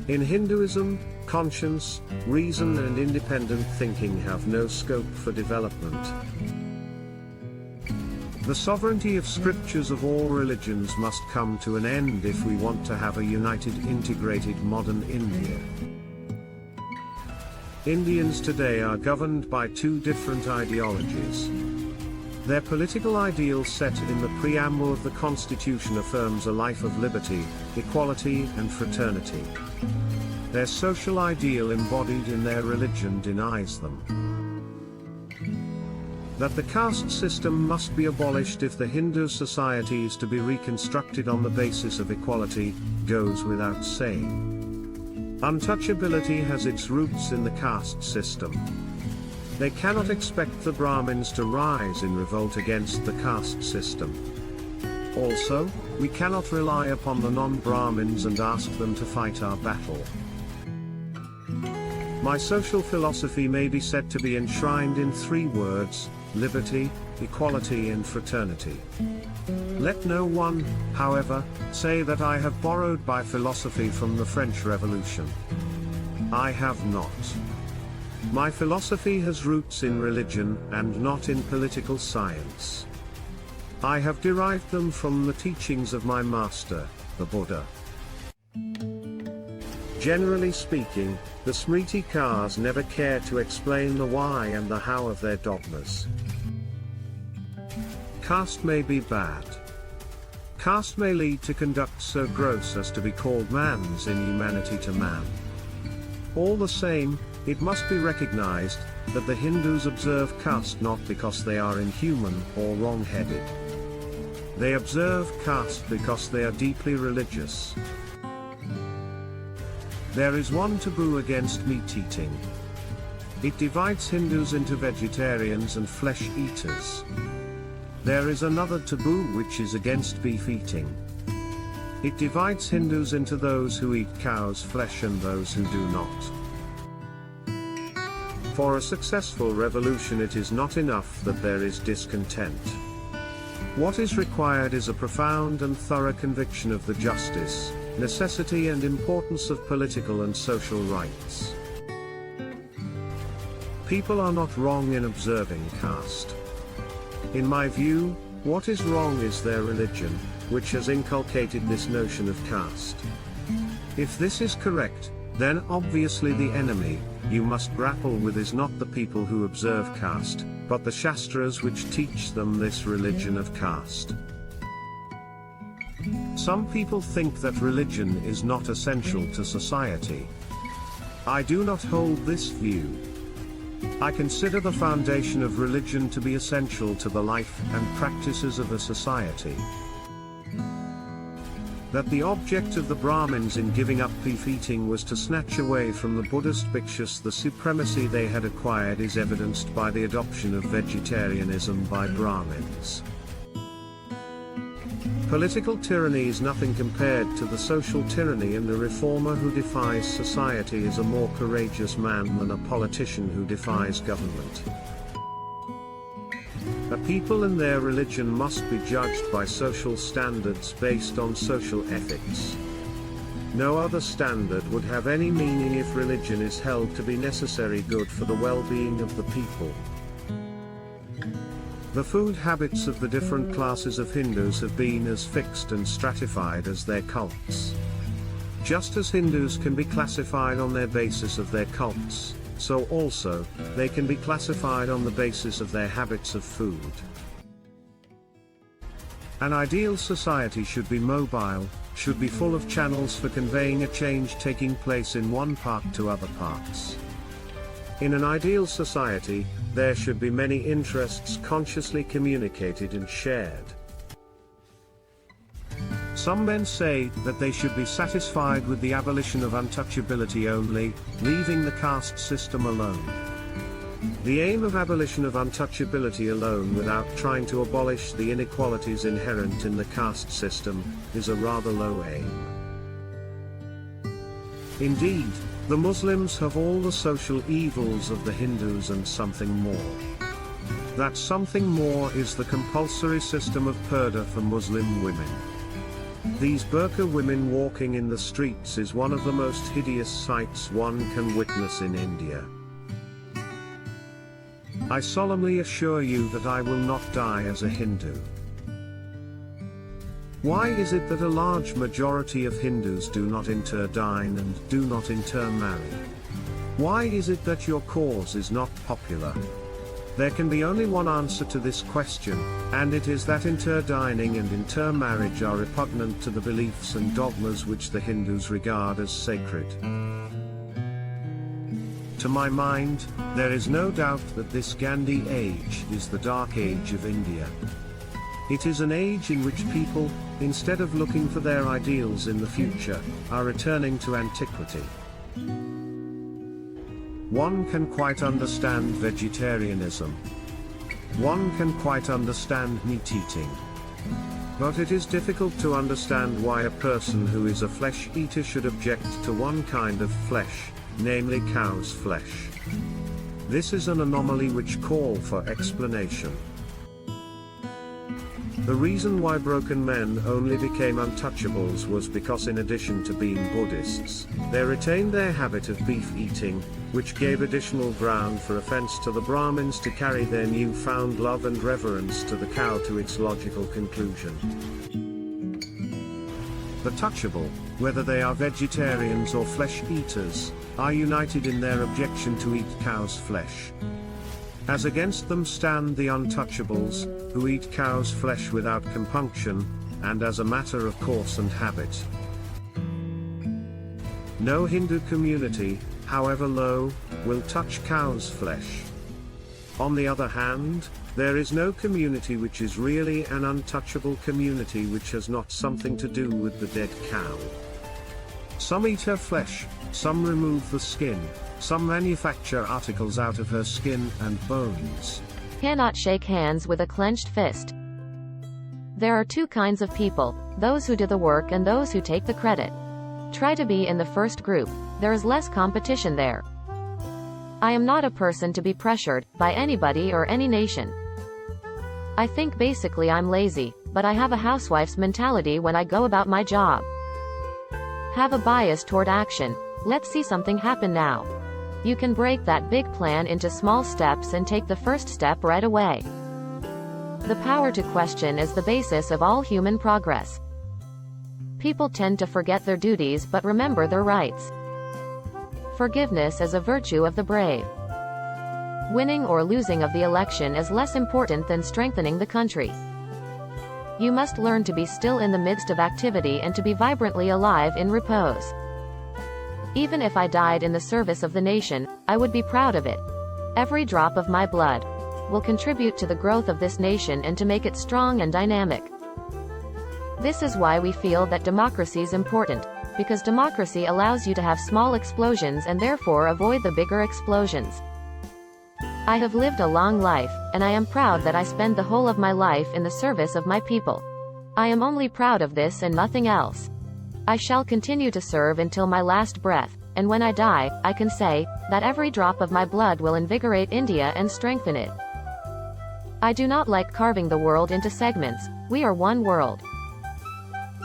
In Hinduism, conscience, reason and independent thinking have no scope for development. The sovereignty of scriptures of all religions must come to an end if we want to have a united, integrated modern India. Indians today are governed by two different ideologies. Their political ideal set in the preamble of the Constitution affirms a life of liberty, equality and fraternity. Their social ideal embodied in their religion denies them. That the caste system must be abolished if the Hindu society is to be reconstructed on the basis of equality, goes without saying. Untouchability has its roots in the caste system. They cannot expect the Brahmins to rise in revolt against the caste system. Also, we cannot rely upon the non-Brahmins and ask them to fight our battle. My social philosophy may be said to be enshrined in three words: liberty, equality and fraternity. Let no one, however, say that I have borrowed my philosophy from the French Revolution. I have not. My philosophy has roots in religion and not in political science. I have derived them from the teachings of my master, the Buddha. Generally speaking, the Smritikars never care to explain the why and the how of their dogmas. Caste may be bad. Caste may lead to conduct so gross as to be called man's inhumanity to man. All the same, it must be recognized that the Hindus observe caste not because they are inhuman or wrong-headed. They observe caste because they are deeply religious. There is one taboo against meat eating. It divides Hindus into vegetarians and flesh eaters. There is another taboo which is against beef eating. It divides Hindus into those who eat cow's flesh and those who do not. For a successful revolution, it is not enough that there is discontent. What is required is a profound and thorough conviction of the justice, necessity and importance of political and social rights. People are not wrong in observing caste. In my view, what is wrong is their religion, which has inculcated this notion of caste. If this is correct, then obviously the enemy you must grapple with is not the people who observe caste, but the Shastras which teach them this religion of caste. Some people think that religion is not essential to society. I do not hold this view. I consider the foundation of religion to be essential to the life and practices of a society. That the object of the Brahmins in giving up beef eating was to snatch away from the Buddhist bhikshus the supremacy they had acquired is evidenced by the adoption of vegetarianism by Brahmins. Political tyranny is nothing compared to the social tyranny, and the reformer who defies society is a more courageous man than a politician who defies government. A people and their religion must be judged by social standards based on social ethics. No other standard would have any meaning if religion is held to be necessary good for the well-being of the people. The food habits of the different classes of Hindus have been as fixed and stratified as their cults. Just as Hindus can be classified on their basis of their cults, so also, they can be classified on the basis of their habits of food. An ideal society should be mobile, should be full of channels for conveying a change taking place in one part to other parts. In an ideal society, there should be many interests consciously communicated and shared. Some men say that they should be satisfied with the abolition of untouchability only, leaving the caste system alone. The aim of abolition of untouchability alone without trying to abolish the inequalities inherent in the caste system is a rather low aim. Indeed, the Muslims have all the social evils of the Hindus and something more. That something more is the compulsory system of purdah for Muslim women. These burqa women walking in the streets is one of the most hideous sights one can witness in India. I solemnly assure you that I will not die as a Hindu. Why is it that a large majority of Hindus do not interdine and do not intermarry? Why is it that your cause is not popular? There can be only one answer to this question, and it is that interdining and intermarriage are repugnant to the beliefs and dogmas which the Hindus regard as sacred. To my mind, there is no doubt that this Gandhi age is the dark age of India. It is an age in which people, instead of looking for their ideals in the future, are returning to antiquity. One can quite understand vegetarianism. One can quite understand meat eating. But it is difficult to understand why a person who is a flesh eater should object to one kind of flesh, namely cow's flesh. This is an anomaly which calls for explanation. The reason why broken men only became untouchables was because in addition to being Buddhists, they retained their habit of beef eating, which gave additional ground for offense to the Brahmins to carry their newfound love and reverence to the cow to its logical conclusion. The touchable, whether they are vegetarians or flesh eaters, are united in their objection to eat cow's flesh. As against them stand the untouchables, who eat cow's flesh without compunction, and as a matter of course and habit. No Hindu community, however low, will touch cow's flesh. On the other hand, There is no community which is really an untouchable community which has not something to do with the dead cow. Some eat her flesh, some remove the skin, some manufacture articles out of her skin and bones. Cannot shake hands with a clenched fist. There are two kinds of people, those who do the work and those who take the credit. Try to be in the first group, there is less competition there. I am not a person to be pressured by anybody or any nation. I think basically I'm lazy, but I have a housewife's mentality when I go about my job. Have a bias toward action. Let's see something happen now. You can break that big plan into small steps and take the first step right away. The power to question is the basis of all human progress. People tend to forget their duties but remember their rights. Forgiveness is a virtue of the brave. Winning or losing of the election is less important than strengthening the country. You must learn to be still in the midst of activity and to be vibrantly alive in repose. Even if I died in the service of the nation, I would be proud of it. Every drop of my blood will contribute to the growth of this nation and to make it strong and dynamic. This is why we feel that democracy is important, because democracy allows you to have small explosions and therefore avoid the bigger explosions. I have lived a long life, and I am proud that I spend the whole of my life in the service of my people. I am only proud of this and nothing else. I shall continue to serve until my last breath, and when I die, I can say that every drop of my blood will invigorate India and strengthen it. I do not like carving the world into segments. We are one world.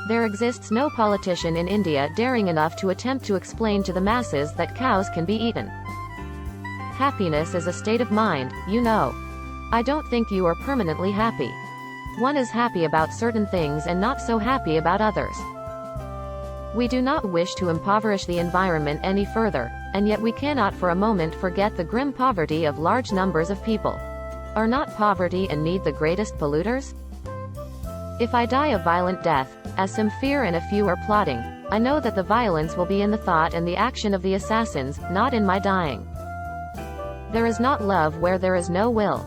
There exists no politician in India daring enough to attempt to explain to the masses that cows can be eaten. Happiness is a state of mind, you know. I don't think you are permanently happy. One is happy about certain things and not so happy about others. We do not wish to impoverish the environment any further, and yet we cannot for a moment forget the grim poverty of large numbers of people. Are not poverty and need the greatest polluters? If I die a violent death, as some fear and a few are plotting, I know that the violence will be in the thought and the action of the assassins, not in my dying. There is not love where there is no will.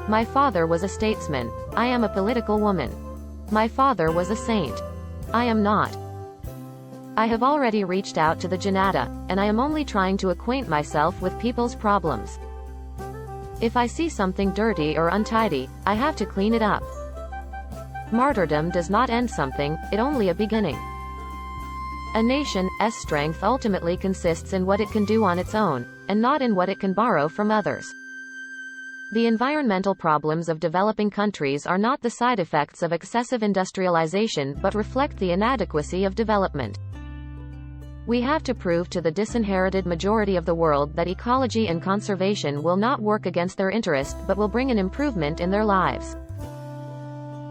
My father was a statesman. I am a political woman. My father was a saint. I am not. I have already reached out to the Janata, and I am only trying to acquaint myself with people's problems. If I see something dirty or untidy, I have to clean it up. Martyrdom does not end something, it only a beginning. A nation's strength ultimately consists in what it can do on its own, and not in what it can borrow from others. The environmental problems of developing countries are not the side effects of excessive industrialization but reflect the inadequacy of development. We have to prove to the disinherited majority of the world that ecology and conservation will not work against their interest but will bring an improvement in their lives.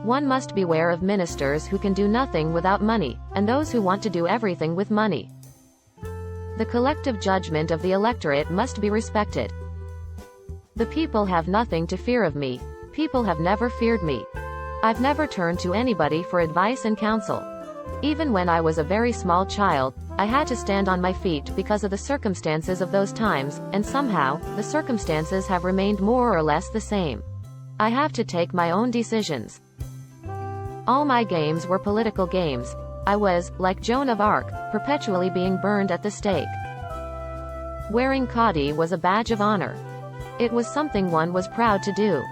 One must beware of ministers who can do nothing without money, and those who want to do everything with money. The collective judgment of the electorate must be respected. The people have nothing to fear of me. People have never feared me. I've never turned to anybody for advice and counsel. Even when I was a very small child, I had to stand on my feet because of the circumstances of those times, and somehow, the circumstances have remained more or less the same. I have to take my own decisions. All my games were political games. I was, like Joan of Arc, perpetually being burned at the stake. Wearing khadi was a badge of honor. It was something one was proud to do.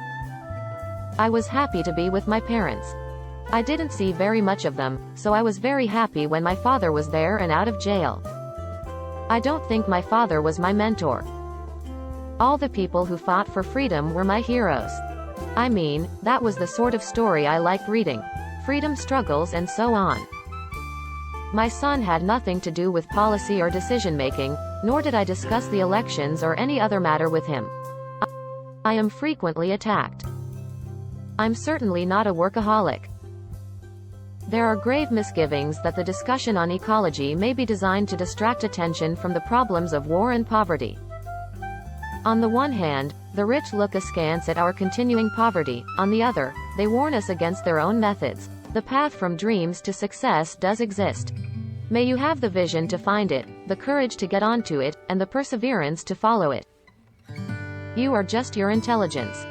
I was happy to be with my parents. I didn't see very much of them, so I was very happy when my father was there and out of jail. I don't think my father was my mentor. All the people who fought for freedom were my heroes. I mean, that was the sort of story I liked reading. Freedom struggles and so on. My son had nothing to do with policy or decision-making, nor did I discuss the elections or any other matter with him. I am frequently attacked. I'm certainly not a workaholic. There are grave misgivings that the discussion on ecology may be designed to distract attention from the problems of war and poverty. On the one hand, the rich look askance at our continuing poverty, on the other, they warn us against their own methods. The path from dreams to success does exist. May you have the vision to find it, the courage to get onto it, and the perseverance to follow it. You are just your intelligence.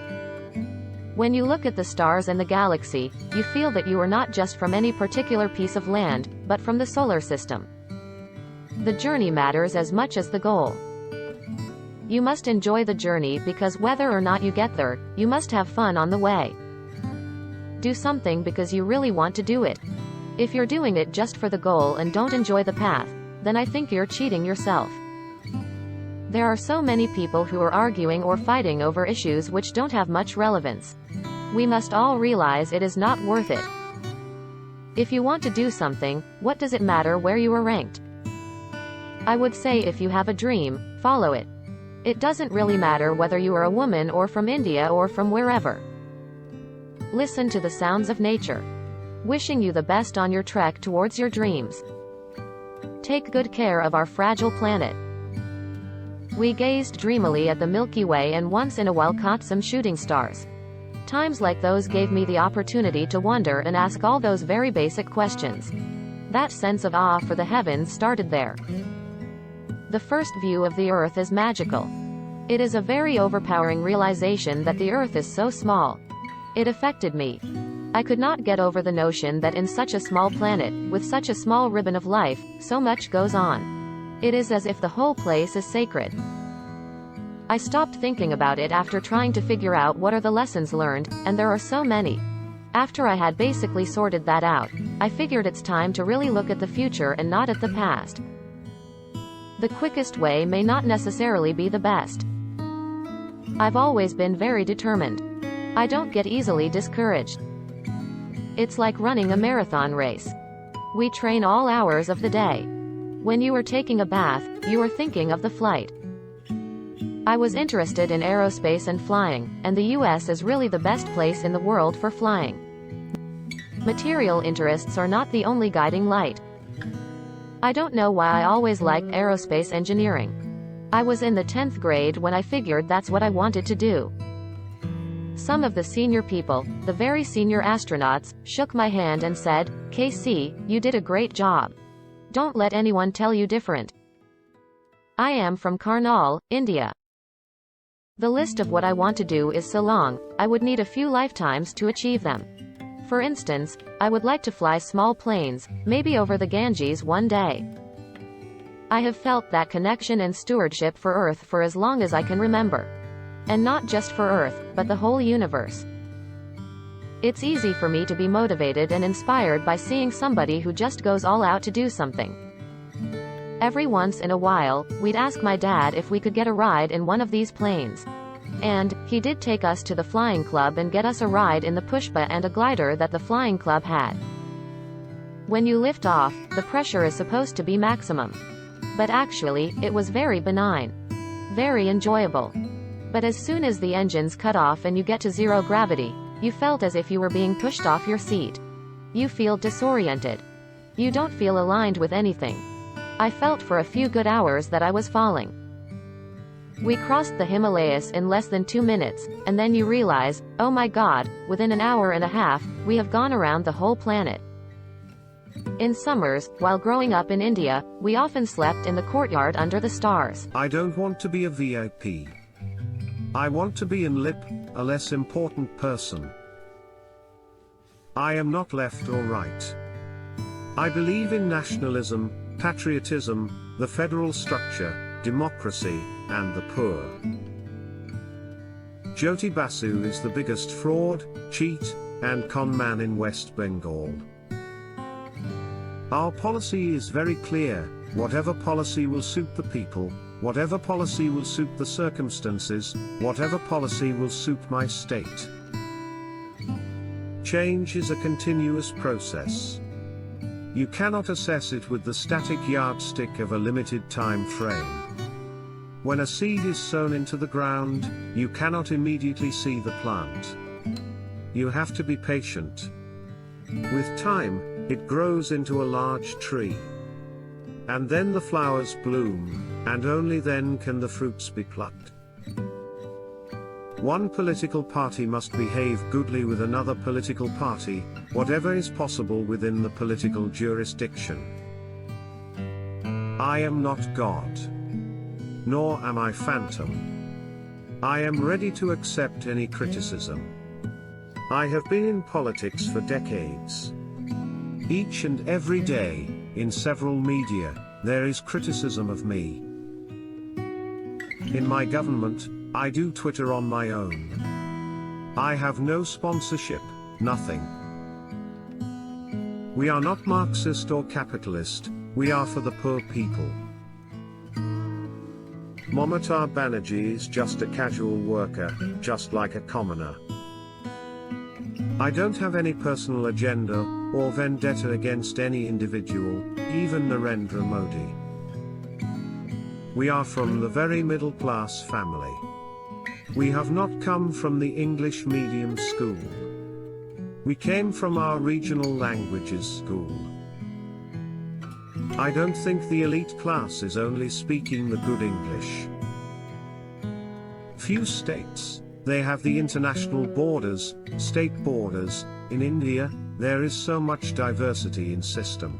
When you look at the stars and the galaxy, you feel that you are not just from any particular piece of land, but from the solar system. The journey matters as much as the goal. You must enjoy the journey because whether or not you get there, you must have fun on the way. Do something because you really want to do it. If you're doing it just for the goal and don't enjoy the path, then I think you're cheating yourself. There are so many people who are arguing or fighting over issues which don't have much relevance. We must all realize it is not worth it. If you want to do something, what does it matter where you are ranked? I would say if you have a dream, follow it. It doesn't really matter whether you are a woman or from India or from wherever. Listen to the sounds of nature. Wishing you the best on your trek towards your dreams. Take good care of our fragile planet. We gazed dreamily at the Milky Way and once in a while caught some shooting stars. Times like those gave me the opportunity to wonder and ask all those very basic questions. That sense of awe for the heavens started there. The first view of the Earth is magical. It is a very overpowering realization that the Earth is so small. It affected me. I could not get over the notion that in such a small planet, with such a small ribbon of life, so much goes on. It is as if the whole place is sacred. I stopped thinking about it after trying to figure out what are the lessons learned, and there are so many. After I had basically sorted that out, I figured it's time to really look at the future and not at the past. The quickest way may not necessarily be the best. I've always been very determined. I don't get easily discouraged. It's like running a marathon race. We train all hours of the day. When you are taking a bath, you are thinking of the flight. I was interested in aerospace and flying, and the US is really the best place in the world for flying. Material interests are not the only guiding light. I don't know why I always liked aerospace engineering. I was in the 10th grade when I figured that's what I wanted to do. Some of the senior people, the very senior astronauts, shook my hand and said, "KC, you did a great job. Don't let anyone tell you different." I am from Karnal, India. The list of what I want to do is so long, I would need a few lifetimes to achieve them. For instance, I would like to fly small planes, maybe over the Ganges one day. I have felt that connection and stewardship for Earth for as long as I can remember. And not just for Earth, but the whole universe. It's easy for me to be motivated and inspired by seeing somebody who just goes all out to do something. Every once in a while, we'd ask my dad if we could get a ride in one of these planes. And he did take us to the flying club and get us a ride in the pushpa and a glider that the flying club had. When you lift off, the pressure is supposed to be maximum. But actually, it was very benign. Very enjoyable. But as soon as the engines cut off and you get to zero gravity, you felt as if you were being pushed off your seat. You feel disoriented. You don't feel aligned with anything. I felt for a few good hours that I was falling. We crossed the Himalayas in less than 2 minutes, and then you realize, oh my God, within an hour and a half, we have gone around the whole planet. In summers, while growing up in India, we often slept in the courtyard under the stars. I don't want to be a VIP. I want to be in LIP, a less important person. I am not left or right. I believe in nationalism, patriotism, the federal structure, democracy, and the poor. Jyoti Basu is the biggest fraud, cheat, and con man in West Bengal. Our policy is very clear: whatever policy will suit the people, whatever policy will suit the circumstances, whatever policy will suit my state. Change is a continuous process. You cannot assess it with the static yardstick of a limited time frame. When a seed is sown into the ground, you cannot immediately see the plant. You have to be patient. With time, it grows into a large tree. And then the flowers bloom, and only then can the fruits be plucked. One political party must behave goodly with another political party, whatever is possible within the political jurisdiction. I am not God. Nor am I phantom. I am ready to accept any criticism. I have been in politics for decades. Each and every day, in several media, there is criticism of me. In my government, I do Twitter on my own. I have no sponsorship, nothing. We are not Marxist or capitalist, we are for the poor people. Mamata Banerjee is just a casual worker, just like a commoner. I don't have any personal agenda, or vendetta against any individual, even Narendra Modi. We are from the very middle class family. We have not come from the English medium school. We came from our regional languages school. I don't think the elite class is only speaking the good English. Few states, they have the international borders, state borders. In India, there is so much diversity in system.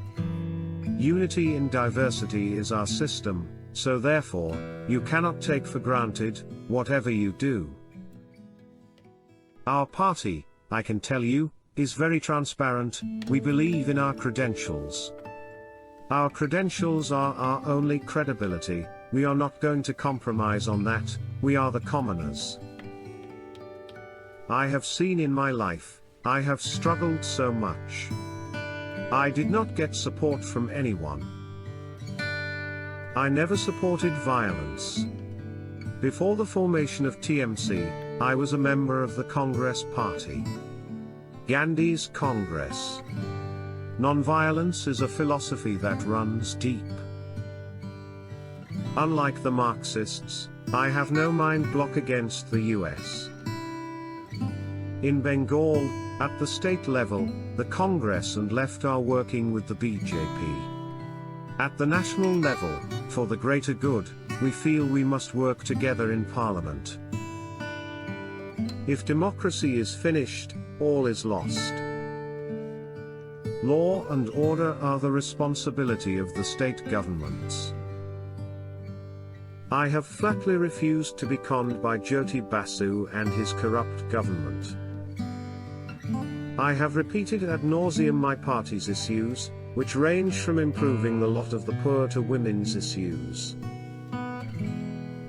Unity in diversity is our system, so therefore, you cannot take for granted, whatever you do. Our party, I can tell you, is very transparent. We believe in our credentials. Our credentials are our only credibility. We are not going to compromise on that. We are the commoners. I have seen in my life, I have struggled so much. I did not get support from anyone. I never supported violence. Before the formation of TMC, I was a member of the Congress Party. Gandhi's Congress. Non-violence is a philosophy that runs deep. Unlike the Marxists, I have no mind block against the US. In Bengal, at the state level, the Congress and left are working with the BJP. At the national level, for the greater good, we feel we must work together in Parliament. If democracy is finished, all is lost. Law and order are the responsibility of the state governments. I have flatly refused to be conned by Jyoti Basu and his corrupt government. I have repeated ad nauseum my party's issues, which range from improving the lot of the poor to women's issues.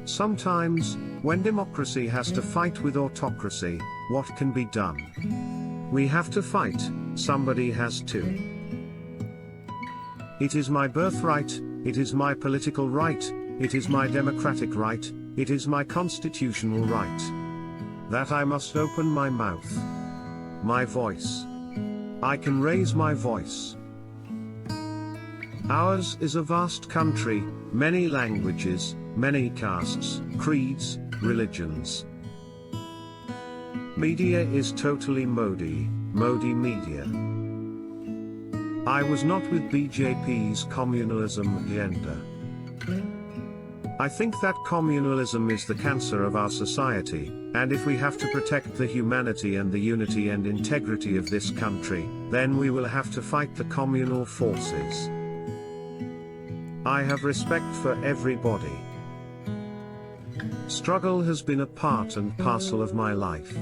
Sometimes, when democracy has to fight with autocracy, what can be done? We have to fight, somebody has to. It is my birthright, it is my political right, it is my democratic right, it is my constitutional right. That I must open my mouth. My voice. I can raise my voice. Ours is a vast country, many languages, many castes, creeds, religions. Media is totally Modi, Modi media. I was not with BJP's communalism agenda. I think that communalism is the cancer of our society, and if we have to protect the humanity and the unity and integrity of this country, then we will have to fight the communal forces. I have respect for everybody. Struggle has been a part and parcel of my life.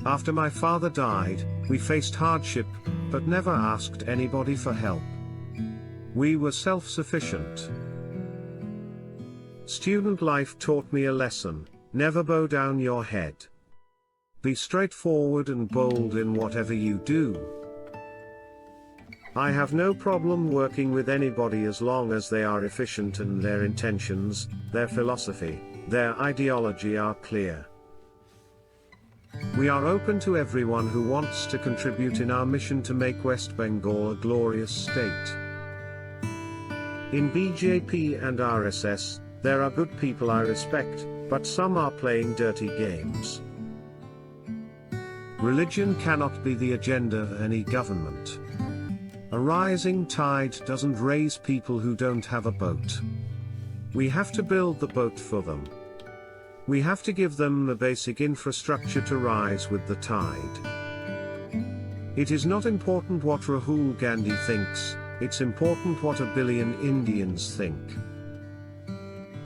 After my father died, we faced hardship, but never asked anybody for help. We were self-sufficient. Student life taught me a lesson: never bow down your head. Be straightforward and bold in whatever you do. I have no problem working with anybody as long as they are efficient and their intentions, their philosophy, their ideology are clear. We are open to everyone who wants to contribute in our mission to make West Bengal a glorious state. In BJP and RSS, there are good people I respect, but some are playing dirty games. Religion cannot be the agenda of any government. A rising tide doesn't raise people who don't have a boat. We have to build the boat for them. We have to give them the basic infrastructure to rise with the tide. It is not important what Rahul Gandhi thinks, it's important what a billion Indians think.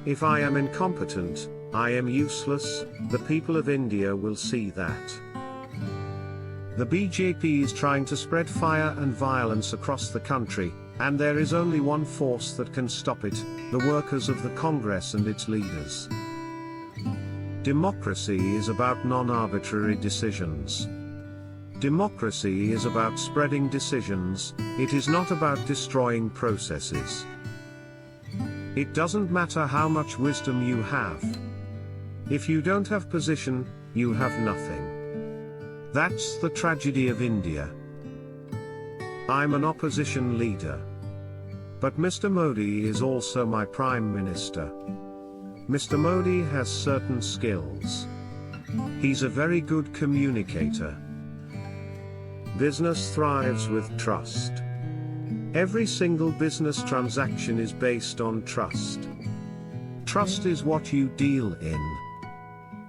If I am incompetent, I am useless, the people of India will see that. The BJP is trying to spread fire and violence across the country, and there is only one force that can stop it: the workers of the Congress and its leaders. Democracy is about non-arbitrary decisions. Democracy is about spreading decisions, it is not about destroying processes. It doesn't matter how much wisdom you have. If you don't have position, you have nothing. That's the tragedy of India. I'm an opposition leader. But Mr. Modi is also my Prime Minister. Mr. Modi has certain skills. He's a very good communicator. Business thrives with trust. Every single business transaction is based on trust. Trust is what you deal in.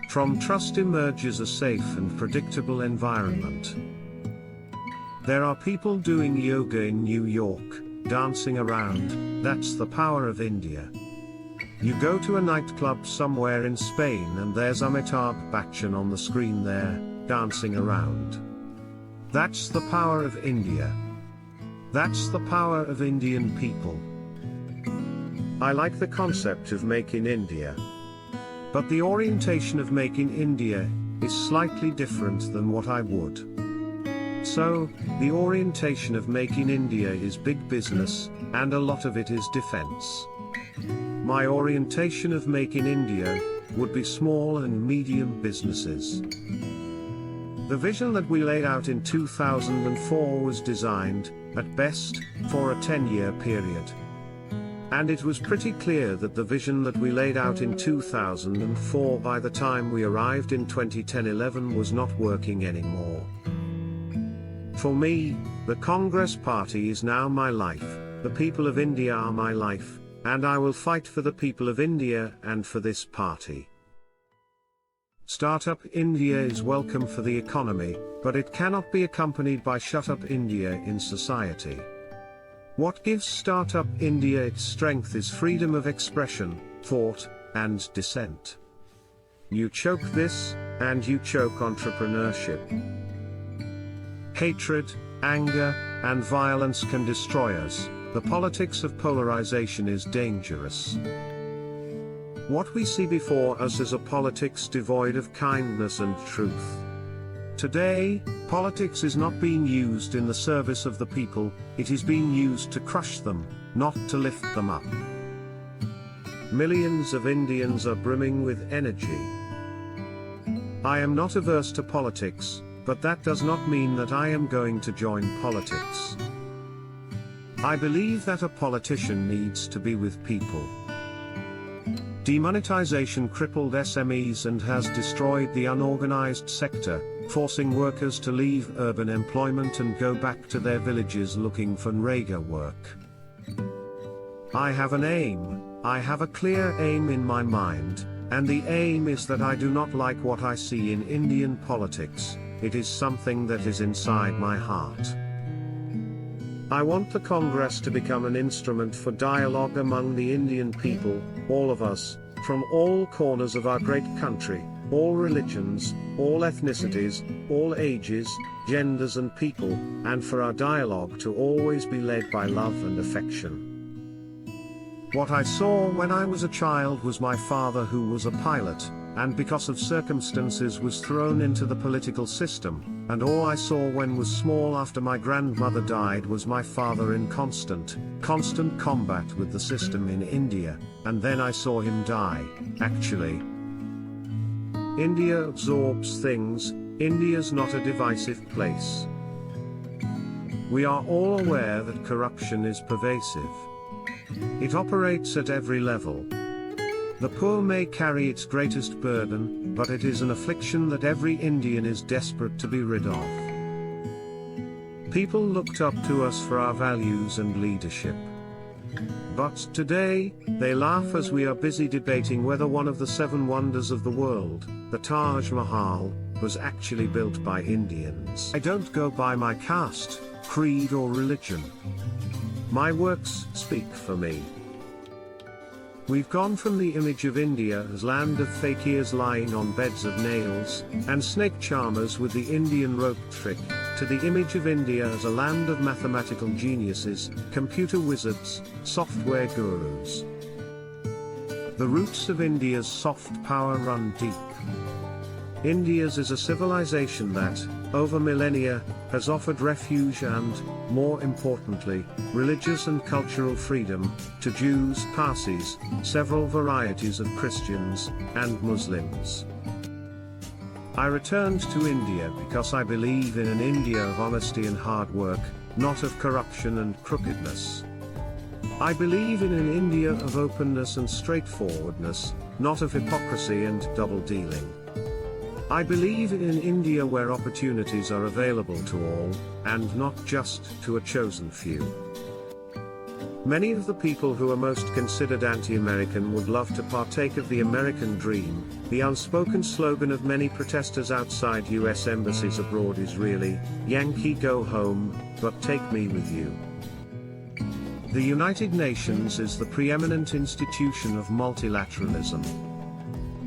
From trust emerges a safe and predictable environment. There are people doing yoga in New York, dancing around. That's the power of India. You go to a nightclub somewhere in Spain and there's Amitabh Bachchan on the screen there, dancing around. That's the power of India. That's the power of Indian people. I like the concept of Make in India. But the orientation of Make in India is slightly different than what I would. So, the orientation of Make in India is big business, and a lot of it is defense. My orientation of Make in India would be small and medium businesses. The vision that we laid out in 2004 was designed, at best, for a 10-year period. And it was pretty clear that the vision that we laid out in 2004 by the time we arrived in 2010-11 was not working anymore. For me, the Congress Party is now my life, the people of India are my life, and I will fight for the people of India and for this party. Startup India is welcome for the economy, but it cannot be accompanied by Shut Up India in society. What gives Startup India its strength is freedom of expression, thought, and dissent. You choke this, and you choke entrepreneurship. Hatred, anger, and violence can destroy us. The politics of polarization is dangerous. What we see before us is a politics devoid of kindness and truth. Today, politics is not being used in the service of the people, it is being used to crush them, not to lift them up. Millions of Indians are brimming with energy. I am not averse to politics, but that does not mean that I am going to join politics. I believe that a politician needs to be with people. Demonetization crippled SMEs and has destroyed the unorganized sector, forcing workers to leave urban employment and go back to their villages looking for NREGA work. I have an aim, I have a clear aim in my mind, and the aim is that I do not like what I see in Indian politics, it is something that is inside my heart. I want the Congress to become an instrument for dialogue among the Indian people, all of us, from all corners of our great country, all religions, all ethnicities, all ages, genders and people, and for our dialogue to always be led by love and affection. What I saw when I was a child was my father, who was a pilot, and because of circumstances was thrown into the political system, and all I saw when was small after my grandmother died was my father in constant combat with the system in India, and then I saw him die, actually. India absorbs things, India's not a divisive place. We are all aware that corruption is pervasive. It operates at every level. The poor may carry its greatest burden, but it is an affliction that every Indian is desperate to be rid of. People looked up to us for our values and leadership. But today, they laugh as we are busy debating whether one of the 7 wonders of the world, the Taj Mahal, was actually built by Indians. I don't go by my caste, creed or religion. My works speak for me. We've gone from the image of India as land of fakirs lying on beds of nails, and snake charmers with the Indian rope trick, to the image of India as a land of mathematical geniuses, computer wizards, software gurus. The roots of India's soft power run deep. India's is a civilization that, over millennia, has offered refuge and, more importantly, religious and cultural freedom, to Jews, Parsis, several varieties of Christians, and Muslims. I returned to India because I believe in an India of honesty and hard work, not of corruption and crookedness. I believe in an India of openness and straightforwardness, not of hypocrisy and double-dealing. I believe in an India where opportunities are available to all, and not just to a chosen few. Many of the people who are most considered anti-American would love to partake of the American dream. The unspoken slogan of many protesters outside US embassies abroad is really, "Yankee go home, but take me with you." The United Nations is the preeminent institution of multilateralism.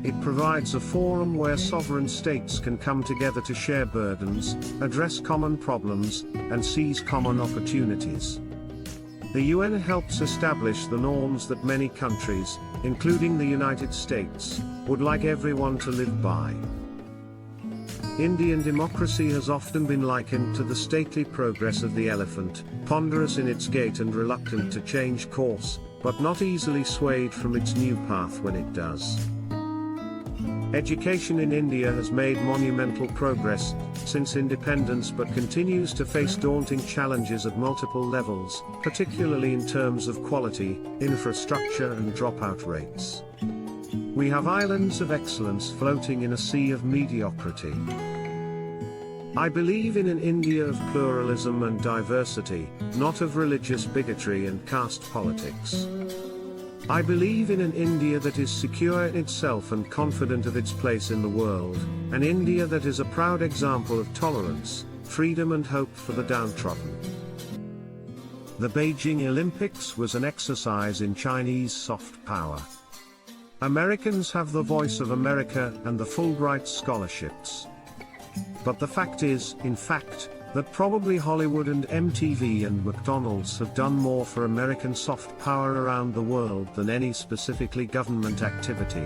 It provides a forum where sovereign states can come together to share burdens, address common problems, and seize common opportunities. The UN helps establish the norms that many countries, including the United States, would like everyone to live by. Indian democracy has often been likened to the stately progress of the elephant, ponderous in its gait and reluctant to change course, but not easily swayed from its new path when it does. Education in India has made monumental progress since independence but continues to face daunting challenges at multiple levels, particularly in terms of quality, infrastructure and dropout rates. We have islands of excellence floating in a sea of mediocrity. I believe in an India of pluralism and diversity, not of religious bigotry and caste politics. I believe in an India that is secure in itself and confident of its place in the world, an India that is a proud example of tolerance, freedom and hope for the downtrodden. The Beijing Olympics was an exercise in Chinese soft power. Americans have the voice of America and the Fulbright scholarships. But the fact is, in fact, that probably Hollywood and MTV and McDonald's have done more for American soft power around the world than any specifically government activity.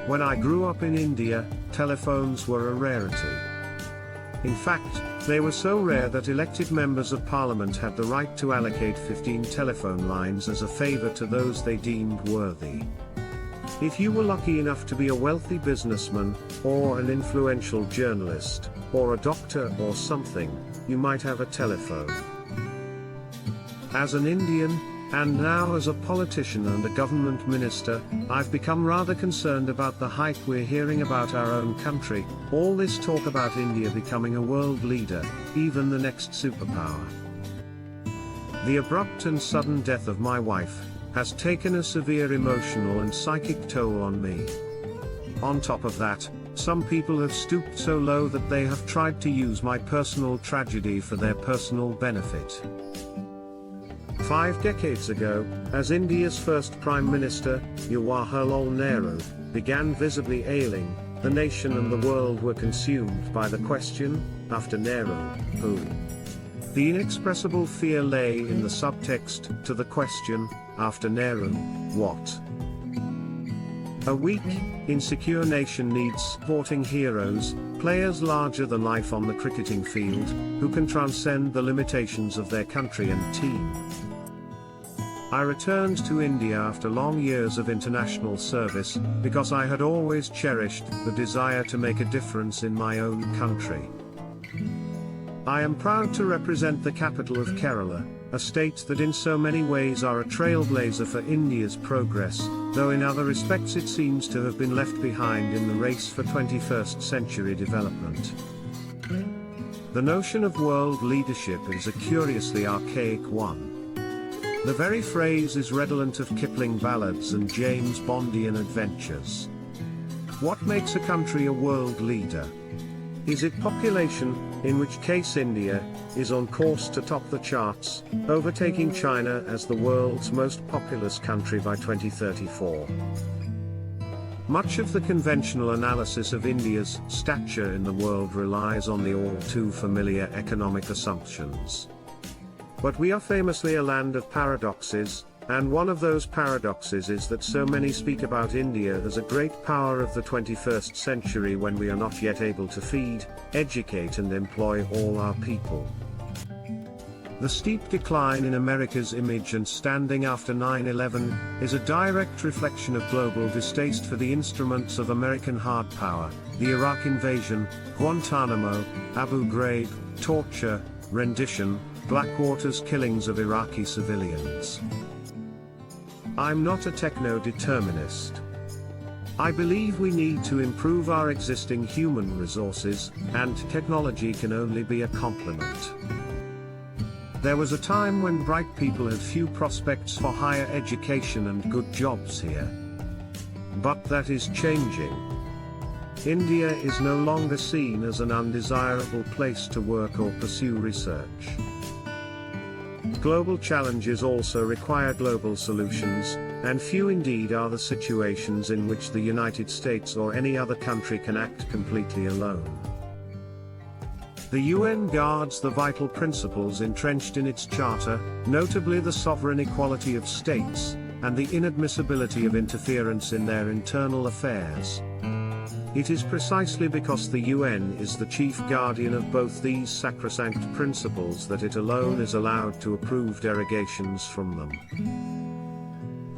When I grew up in India, telephones were a rarity. In fact, they were so rare that elected members of parliament had the right to allocate 15 telephone lines as a favor to those they deemed worthy. If you were lucky enough to be a wealthy businessman, or an influential journalist, or a doctor or something, you might have a telephone. As an Indian, and now as a politician and a government minister, I've become rather concerned about the hype we're hearing about our own country, all this talk about India becoming a world leader, even the next superpower. The abrupt and sudden death of my wife has taken a severe emotional and psychic toll on me. On top of that, some people have stooped so low that they have tried to use my personal tragedy for their personal benefit. 5 decades ago, as India's first Prime Minister, Jawaharlal Nehru, began visibly ailing, the nation and the world were consumed by the question, after Nehru, who? The inexpressible fear lay in the subtext to the question, after Nehru, what? A weak, insecure nation needs sporting heroes, players larger than life on the cricketing field, who can transcend the limitations of their country and team. I returned to India after long years of international service, because I had always cherished the desire to make a difference in my own country. I am proud to represent the capital of Kerala, a state that in so many ways are a trailblazer for India's progress, though in other respects it seems to have been left behind in the race for 21st century development. The notion of world leadership is a curiously archaic one. The very phrase is redolent of Kipling ballads and James Bondian adventures. What makes a country a world leader? Is it population, in which case India is on course to top the charts, overtaking China as the world's most populous country by 2034? Much of the conventional analysis of India's stature in the world relies on the all too familiar economic assumptions. But we are famously a land of paradoxes, and one of those paradoxes is that so many speak about India as a great power of the 21st century when we are not yet able to feed, educate and employ all our people. The steep decline in America's image and standing after 9/11 is a direct reflection of global distaste for the instruments of American hard power, the Iraq invasion, Guantanamo, Abu Ghraib, torture, rendition, Blackwater's killings of Iraqi civilians. I'm not a techno-determinist. I believe we need to improve our existing human resources, and technology can only be a complement. There was a time when bright people had few prospects for higher education and good jobs here. But that is changing. India is no longer seen as an undesirable place to work or pursue research. Global challenges also require global solutions, and few indeed are the situations in which the United States or any other country can act completely alone. The UN guards the vital principles entrenched in its charter, notably the sovereign equality of states, and the inadmissibility of interference in their internal affairs. It is precisely because the UN is the chief guardian of both these sacrosanct principles that it alone is allowed to approve derogations from them.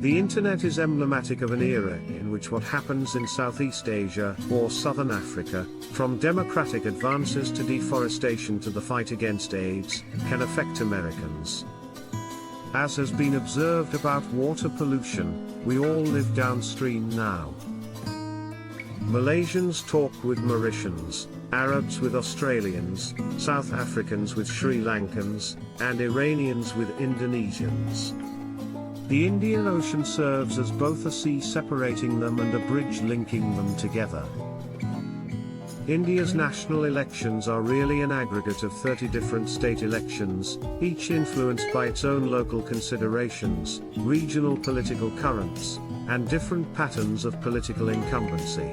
The Internet is emblematic of an era in which what happens in Southeast Asia or Southern Africa, from democratic advances to deforestation to the fight against AIDS, can affect Americans. As has been observed about water pollution, we all live downstream now. Malaysians talk with Mauritians, Arabs with Australians, South Africans with Sri Lankans, and Iranians with Indonesians. The Indian Ocean serves as both a sea separating them and a bridge linking them together. India's national elections are really an aggregate of 30 different state elections, each influenced by its own local considerations, regional political currents, and different patterns of political incumbency.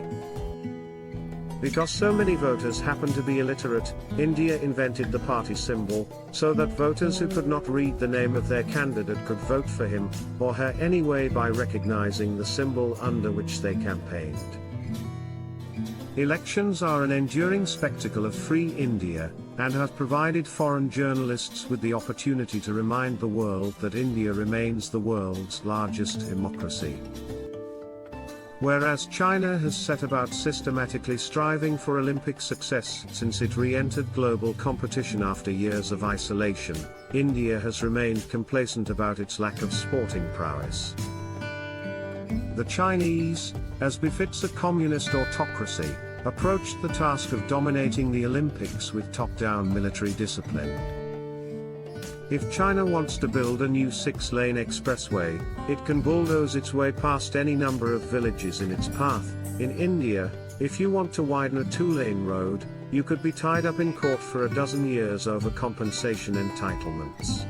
Because so many voters happen to be illiterate, India invented the party symbol, so that voters who could not read the name of their candidate could vote for him, or her anyway by recognizing the symbol under which they campaigned. Elections are an enduring spectacle of free India, and have provided foreign journalists with the opportunity to remind the world that India remains the world's largest democracy. Whereas China has set about systematically striving for Olympic success since it re-entered global competition after years of isolation, India has remained complacent about its lack of sporting prowess. The Chinese, as befits a communist autocracy, approached the task of dominating the Olympics with top-down military discipline. If China wants to build a new 6-lane expressway, it can bulldoze its way past any number of villages in its path. In India, if you want to widen a 2-lane road, you could be tied up in court for a dozen years over compensation entitlements.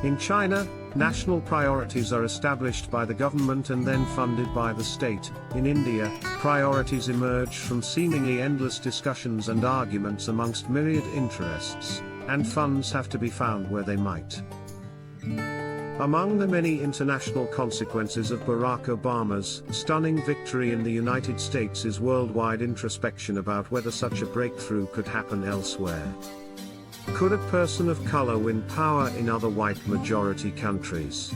In China, national priorities are established by the government and then funded by the state. In India, priorities emerge from seemingly endless discussions and arguments amongst myriad interests, and funds have to be found where they might. Among the many international consequences of Barack Obama's stunning victory in the United States is worldwide introspection about whether such a breakthrough could happen elsewhere. Could a person of color win power in other white majority countries?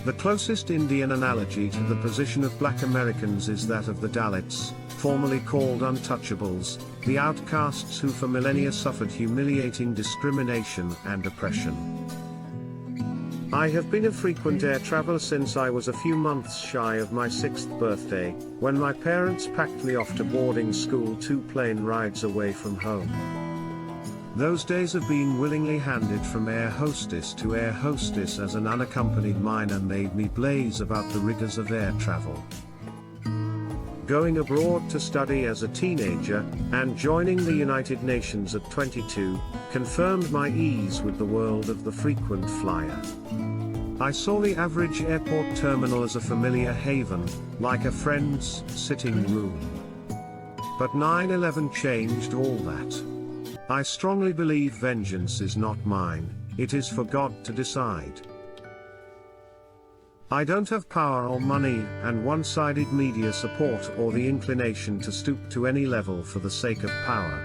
The closest Indian analogy to the position of black Americans is that of the Dalits, formerly called untouchables, the outcasts who for millennia suffered humiliating discrimination and oppression. I have been a frequent air traveler since I was a few months shy of my 6th birthday, when my parents packed me off to boarding school 2 plane rides away from home. Those days of being willingly handed from air hostess to air hostess as an unaccompanied minor made me blaze about the rigors of air travel. going abroad to study as a teenager, and joining the United Nations at 22, confirmed my ease with the world of the frequent flyer. I saw the average airport terminal as a familiar haven, like a friend's sitting room. But 9/11 changed all that. I strongly believe vengeance is not mine, it is for God to decide. I don't have power or money, and one-sided media support or the inclination to stoop to any level for the sake of power.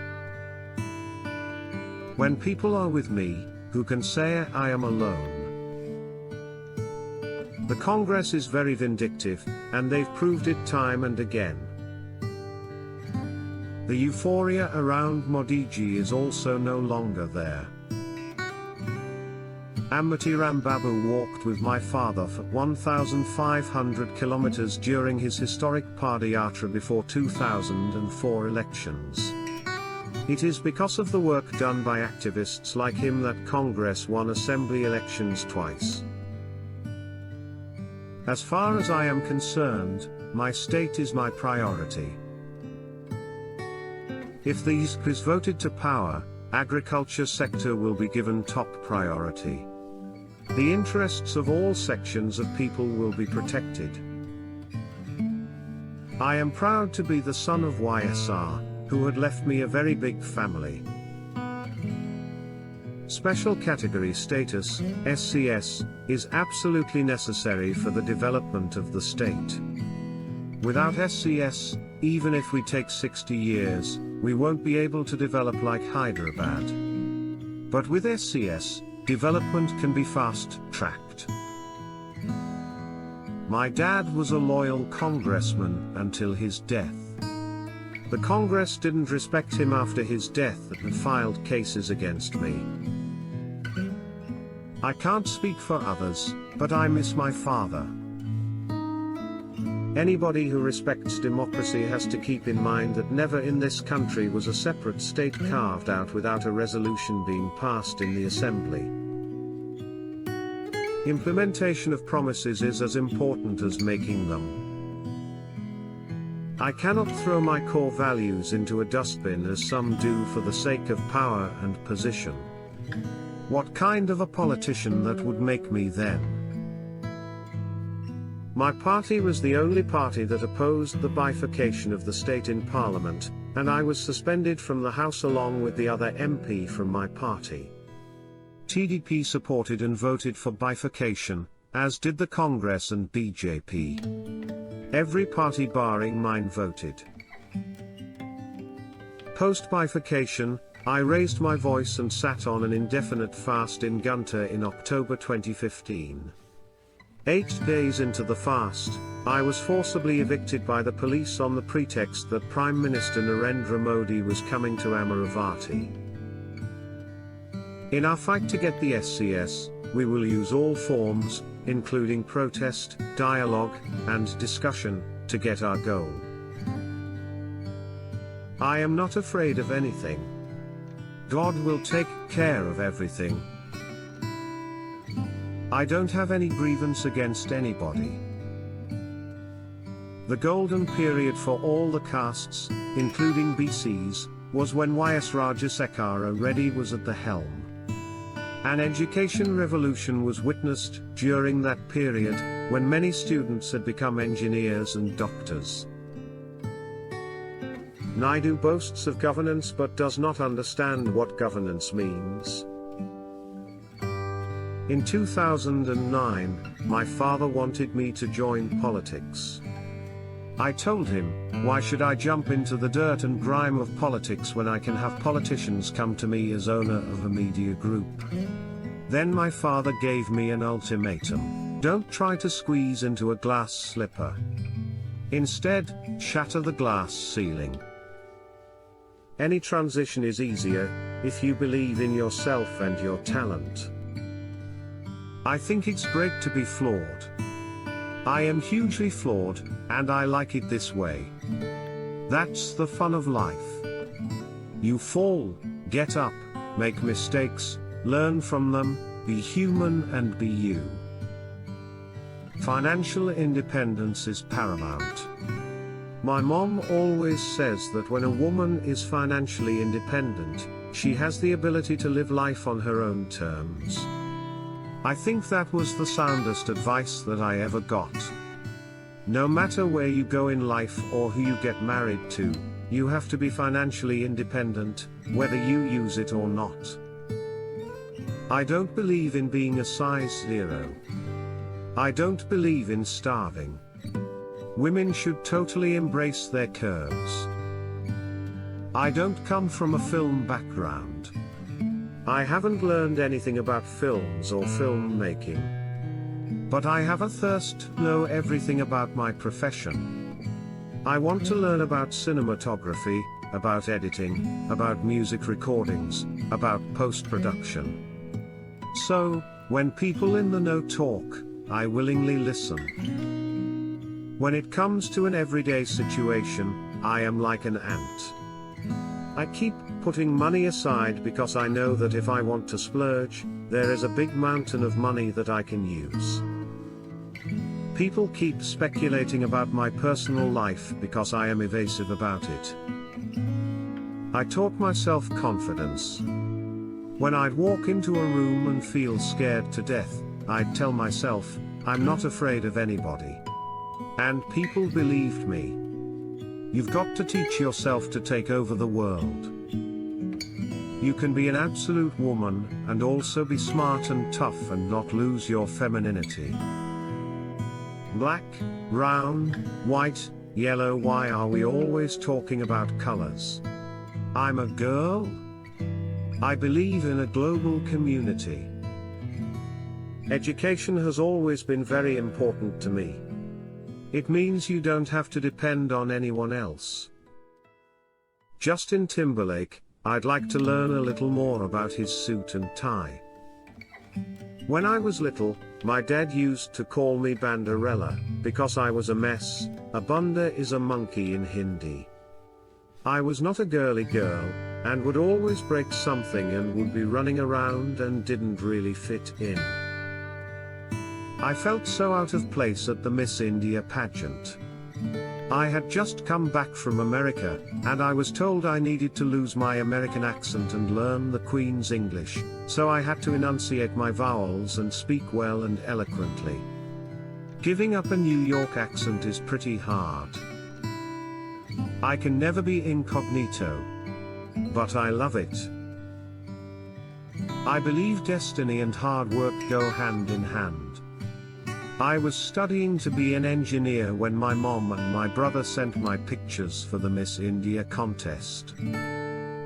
When people are with me, who can say I am alone? The Congress is very vindictive, and they've proved it time and again. The euphoria around Modi ji is also no longer there. Amity Rambabu walked with my father for 1,500 kilometers during his historic Padayatra before 2004 elections. It is because of the work done by activists like him that Congress won assembly elections twice. As far as I am concerned, my state is my priority. If the ISP is voted to power, agriculture sector will be given top priority. The interests of all sections of people will be protected. I am proud to be the son of YSR, who had left me a very big family. Special category status, SCS, is absolutely necessary for the development of the state. Without SCS, even if we take 60 years, we won't be able to develop like Hyderabad. But with SCS, development can be fast-tracked. My dad was a loyal congressman until his death. The Congress didn't respect him after his death and filed cases against me. I can't speak for others, but I miss my father. Anybody who respects democracy has to keep in mind that never in this country was a separate state carved out without a resolution being passed in the assembly. Implementation of promises is as important as making them. I cannot throw my core values into a dustbin as some do for the sake of power and position. What kind of a politician that would make me then? My party was the only party that opposed the bifurcation of the state in Parliament, and I was suspended from the House along with the other MP from my party. TDP supported and voted for bifurcation, as did the Congress and BJP. Every party barring mine voted. Post-bifurcation, I raised my voice and sat on an indefinite fast in Guntur in October 2015. 8 days into the fast, I was forcibly evicted by the police on the pretext that Prime Minister Narendra Modi was coming to Amaravati. In our fight to get the SCS, we will use all forms, including protest, dialogue, and discussion, to get our goal. I am not afraid of anything. God will take care of everything. I don't have any grievance against anybody. The golden period for all the castes, including BCs, was when YS Rajasekhara Reddy was at the helm. An education revolution was witnessed during that period, when many students had become engineers and doctors. Naidu boasts of governance but does not understand what governance means. In 2009, my father wanted me to join politics. I told him, why should I jump into the dirt and grime of politics when I can have politicians come to me as owner of a media group? Then my father gave me an ultimatum. Don't try to squeeze into a glass slipper. Instead, shatter the glass ceiling. Any transition is easier, if you believe in yourself and your talent. I think it's great to be flawed. I am hugely flawed, and I like it this way. That's the fun of life. You fall, get up, make mistakes, learn from them, be human and be you. Financial independence is paramount. My mom always says that when a woman is financially independent, she has the ability to live life on her own terms. I think that was the soundest advice that I ever got. No matter where you go in life or who you get married to, you have to be financially independent, whether you use it or not. I don't believe in being a size 0. I don't believe in starving. Women should totally embrace their curves. I don't come from a film background. I haven't learned anything about films or filmmaking. But I have a thirst to know everything about my profession. I want to learn about cinematography, about editing, about music recordings, about post-production. So, when people in the know talk, I willingly listen. When it comes to an everyday situation, I am like an ant. I keep putting money aside because I know that if I want to splurge, there is a big mountain of money that I can use. People keep speculating about my personal life because I am evasive about it. I taught myself confidence. When I'd walk into a room and feel scared to death, I'd tell myself, I'm not afraid of anybody. And people believed me. You've got to teach yourself to take over the world. You can be an absolute woman, and also be smart and tough and not lose your femininity. Black, brown, white, yellow, why are we always talking about colors? I'm a girl? I believe in a global community. Education has always been very important to me. It means you don't have to depend on anyone else. Justin Timberlake, I'd like to learn a little more about his suit and tie. When I was little, my dad used to call me Bandarella, because I was a mess. A bunda is a monkey in Hindi. I was not a girly girl, and would always break something and would be running around and didn't really fit in. I felt so out of place at the Miss India pageant. I had just come back from America, and I was told I needed to lose my American accent and learn the Queen's English, so I had to enunciate my vowels and speak well and eloquently. Giving up a New York accent is pretty hard. I can never be incognito. But I love it. I believe destiny and hard work go hand in hand. I was studying to be an engineer when my mom and my brother sent my pictures for the Miss India contest.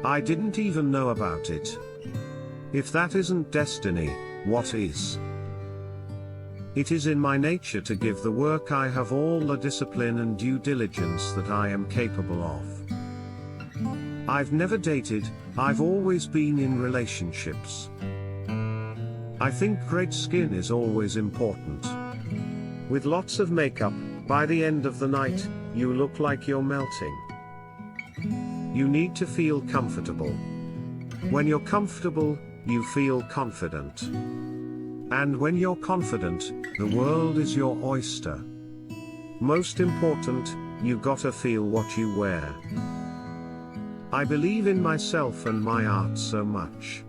I didn't even know about it. If that isn't destiny, what is? It is in my nature to give the work I have all the discipline and due diligence that I am capable of. I've never dated, I've always been in relationships. I think great skin is always important. With lots of makeup, by the end of the night, you look like you're melting. You need to feel comfortable. When you're comfortable, you feel confident. And when you're confident, the world is your oyster. Most important, you gotta feel what you wear. I believe in myself and my art so much.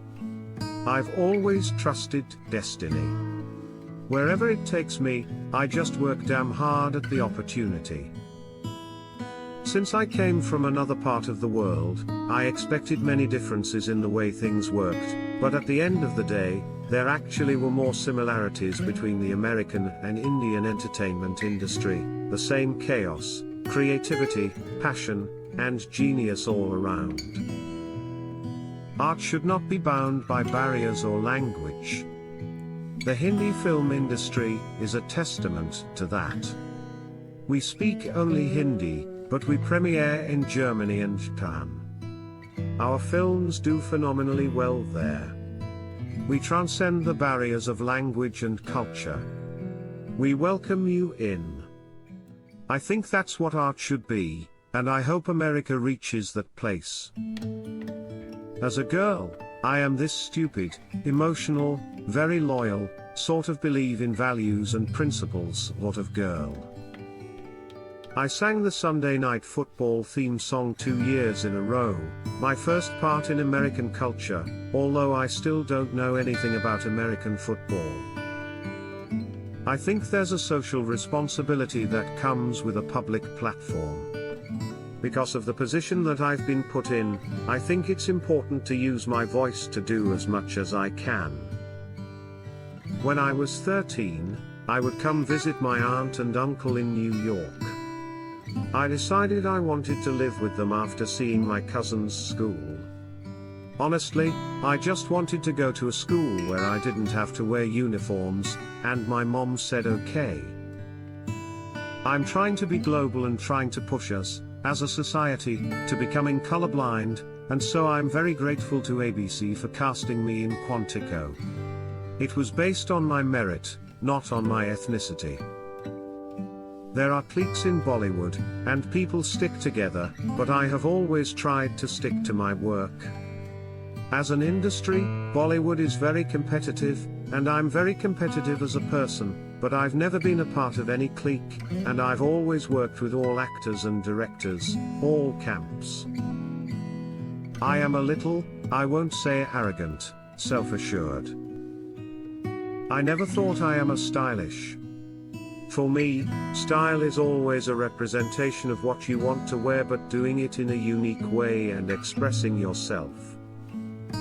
I've always trusted destiny. Wherever it takes me, I just work damn hard at the opportunity. Since I came from another part of the world, I expected many differences in the way things worked, but at the end of the day, there actually were more similarities between the American and Indian entertainment industry, the same chaos, creativity, passion, and genius all around. Art should not be bound by barriers or language. The Hindi film industry is a testament to that. We speak only Hindi, but we premiere in Germany and Japan. Our films do phenomenally well there. We transcend the barriers of language and culture. We welcome you in. I think that's what art should be, and I hope America reaches that place. As a girl, I am this stupid, emotional, very loyal, sort of believe in values and principles sort of girl. I sang the Sunday Night Football theme song 2 years in a row, my first part in American culture, although I still don't know anything about American football. I think there's a social responsibility that comes with a public platform. Because of the position that I've been put in, I think it's important to use my voice to do as much as I can. When I was 13, I would come visit my aunt and uncle in New York. I decided I wanted to live with them after seeing my cousin's school. Honestly, I just wanted to go to a school where I didn't have to wear uniforms, and my mom said okay. I'm trying to be global and trying to push us, as a society, to becoming colorblind, and so I'm very grateful to ABC for casting me in Quantico. It was based on my merit, not on my ethnicity. There are cliques in Bollywood, and people stick together, but I have always tried to stick to my work. As an industry, Bollywood is very competitive, and I'm very competitive as a person, but I've never been a part of any clique, and I've always worked with all actors and directors, all camps. I am a little, I won't say arrogant, self-assured. I never thought I am a stylish. For me, style is always a representation of what you want to wear, but doing it in a unique way and expressing yourself.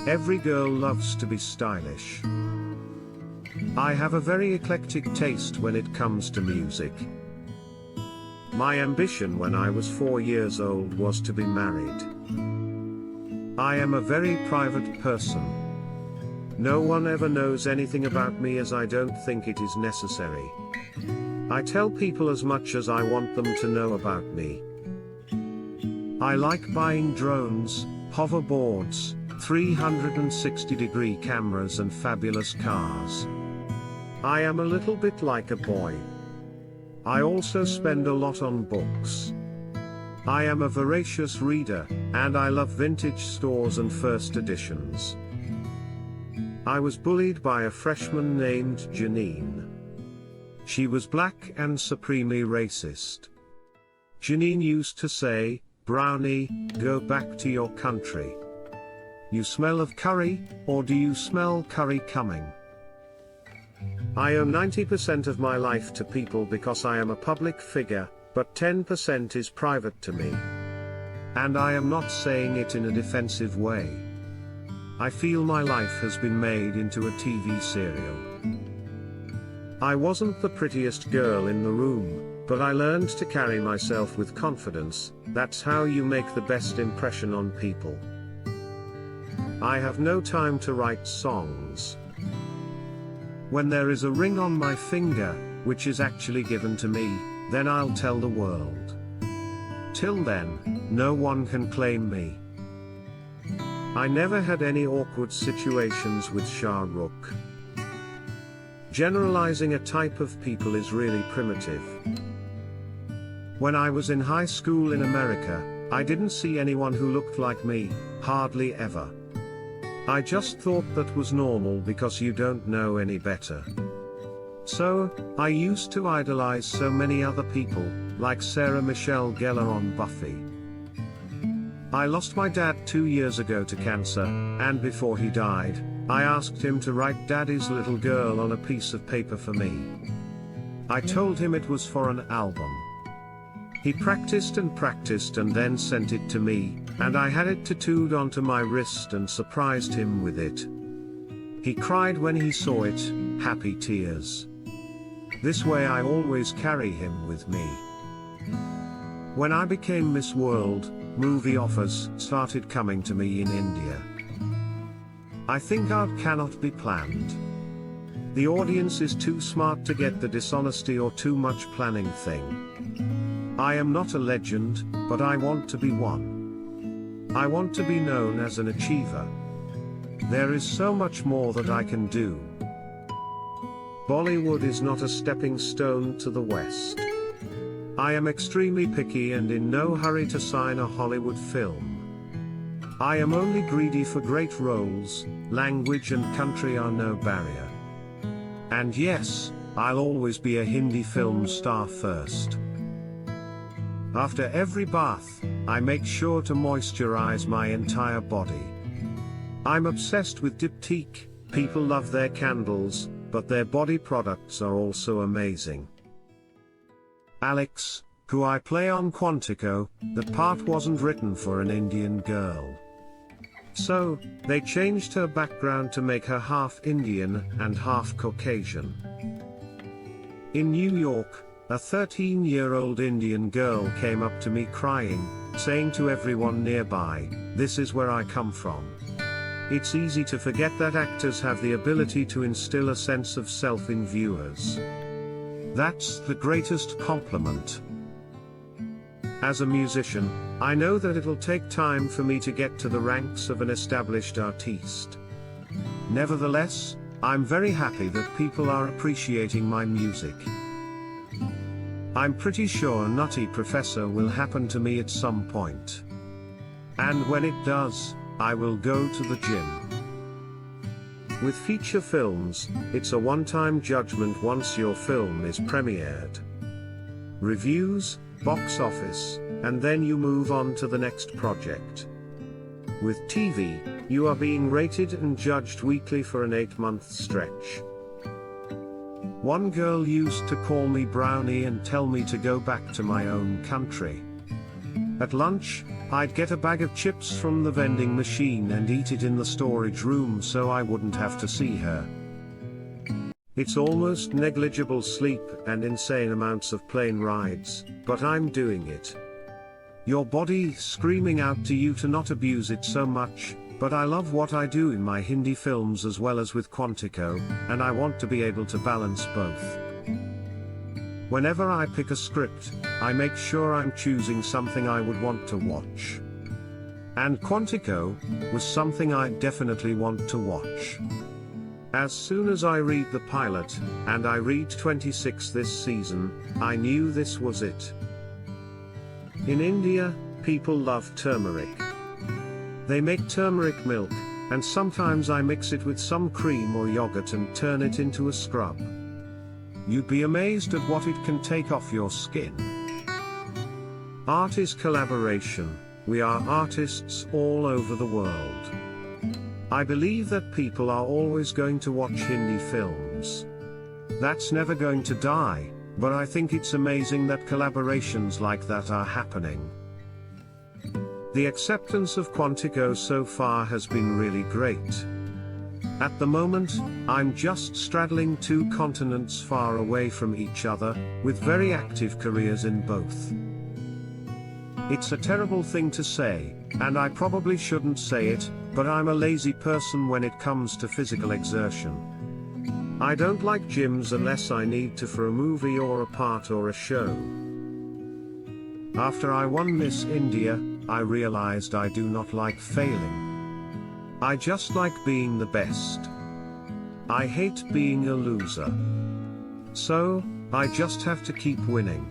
Every girl loves to be stylish. I have a very eclectic taste when it comes to music. My ambition when I was 4 years old was to be married. I am a very private person. No one ever knows anything about me, as I don't think it is necessary. I tell people as much as I want them to know about me. I like buying drones, hoverboards, 360-degree cameras and fabulous cars. I am a little bit like a boy. I also spend a lot on books. I am a voracious reader, and I love vintage stores and first editions. I was bullied by a freshman named Janine. She was black and supremely racist. Janine used to say, "Brownie, go back to your country. You smell of curry, or do you smell curry coming?" I owe 90% of my life to people because I am a public figure, but 10% is private to me. And I am not saying it in a defensive way. I feel my life has been made into a TV serial. I wasn't the prettiest girl in the room, but I learned to carry myself with confidence. That's how you make the best impression on people. I have no time to write songs. When there is a ring on my finger, which is actually given to me, then I'll tell the world. Till then, no one can claim me. I never had any awkward situations with Shah Rukh. Generalizing a type of people is really primitive. When I was in high school in America, I didn't see anyone who looked like me, hardly ever. I just thought that was normal because you don't know any better. So, I used to idolize so many other people, like Sarah Michelle Gellar on Buffy. I lost my dad 2 years ago to cancer, and before he died, I asked him to write Daddy's Little Girl on a piece of paper for me. I told him it was for an album. He practiced and then sent it to me, and I had it tattooed onto my wrist and surprised him with it. He cried when he saw it, happy tears. This way I always carry him with me. When I became Miss World, movie offers started coming to me in India. I think art cannot be planned. The audience is too smart to get the dishonesty or too much planning thing. I am not a legend, but I want to be one. I want to be known as an achiever. There is so much more that I can do. Bollywood is not a stepping stone to the West. I am extremely picky and in no hurry to sign a Hollywood film. I am only greedy for great roles. Language and country are no barrier. And yes, I'll always be a Hindi film star first. After every bath, I make sure to moisturize my entire body. I'm obsessed with Diptyque. People love their candles, but their body products are also amazing. Alex, who I play on Quantico, that part wasn't written for an Indian girl. So, they changed her background to make her half Indian and half Caucasian. In New York, a 13-year-old Indian girl came up to me crying, saying to everyone nearby, "This is where I come from." It's easy to forget that actors have the ability to instill a sense of self in viewers. That's the greatest compliment. As a musician, I know that it'll take time for me to get to the ranks of an established artiste. Nevertheless, I'm very happy that people are appreciating my music. I'm pretty sure Nutty Professor will happen to me at some point. And when it does, I will go to the gym. With feature films, it's a one-time judgment once your film is premiered. Reviews, box office, and then you move on to the next project. With TV, you are being rated and judged weekly for an 8-month stretch. One girl used to call me Brownie and tell me to go back to my own country. At lunch, I'd get a bag of chips from the vending machine and eat it in the storage room so I wouldn't have to see her. It's almost negligible sleep and insane amounts of plane rides, but I'm doing it. Your body screaming out to you to not abuse it so much, but I love what I do in my Hindi films as well as with Quantico, and I want to be able to balance both. Whenever I pick a script, I make sure I'm choosing something I would want to watch. And Quantico was something I definitely want to watch. As soon as I read the pilot, and I read 26 this season, I knew this was it. In India, people love turmeric. They make turmeric milk, and sometimes I mix it with some cream or yogurt and turn it into a scrub. You'd be amazed at what it can take off your skin. Art is collaboration. We are artists all over the world. I believe that people are always going to watch Hindi films. That's never going to die, but I think it's amazing that collaborations like that are happening. The acceptance of Quantico so far has been really great. At the moment, I'm just straddling 2 continents far away from each other, with very active careers in both. It's a terrible thing to say, and I probably shouldn't say it, but I'm a lazy person when it comes to physical exertion. I don't like gyms unless I need to for a movie or a part or a show. After I won Miss India, I realized I do not like failing. I just like being the best. I hate being a loser. So, I just have to keep winning.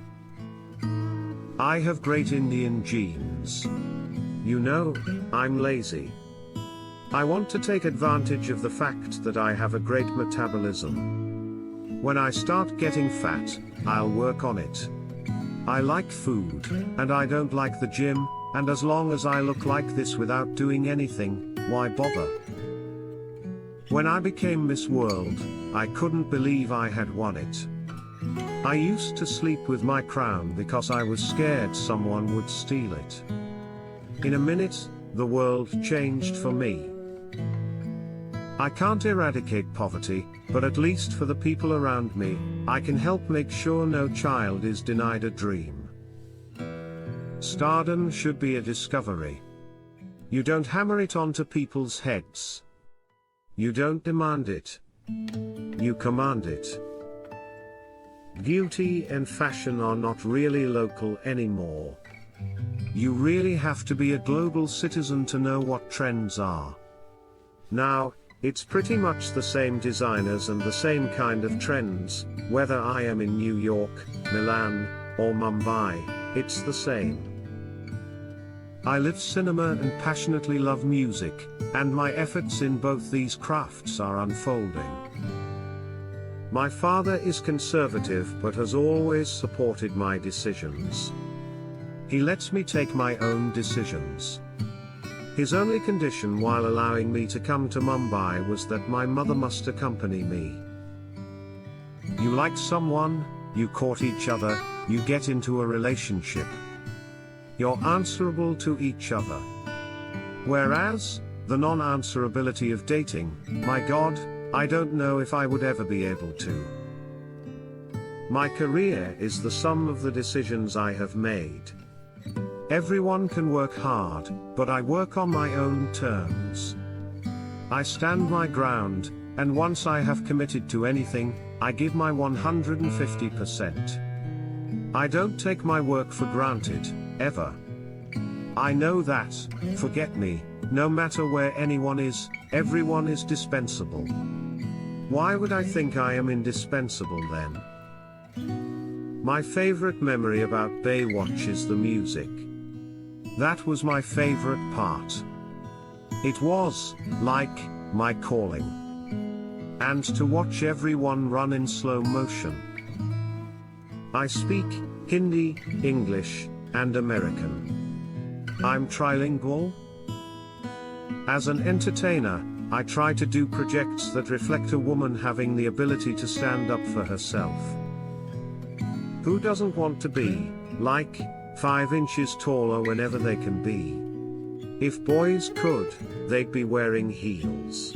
I have great Indian genes. You know, I'm lazy. I want to take advantage of the fact that I have a great metabolism. When I start getting fat, I'll work on it. I like food, and I don't like the gym, and as long as I look like this without doing anything, why bother? When I became Miss World, I couldn't believe I had won it. I used to sleep with my crown because I was scared someone would steal it. In a minute, the world changed for me. I can't eradicate poverty, but at least for the people around me, I can help make sure no child is denied a dream. Stardom should be a discovery. You don't hammer it onto people's heads. You don't demand it. You command it. Beauty and fashion are not really local anymore. You really have to be a global citizen to know what trends are. Now, it's pretty much the same designers and the same kind of trends, whether I am in New York, Milan, or Mumbai, it's the same. I live cinema and passionately love music, and my efforts in both these crafts are unfolding. My father is conservative but has always supported my decisions. He lets me take my own decisions. His only condition while allowing me to come to Mumbai was that my mother must accompany me. You like someone, you court each other, you get into a relationship. You're answerable to each other. Whereas, the non-answerability of dating, my God, I don't know if I would ever be able to. My career is the sum of the decisions I have made. Everyone can work hard, but I work on my own terms. I stand my ground, and once I have committed to anything, I give my 150%. I don't take my work for granted, ever. I know that, forget me, no matter where anyone is, everyone is dispensable. Why would I think I am indispensable then? My favorite memory about Baywatch is the music. That was my favorite part. It was, like, my calling. And to watch everyone run in slow motion. I speak Hindi, English, and American. I'm trilingual. As an entertainer, I try to do projects that reflect a woman having the ability to stand up for herself. Who doesn't want to be, like, 5 inches taller whenever they can be? If boys could, they'd be wearing heels.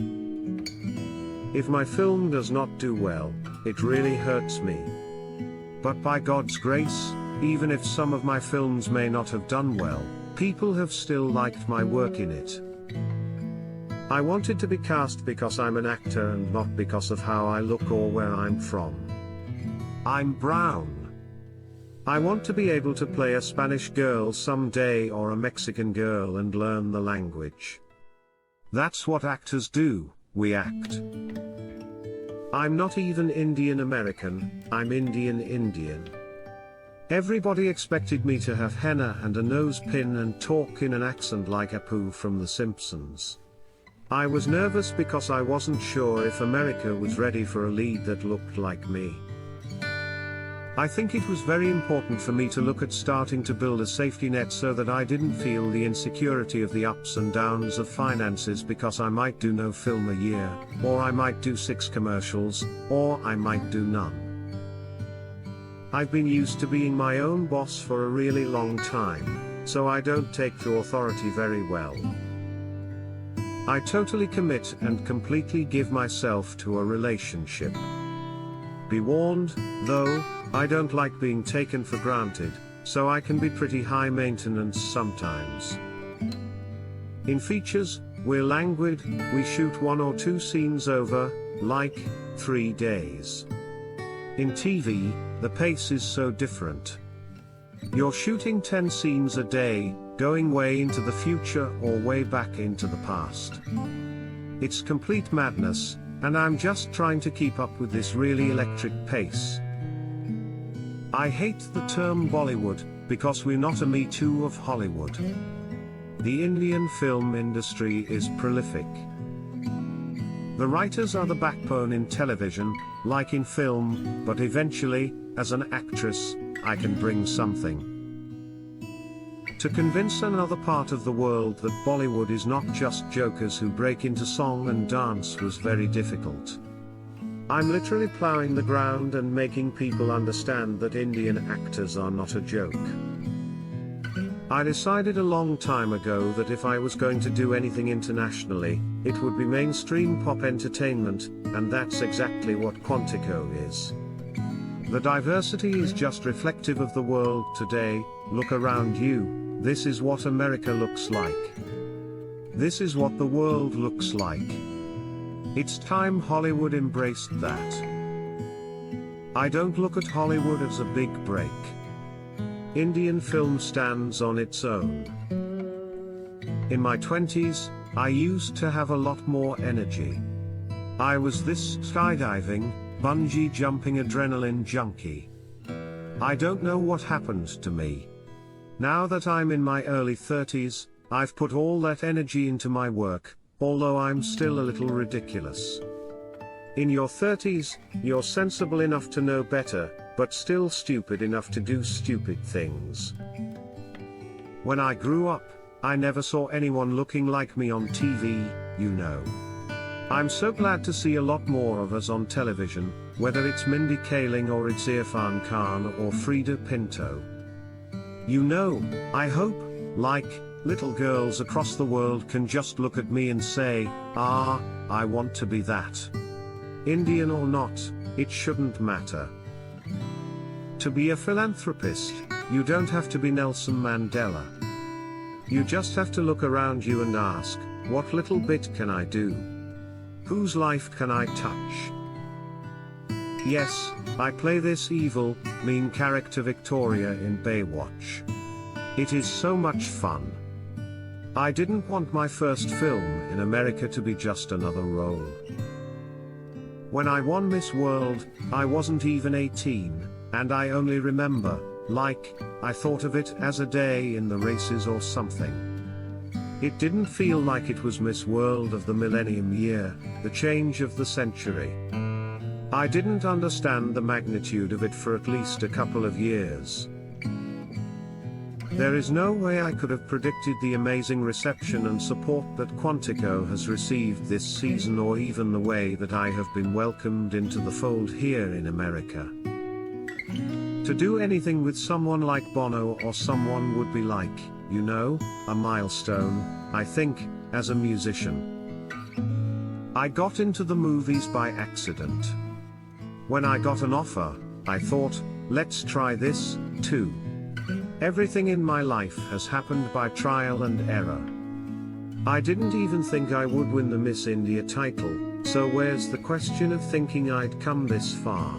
If my film does not do well, it really hurts me. But by God's grace, even if some of my films may not have done well, people have still liked my work in it. I wanted to be cast because I'm an actor and not because of how I look or where I'm from. I'm brown. I want to be able to play a Spanish girl someday or a Mexican girl and learn the language. That's what actors do, we act. I'm not even Indian American, I'm Indian Indian. Everybody expected me to have henna and a nose pin and talk in an accent like Apu from The Simpsons. I was nervous because I wasn't sure if America was ready for a lead that looked like me. I think it was very important for me to look at starting to build a safety net so that I didn't feel the insecurity of the ups and downs of finances because I might do no film a year, or I might do 6 commercials, or I might do none. I've been used to being my own boss for a really long time, so I don't take to authority very well. I totally commit and completely give myself to a relationship. Be warned, though, I don't like being taken for granted, so I can be pretty high maintenance sometimes. In features, we're languid, we shoot 1 or 2 scenes over, like, 3 days. In TV, the pace is so different. You're shooting 10 scenes a day, going way into the future or way back into the past. It's complete madness, and I'm just trying to keep up with this really electric pace. I hate the term Bollywood, because we're not a Me Too of Hollywood. The Indian film industry is prolific. The writers are the backbone in television, like in film, but eventually, as an actress, I can bring something. To convince another part of the world that Bollywood is not just jokers who break into song and dance was very difficult. I'm literally plowing the ground and making people understand that Indian actors are not a joke. I decided a long time ago that if I was going to do anything internationally, it would be mainstream pop entertainment, and that's exactly what Quantico is. The diversity is just reflective of the world today. Look around you, this is what America looks like. This is what the world looks like. It's time Hollywood embraced that. I don't look at Hollywood as a big break. Indian film stands on its own. In my 20s, I used to have a lot more energy. I was this skydiving, bungee jumping adrenaline junkie. I don't know what happened to me. Now that I'm in my early 30s, I've put all that energy into my work, although I'm still a little ridiculous. In your 30s, you're sensible enough to know better, but still stupid enough to do stupid things. When I grew up, I never saw anyone looking like me on TV, you know. I'm so glad to see a lot more of us on television, whether it's Mindy Kaling or it's Irfan Khan or Frida Pinto. You know, I hope, like, little girls across the world can just look at me and say, "Ah, I want to be that." Indian or not, it shouldn't matter. To be a philanthropist, you don't have to be Nelson Mandela. You just have to look around you and ask, what little bit can I do? Whose life can I touch? Yes, I play this evil, mean character Victoria in Baywatch. It is so much fun. I didn't want my first film in America to be just another role. When I won Miss World, I wasn't even 18, and I only remember, like, I thought of it as a day in the races or something. It didn't feel like it was Miss World of the millennium year, the change of the century. I didn't understand the magnitude of it for at least a couple of years. There is no way I could have predicted the amazing reception and support that Quantico has received this season, or even the way that I have been welcomed into the fold here in America. To do anything with someone like Bono or someone would be like, you know, a milestone, I think, as a musician. I got into the movies by accident. When I got an offer, I thought, let's try this, too. Everything in my life has happened by trial and error. I didn't even think I would win the Miss India title, so where's the question of thinking I'd come this far?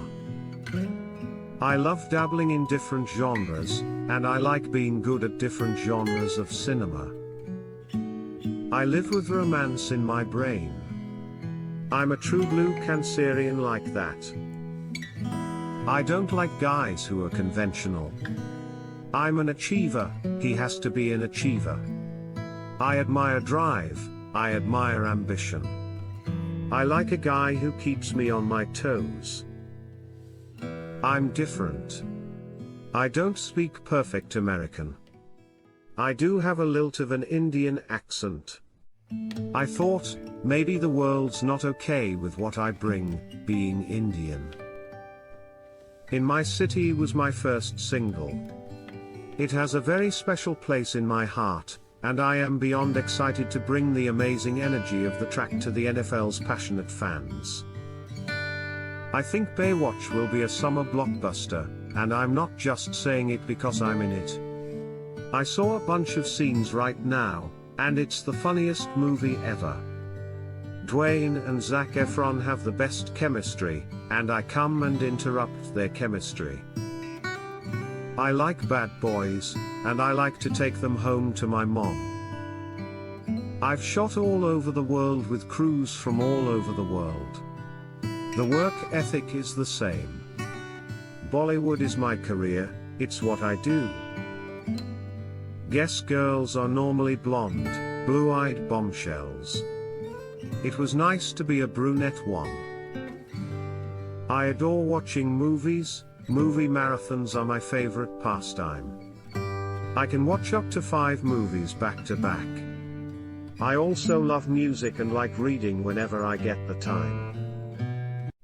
I love dabbling in different genres, and I like being good at different genres of cinema. I live with romance in my brain. I'm a true blue Cancerian like that. I don't like guys who are conventional. I'm an achiever, he has to be an achiever. I admire drive, I admire ambition. I like a guy who keeps me on my toes. I'm different. I don't speak perfect American. I do have a lilt of an Indian accent. I thought, maybe the world's not okay with what I bring, being Indian. In My City was my first single. It has a very special place in my heart, and I am beyond excited to bring the amazing energy of the track to the NFL's passionate fans. I think Baywatch will be a summer blockbuster, and I'm not just saying it because I'm in it. I saw a bunch of scenes right now, and it's the funniest movie ever. Dwayne and Zac Efron have the best chemistry, and I come and interrupt their chemistry. I like bad boys, and I like to take them home to my mom. I've shot all over the world with crews from all over the world. The work ethic is the same. Bollywood is my career, it's what I do. Guess girls are normally blonde, blue-eyed bombshells. It was nice to be a brunette one. I adore watching movies, movie marathons are my favorite pastime. I can watch up to 5 movies back to back. I also love music and like reading whenever I get the time.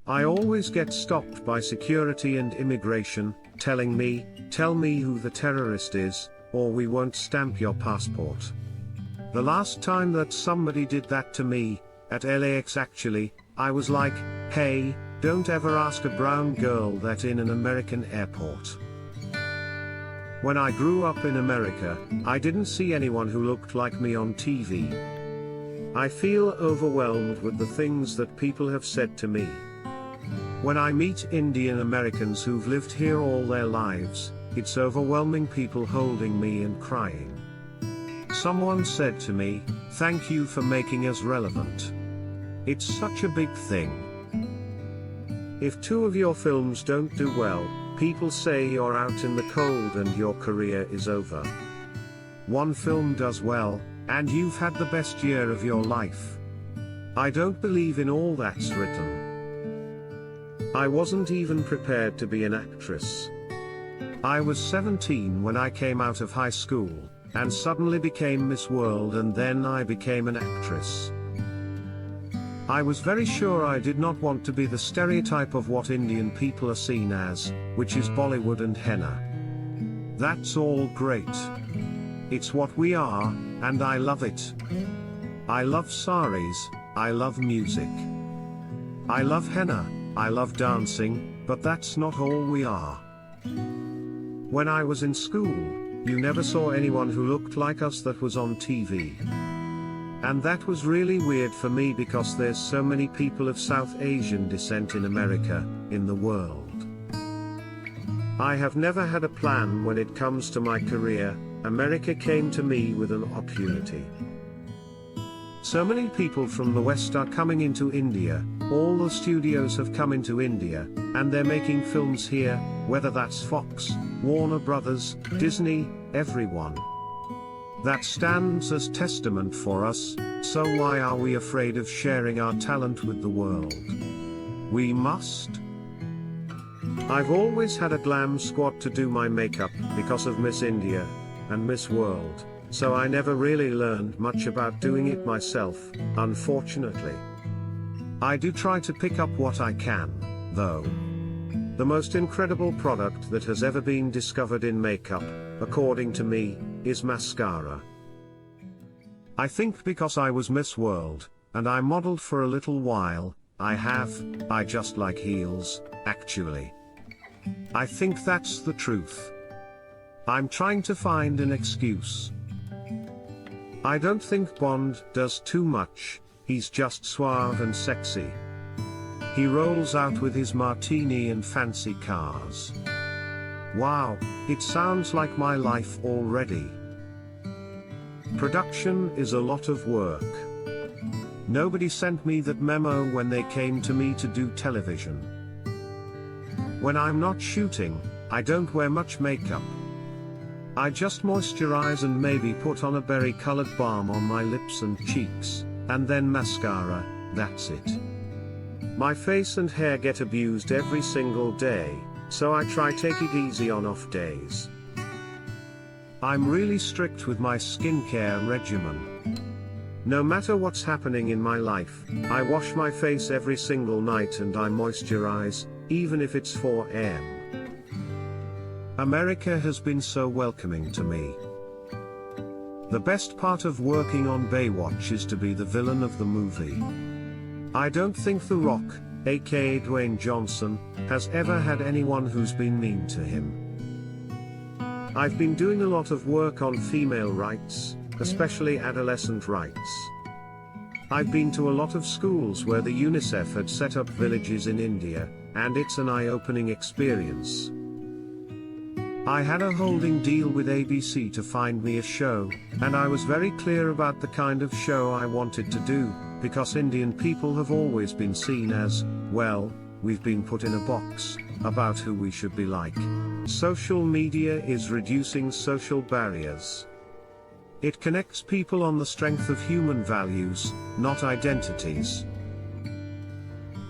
I always get stopped by security and immigration, tell me who the terrorist is, or we won't stamp your passport. The last time that somebody did that to me, at LAX actually, I was like, hey, don't ever ask a brown girl that in an American airport. When I grew up in America, I didn't see anyone who looked like me on TV. I feel overwhelmed with the things that people have said to me. When I meet Indian Americans who've lived here all their lives, it's overwhelming, people holding me and crying. Someone said to me, thank you for making us relevant. It's such a big thing. If 2 of your films don't do well, people say you're out in the cold and your career is over. 1 film does well, and you've had the best year of your life. I don't believe in all that's written. I wasn't even prepared to be an actress. I was 17 when I came out of high school, and suddenly became Miss World, and then I became an actress. I was very sure I did not want to be the stereotype of what Indian people are seen as, which is Bollywood and henna. That's all great. It's what we are, and I love it. I love saris, I love music. I love henna, I love dancing, but that's not all we are. When I was in school, you never saw anyone who looked like us that was on TV. And that was really weird for me because there's so many people of South Asian descent in America, in the world. I have never had a plan when it comes to my career. America came to me with an opportunity. So many people from the West are coming into India, all the studios have come into India, and they're making films here, whether that's Fox, Warner Brothers, Disney, everyone. That stands as testament for us, so why are we afraid of sharing our talent with the world? We must. I've always had a glam squad to do my makeup, because of Miss India and Miss World, so I never really learned much about doing it myself, unfortunately. I do try to pick up what I can, though. The most incredible product that has ever been discovered in makeup, according to me, is mascara. I think because I was Miss World, and I modeled for a little while, I just like heels, actually. I think that's the truth. I'm trying to find an excuse. I don't think Bond does too much, he's just suave and sexy. He rolls out with his martini and fancy cars. Wow, it sounds like my life already. Production is a lot of work. Nobody sent me that memo when they came to me to do television. When I'm not shooting, I don't wear much makeup. I just moisturize and maybe put on a berry-colored balm on my lips and cheeks, and then mascara, that's it. My face and hair get abused every single day, so I try take it easy on off days. I'm really strict with my skincare regimen. No matter what's happening in my life, I wash my face every single night and I moisturize, even if it's 4 a.m. America has been so welcoming to me. The best part of working on Baywatch is to be the villain of the movie. I don't think The Rock, aka Dwayne Johnson, has ever had anyone who's been mean to him. I've been doing a lot of work on female rights, especially adolescent rights. I've been to a lot of schools where the UNICEF had set up villages in India, and it's an eye-opening experience. I had a holding deal with ABC to find me a show, and I was very clear about the kind of show I wanted to do, because Indian people have always been seen as, well, we've been put in a box, about who we should be like. Social media is reducing social barriers. It connects people on the strength of human values, not identities.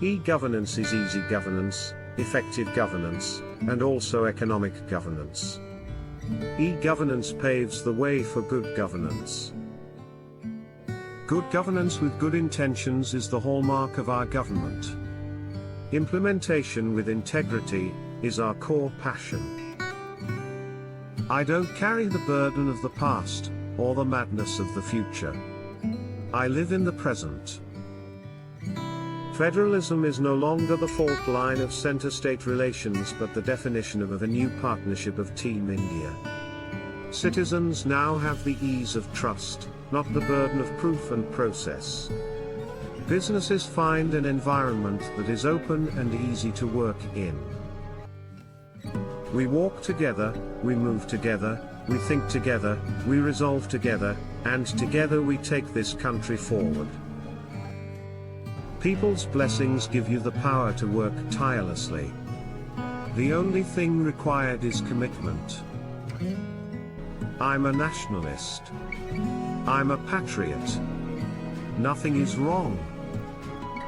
E-governance is easy governance, effective governance, and also economic governance. E-governance paves the way for good governance. Good governance with good intentions is the hallmark of our government. Implementation with integrity is our core passion. I don't carry the burden of the past, or the madness of the future. I live in the present. Federalism is no longer the fault line of center-state relations but the definition of a new partnership of Team India. Citizens now have the ease of trust, not the burden of proof and process. Businesses find an environment that is open and easy to work in. We walk together, we move together, we think together, we resolve together, and together we take this country forward. People's blessings give you the power to work tirelessly. The only thing required is commitment. I'm a nationalist. I'm a patriot. Nothing is wrong.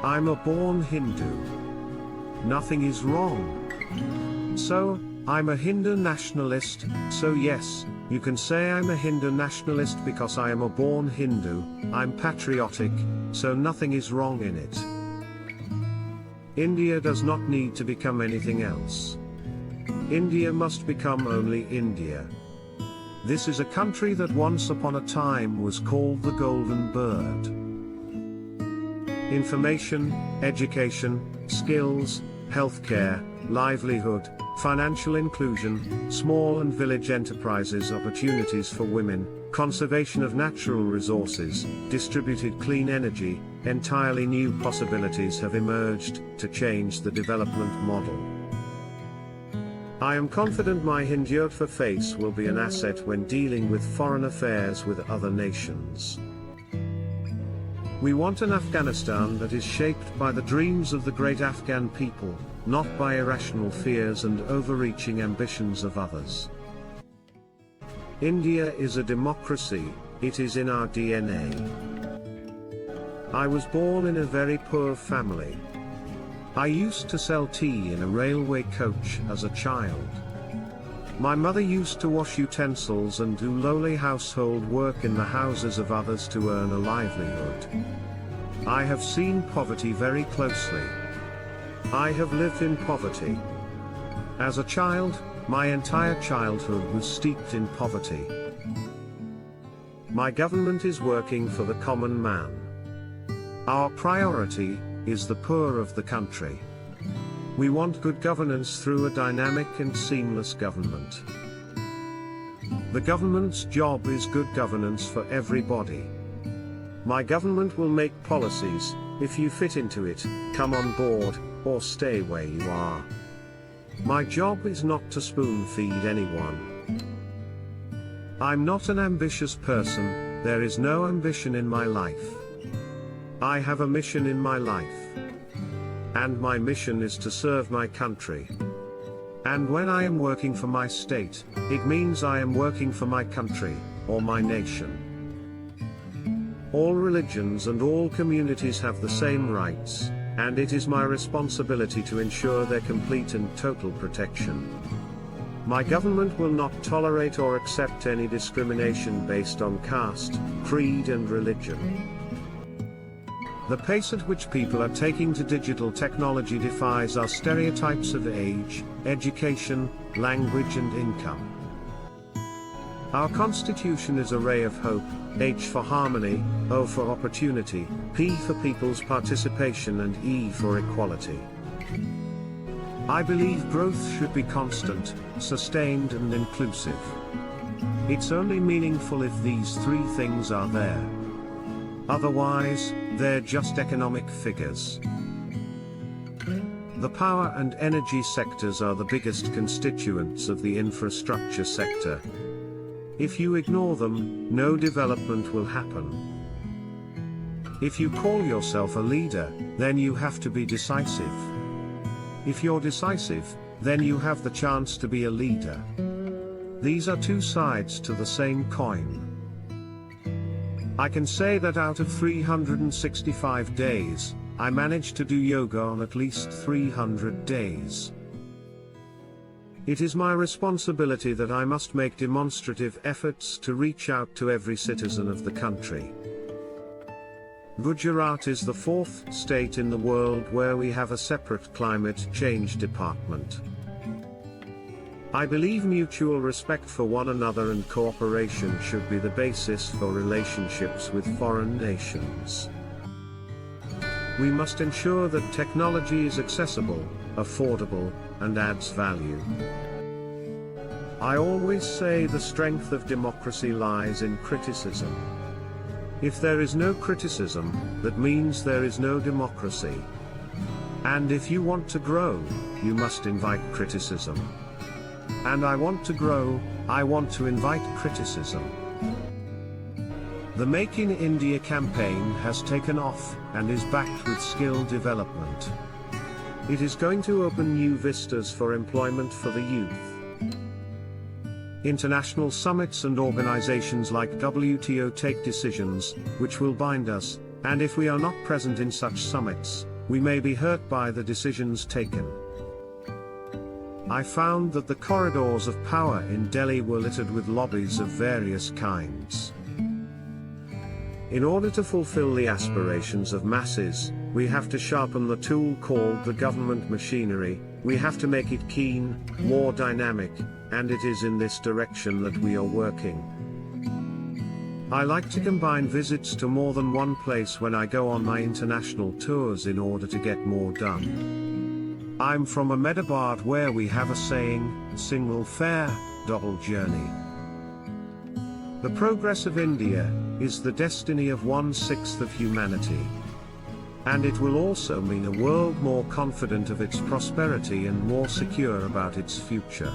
I'm a born Hindu. Nothing is wrong. So, I'm a Hindu nationalist, so yes, You can say I'm a Hindu nationalist because I am a born Hindu, I'm patriotic, so nothing is wrong in it. India does not need to become anything else. India must become only India. This is a country that once upon a time was called the Golden Bird. Information, education, skills, healthcare, livelihood, financial inclusion, small and village enterprises, opportunities for women, conservation of natural resources, distributed clean energy, entirely new possibilities have emerged to change the development model. I am confident my Hindutva face will be an asset when dealing with foreign affairs with other nations. We want an Afghanistan that is shaped by the dreams of the great Afghan people, not by irrational fears and overreaching ambitions of others. India is a democracy, it is in our DNA. I was born in a very poor family. I used to sell tea in a railway coach as a child. My mother used to wash utensils and do lowly household work in the houses of others to earn a livelihood. I have seen poverty very closely. I have lived in poverty. As a child, my entire childhood was steeped in poverty. My government is working for the common man. Our priority is the poor of the country. We want good governance through a dynamic and seamless government. The government's job is good governance for everybody. My government will make policies, if you fit into it, come on board, or stay where you are. My job is not to spoon feed anyone. I'm not an ambitious person, there is no ambition in my life. I have a mission in my life. And my mission is to serve my country. And when I am working for my state, it means I am working for my country, or my nation. All religions and all communities have the same rights, and it is my responsibility to ensure their complete and total protection. My government will not tolerate or accept any discrimination based on caste, creed and religion. The pace at which people are taking to digital technology defies our stereotypes of age, education, language and income. Our Constitution is a ray of hope, H for harmony, O for opportunity, P for people's participation and E for equality. I believe growth should be constant, sustained and inclusive. It's only meaningful if these three things are there. Otherwise, they're just economic figures. The power and energy sectors are the biggest constituents of the infrastructure sector. If you ignore them, no development will happen. If you call yourself a leader, then you have to be decisive. If you're decisive, then you have the chance to be a leader. These are two sides to the same coin. I can say that out of 365 days, I managed to do yoga on at least 300 days. It is my responsibility that I must make demonstrative efforts to reach out to every citizen of the country. Gujarat is the fourth state in the world where we have a separate climate change department. I believe mutual respect for one another and cooperation should be the basis for relationships with foreign nations. We must ensure that technology is accessible, affordable, and adds value. I always say the strength of democracy lies in criticism. If there is no criticism, that means there is no democracy. And if you want to grow, you must invite criticism. And I want to grow, I want to invite criticism. The Make in India campaign has taken off, and is backed with skill development. It is going to open new vistas for employment for the youth. International summits and organizations like WTO take decisions, which will bind us, and if we are not present in such summits, we may be hurt by the decisions taken. I found that the corridors of power in Delhi were littered with lobbies of various kinds. In order to fulfill the aspirations of masses, we have to sharpen the tool called the government machinery, we have to make it keen, more dynamic, and it is in this direction that we are working. I like to combine visits to more than one place when I go on my international tours in order to get more done. I'm from Ahmedabad, where we have a saying, single fare, double journey. The progress of India is the destiny of 1/6 of humanity. And it will also mean a world more confident of its prosperity and more secure about its future.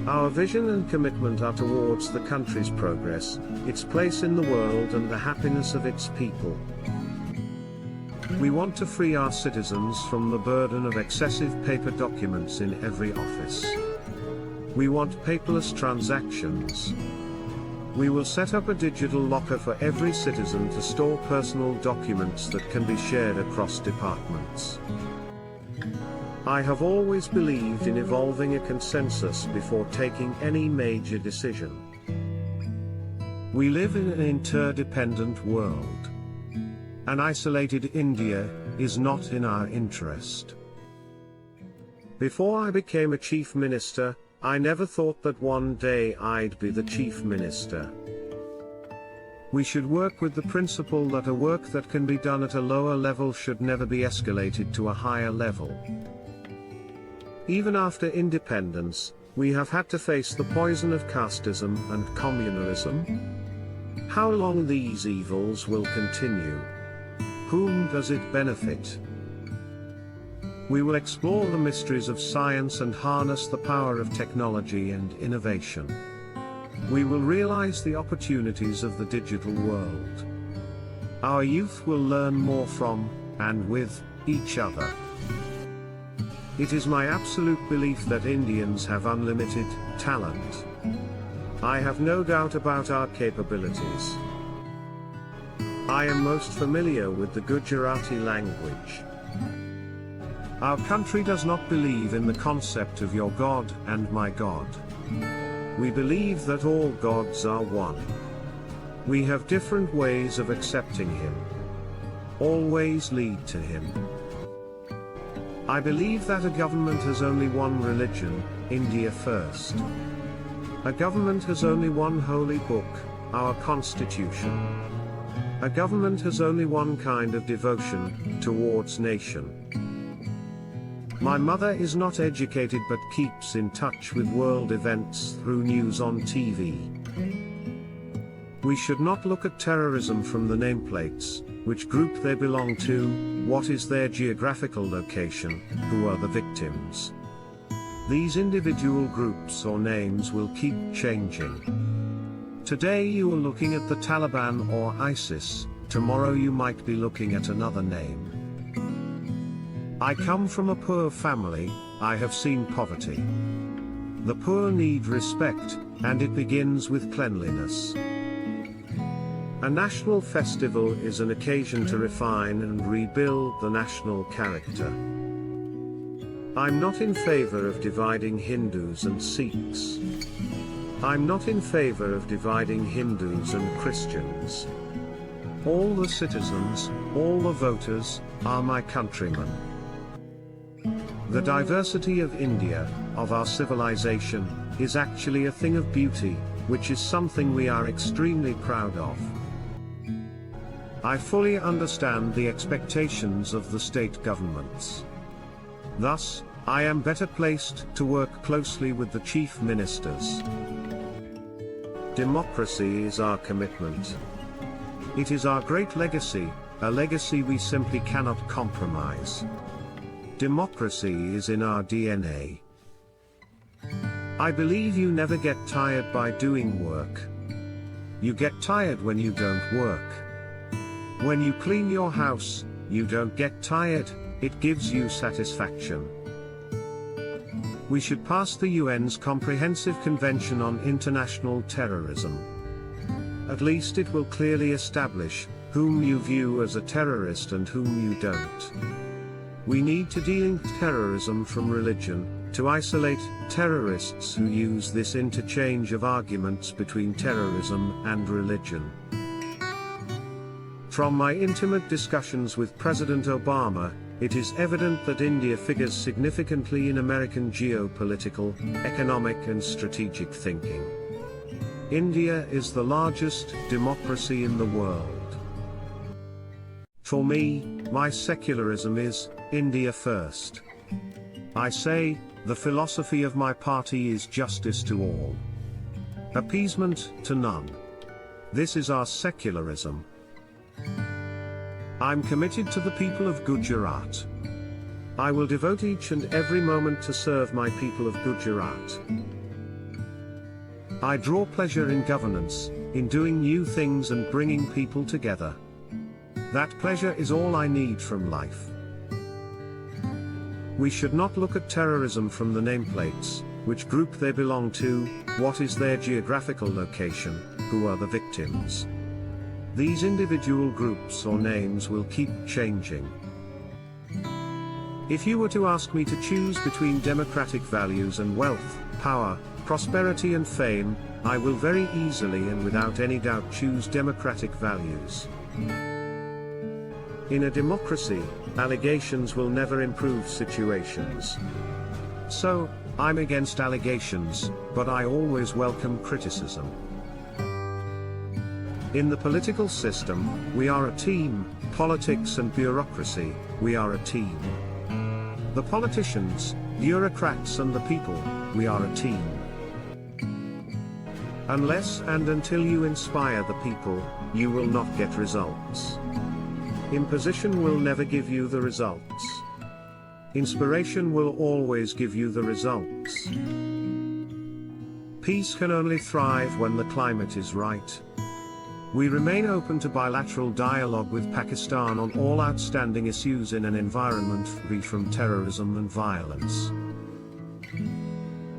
Our vision and commitment are towards the country's progress, its place in the world and the happiness of its people. We want to free our citizens from the burden of excessive paper documents in every office. We want paperless transactions. We will set up a digital locker for every citizen to store personal documents that can be shared across departments. I have always believed in evolving a consensus before taking any major decision. We live in an interdependent world. An isolated India is not in our interest. Before I became a chief minister, I never thought that one day I'd be the chief minister. We should work with the principle that a work that can be done at a lower level should never be escalated to a higher level. Even after independence, we have had to face the poison of casteism and communalism. How long these evils will continue? Whom does it benefit? We will explore the mysteries of science and harness the power of technology and innovation. We will realize the opportunities of the digital world. Our youth will learn more from, and with, each other. It is my absolute belief that Indians have unlimited talent. I have no doubt about our capabilities. I am most familiar with the Gujarati language. Our country does not believe in the concept of your God and my God. We believe that all gods are one. We have different ways of accepting Him. All ways lead to Him. I believe that a government has only one religion, India first. A government has only one holy book, our Constitution. A government has only one kind of devotion, towards nation. My mother is not educated but keeps in touch with world events through news on TV. We should not look at terrorism from the nameplates, which group they belong to, what is their geographical location, who are the victims. These individual groups or names will keep changing. Today you are looking at the Taliban or ISIS, tomorrow you might be looking at another name. I come from a poor family, I have seen poverty. The poor need respect, and it begins with cleanliness. A national festival is an occasion to refine and rebuild the national character. I'm not in favor of dividing Hindus and Sikhs. I'm not in favor of dividing Hindus and Christians. All the citizens, all the voters, are my countrymen. The diversity of India, of our civilization, is actually a thing of beauty, which is something we are extremely proud of. I fully understand the expectations of the state governments. Thus, I am better placed to work closely with the chief ministers. Democracy is our commitment. It is our great legacy, a legacy we simply cannot compromise. Democracy is in our DNA. I believe you never get tired by doing work. You get tired when you don't work. When you clean your house, you don't get tired, it gives you satisfaction. We should pass the UN's Comprehensive Convention on International Terrorism. At least it will clearly establish whom you view as a terrorist and whom you don't. We need to de-link terrorism from religion, to isolate terrorists who use this interchange of arguments between terrorism and religion. From my intimate discussions with President Obama, it is evident that India figures significantly in American geopolitical, economic and strategic thinking. India is the largest democracy in the world. For me, my secularism is India first. I say, the philosophy of my party is justice to all. Appeasement to none. This is our secularism. I'm committed to the people of Gujarat. I will devote each and every moment to serve my people of Gujarat. I draw pleasure in governance, in doing new things and bringing people together. That pleasure is all I need from life. We should not look at terrorism from the nameplates, which group they belong to, what is their geographical location, who are the victims. These individual groups or names will keep changing. If you were to ask me to choose between democratic values and wealth, power, prosperity and fame, I will very easily and without any doubt choose democratic values. In a democracy, allegations will never improve situations. So, I'm against allegations, but I always welcome criticism. In the political system, we are a team, politics and bureaucracy, we are a team. The politicians, bureaucrats and the people, we are a team. Unless and until you inspire the people, you will not get results. Imposition will never give you the results. Inspiration will always give you the results. Peace can only thrive when the climate is right. We remain open to bilateral dialogue with Pakistan on all outstanding issues in an environment free from terrorism and violence.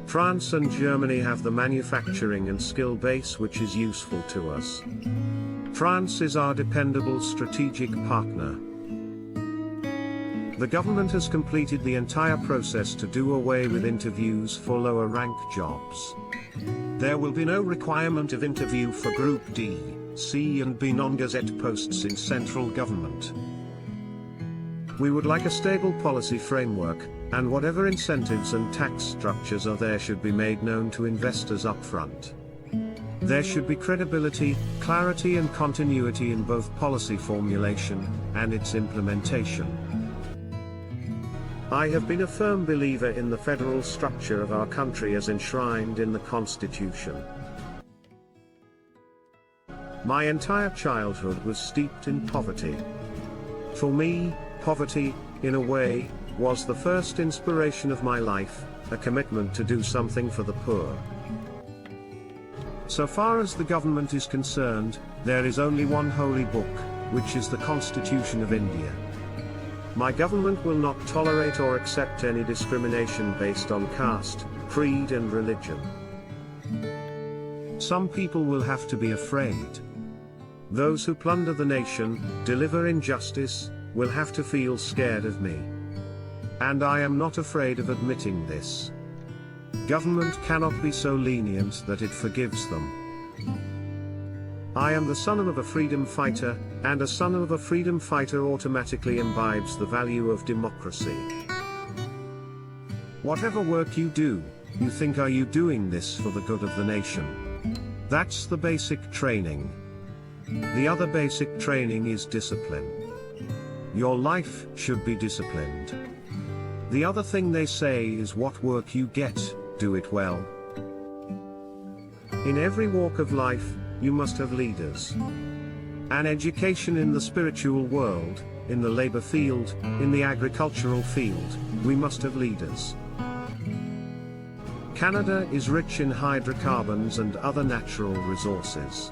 France and Germany have the manufacturing and skill base which is useful to us. France is our dependable strategic partner. The government has completed the entire process to do away with interviews for lower rank jobs. There will be no requirement of interview for Group D, C and B non-gazette posts in central government. We would like a stable policy framework, and whatever incentives and tax structures are there should be made known to investors up front. There should be credibility, clarity and continuity in both policy formulation and its implementation. I have been a firm believer in the federal structure of our country as enshrined in the Constitution. My entire childhood was steeped in poverty. For me, poverty, in a way, was the first inspiration of my life, a commitment to do something for the poor. So far as the government is concerned, there is only one holy book, which is the Constitution of India. My government will not tolerate or accept any discrimination based on caste, creed and religion. Some people will have to be afraid. Those who plunder the nation, deliver injustice, will have to feel scared of me. And I am not afraid of admitting this. Government cannot be so lenient that it forgives them. I am the son of a freedom fighter, and a son of a freedom fighter automatically imbibes the value of democracy. Whatever work you do, you think, are you doing this for the good of the nation? That's the basic training. The other basic training is discipline. Your life should be disciplined. The other thing they say is what work you get, do it well. In every walk of life, you must have leaders. An education in the spiritual world, in the labor field, in the agricultural field, we must have leaders. Canada is rich in hydrocarbons and other natural resources.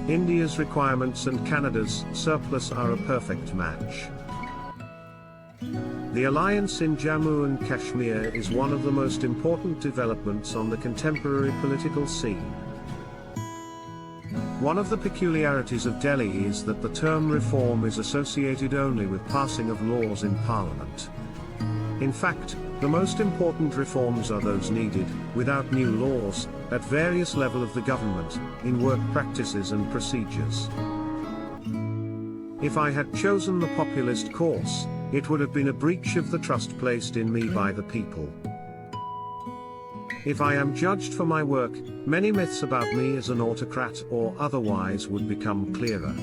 India's requirements and Canada's surplus are a perfect match. The alliance in Jammu and Kashmir is one of the most important developments on the contemporary political scene. One of the peculiarities of Delhi is that the term reform is associated only with passing of laws in Parliament. In fact, the most important reforms are those needed, without new laws, at various levels of the government, in work practices and procedures. If I had chosen the populist course, it would have been a breach of the trust placed in me by the people. If I am judged for my work, many myths about me as an autocrat or otherwise would become clearer.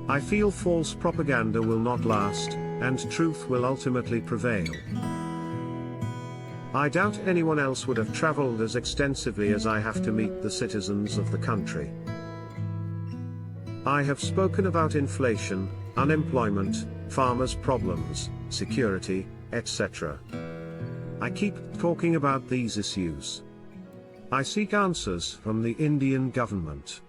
I feel false propaganda will not last, and truth will ultimately prevail. I doubt anyone else would have traveled as extensively as I have to meet the citizens of the country. I have spoken about inflation, unemployment, farmers' problems, security, etc. I keep talking about these issues. I seek answers from the Indian government.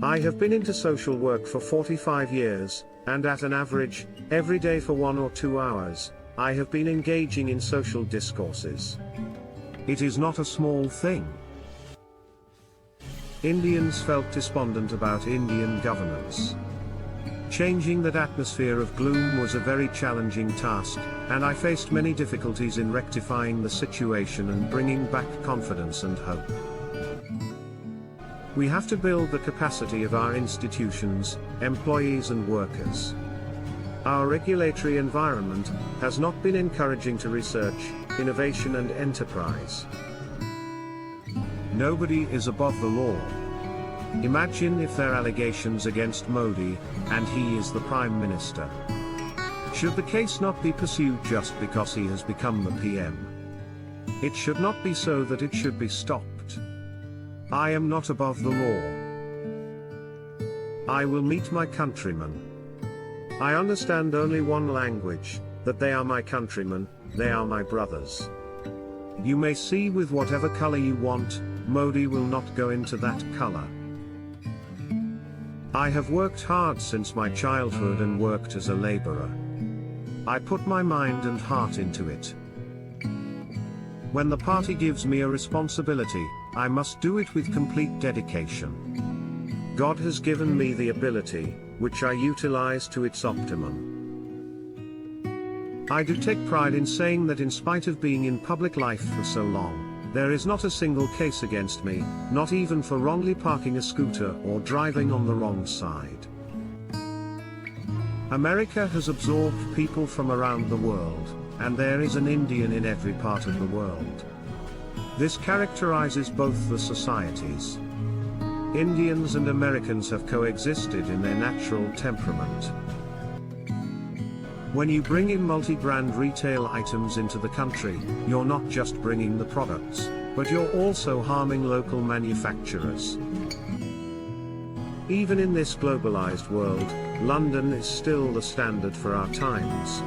I have been into social work for 45 years, and at an average, every day for 1 or 2 hours, I have been engaging in social discourses. It is not a small thing. Indians felt despondent about Indian governance. Changing that atmosphere of gloom was a very challenging task, and I faced many difficulties in rectifying the situation and bringing back confidence and hope. We have to build the capacity of our institutions, employees and workers. Our regulatory environment has not been encouraging to research, innovation and enterprise. Nobody is above the law. Imagine if there are allegations against Modi, and he is the Prime Minister. Should the case not be pursued just because he has become the PM? It should not be so that it should be stopped. I am not above the law. I will meet my countrymen. I understand only one language, that they are my countrymen, they are my brothers. You may see with whatever color you want, Modi will not go into that color. I have worked hard since my childhood and worked as a laborer. I put my mind and heart into it. When the party gives me a responsibility, I must do it with complete dedication. God has given me the ability, which I utilize to its optimum. I do take pride in saying that in spite of being in public life for so long, there is not a single case against me, not even for wrongly parking a scooter or driving on the wrong side. America has absorbed people from around the world, and there is an Indian in every part of the world. This characterizes both the societies. Indians and Americans have coexisted in their natural temperament. When you bring in multi-brand retail items into the country, you're not just bringing the products, but you're also harming local manufacturers. Even in this globalized world, London is still the standard for our times.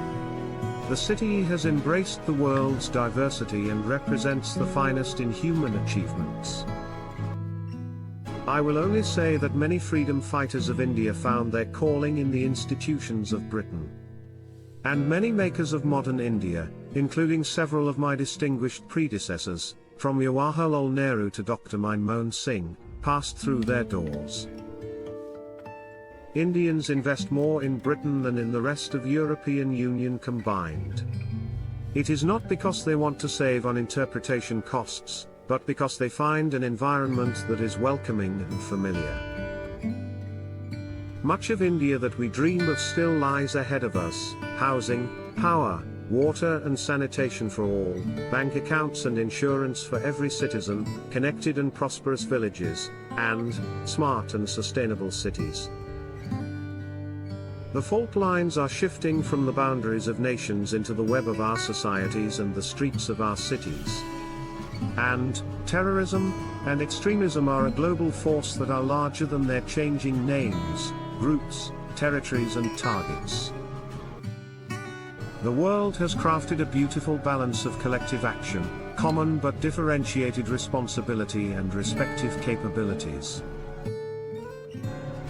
The city has embraced the world's diversity and represents the finest in human achievements. I will only say that many freedom fighters of India found their calling in the institutions of Britain. And many makers of modern India, including several of my distinguished predecessors, from Jawaharlal Nehru to Dr. Manmohan Singh, passed through their doors. Indians invest more in Britain than in the rest of European Union combined. It is not because they want to save on interpretation costs, but because they find an environment that is welcoming and familiar. Much of India that we dream of still lies ahead of us: housing, power, water and sanitation for all, bank accounts and insurance for every citizen, connected and prosperous villages, and smart and sustainable cities. The fault lines are shifting from the boundaries of nations into the web of our societies and the streets of our cities. And terrorism and extremism are a global force that are larger than their changing names, groups, territories and targets. The world has crafted a beautiful balance of collective action, common but differentiated responsibility and respective capabilities.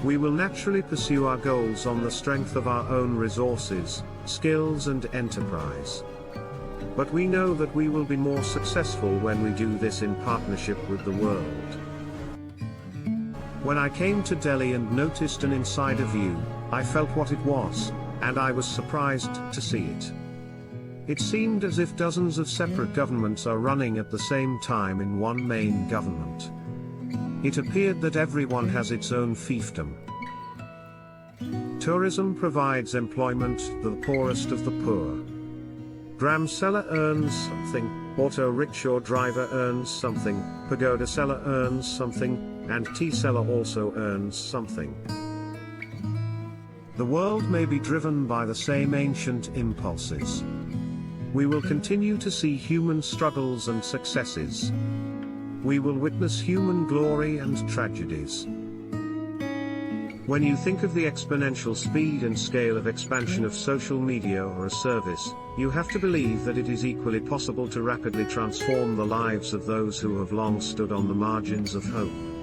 We will naturally pursue our goals on the strength of our own resources, skills and enterprise. But we know that we will be more successful when we do this in partnership with the world. When I came to Delhi and noticed an insider view, I felt what it was, and I was surprised to see it. It seemed as if dozens of separate governments are running at the same time in one main government. It appeared that everyone has its own fiefdom. Tourism provides employment to the poorest of the poor. Gram seller earns something, auto rickshaw driver earns something, pagoda seller earns something, and tea seller also earns something. The world may be driven by the same ancient impulses. We will continue to see human struggles and successes. We will witness human glory and tragedies. When you think of the exponential speed and scale of expansion of social media or a service, you have to believe that it is equally possible to rapidly transform the lives of those who have long stood on the margins of hope.